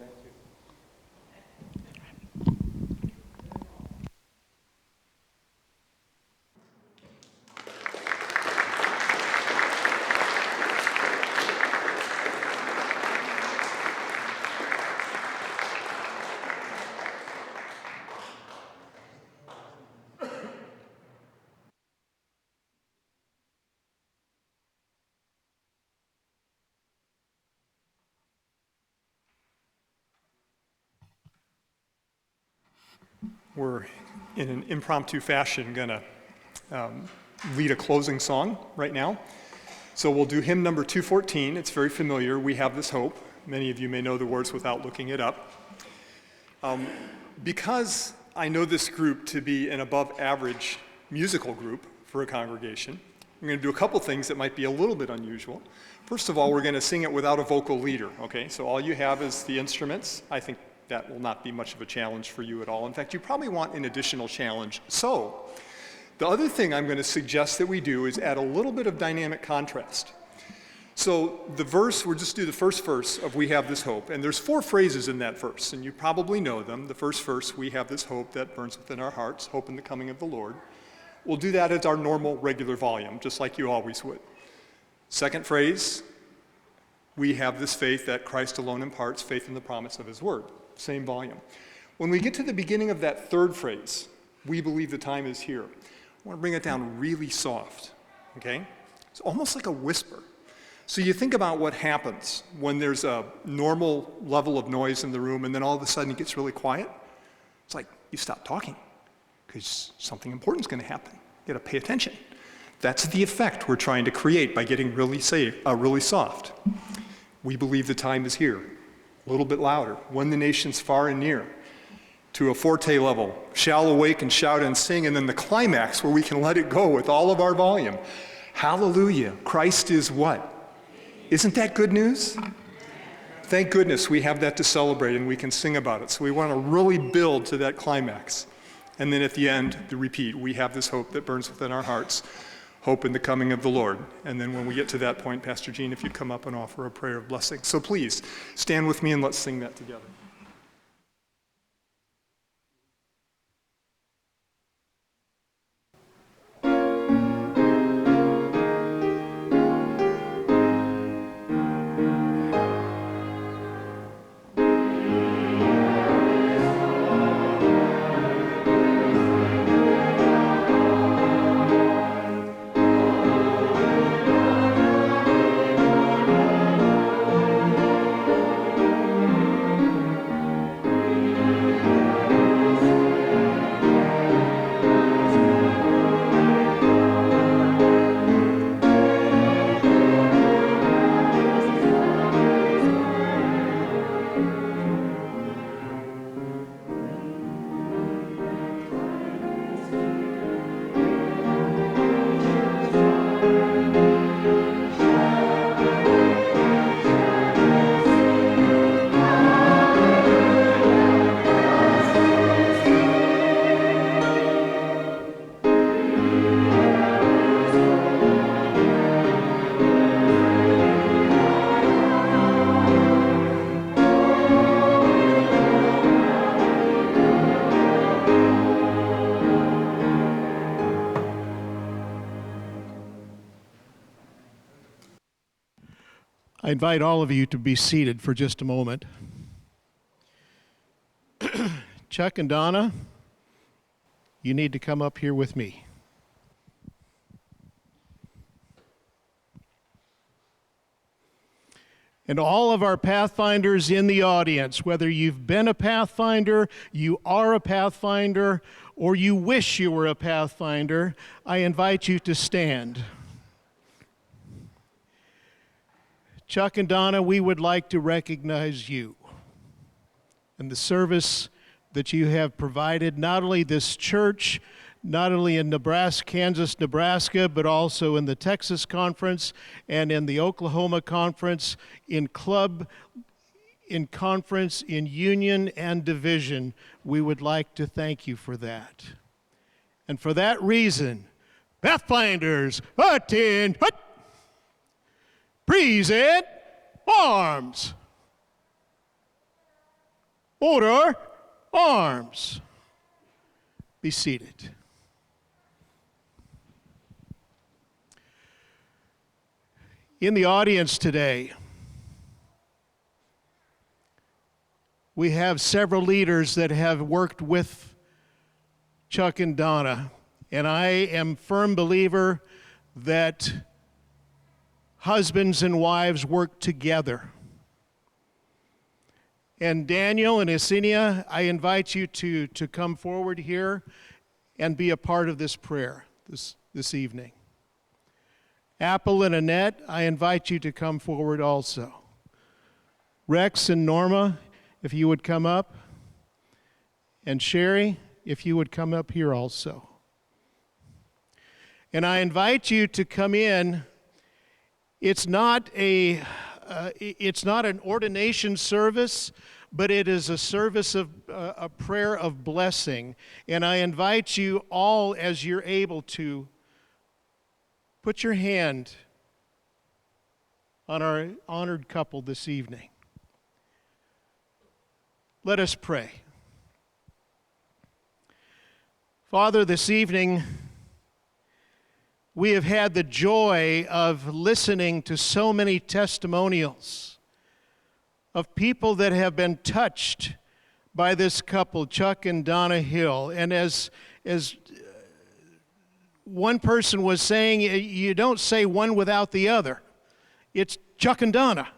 We're, in an impromptu fashion, going to lead a closing song right now. So we'll do hymn number 214. It's very familiar. We Have This Hope. Many of you may know the words without looking it up. Because I know this group to be an above average musical group for a congregation, I'm going to do a couple things that might be a little bit unusual. First of all, we're going to sing it without a vocal leader, okay? So all you have is the instruments. I think that will not be much of a challenge for you at all. In fact, you probably want an additional challenge. So the other thing I'm going to suggest that we do is add a little bit of dynamic contrast. So the verse, we'll just do the first verse of We Have This Hope. And there's 4 phrases in that verse, and you probably know them. The first verse, we have this hope that burns within our hearts, hope in the coming of the Lord. We'll do that as our normal, regular volume, just like you always would. Second phrase, we have this faith that Christ alone imparts, faith in the promise of his word. Same volume. When we get to the beginning of that third phrase, we believe the time is here, I want to bring it down really soft, okay? It's almost like a whisper. So you think about what happens when there's a normal level of noise in the room and then all of a sudden it gets really quiet. It's like you stop talking because something important is going to happen. You got to pay attention. That's the effect we're trying to create by getting really soft. We believe the time is here. A little bit louder. When the nation's far and near. To a forte level. Shall awake and shout and sing. And then the climax where we can let it go with all of our volume. Hallelujah. Christ is what? Isn't that good news? Thank goodness we have that to celebrate and we can sing about it. So we want to really build to that climax. And then at the end, the repeat. We have this hope that burns within our hearts. Hope in the coming of the Lord. And then when we get to that point, Pastor Gene, if you'd come up and offer a prayer of blessing. So please, stand with me and let's sing that together. I invite all of you to be seated for just a moment. Chuck and Donna, you need to come up here with me. And all of our Pathfinders in the audience, whether you've been a Pathfinder, you are a Pathfinder, or you wish you were a Pathfinder, I invite you to stand. Chuck and Donna, we would like to recognize you and the service that you have provided, not only this church, not only in Nebraska, Kansas, Nebraska, but also in the Texas Conference and in the Oklahoma Conference, in club, in conference, in union and division. We would like to thank you for that. And for that reason, Pathfinders, attend, present arms. Order arms. Be seated. In the audience today, we have several leaders that have worked with Chuck and Donna, and I am a firm believer that husbands and wives work together. And Daniel and Yesenia, I invite you to come forward here and be a part of this prayer this evening. Apple and Annette, I invite you to come forward also. Rex and Norma, if you would come up. And Sherry, if you would come up here also. And I invite you to come in. It's not an ordination service, but it is a service of a prayer of blessing. And I invite you all, as you're able to, put your hand on our honored couple this evening. Let us pray. Father, this evening we have had the joy of listening to so many testimonials of people that have been touched by this couple, Chuck and Donna Hill. And as one person was saying, you don't say one without the other. It's Chuck and Donna.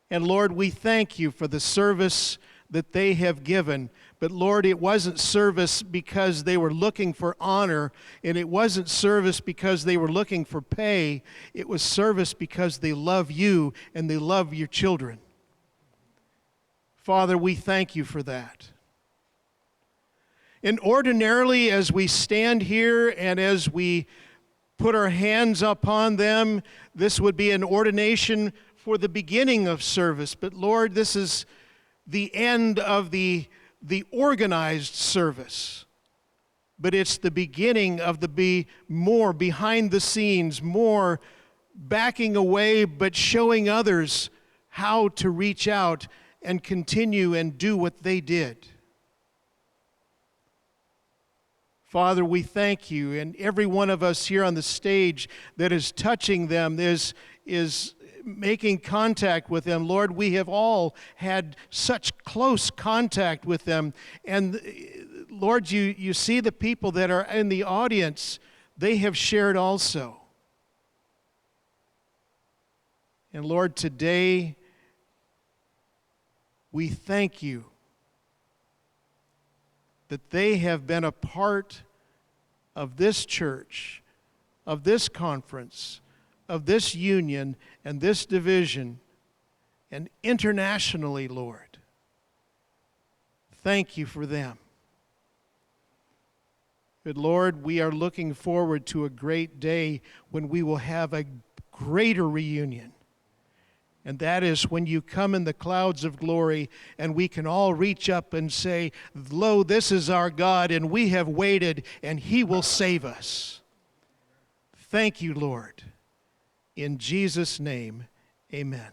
And Lord, we thank you for the service that they have given. But Lord, it wasn't service because they were looking for honor, and it wasn't service because they were looking for pay. It was service because they love you and they love your children. Father, we thank you for that. And ordinarily, as we stand here and as we put our hands upon them, this would be an ordination for the beginning of service. But Lord, this is the end of the organized service. But it's the beginning of more behind the scenes, more backing away, but showing others how to reach out and continue and do what they did. Father, we thank you, and every one of us here on the stage that is touching them is making contact with them. Lord, we have all had such close contact with them. And Lord, you see the people that are in the audience, they have shared also. And Lord, today we thank you that they have been a part of this church, of this conference, of this union and this division, and internationally, Lord. Thank you for them. But Lord, we are looking forward to a great day when we will have a greater reunion. And that is when you come in the clouds of glory and we can all reach up and say, lo, this is our God, and we have waited, and he will save us. Thank you, Lord. In Jesus' name, amen.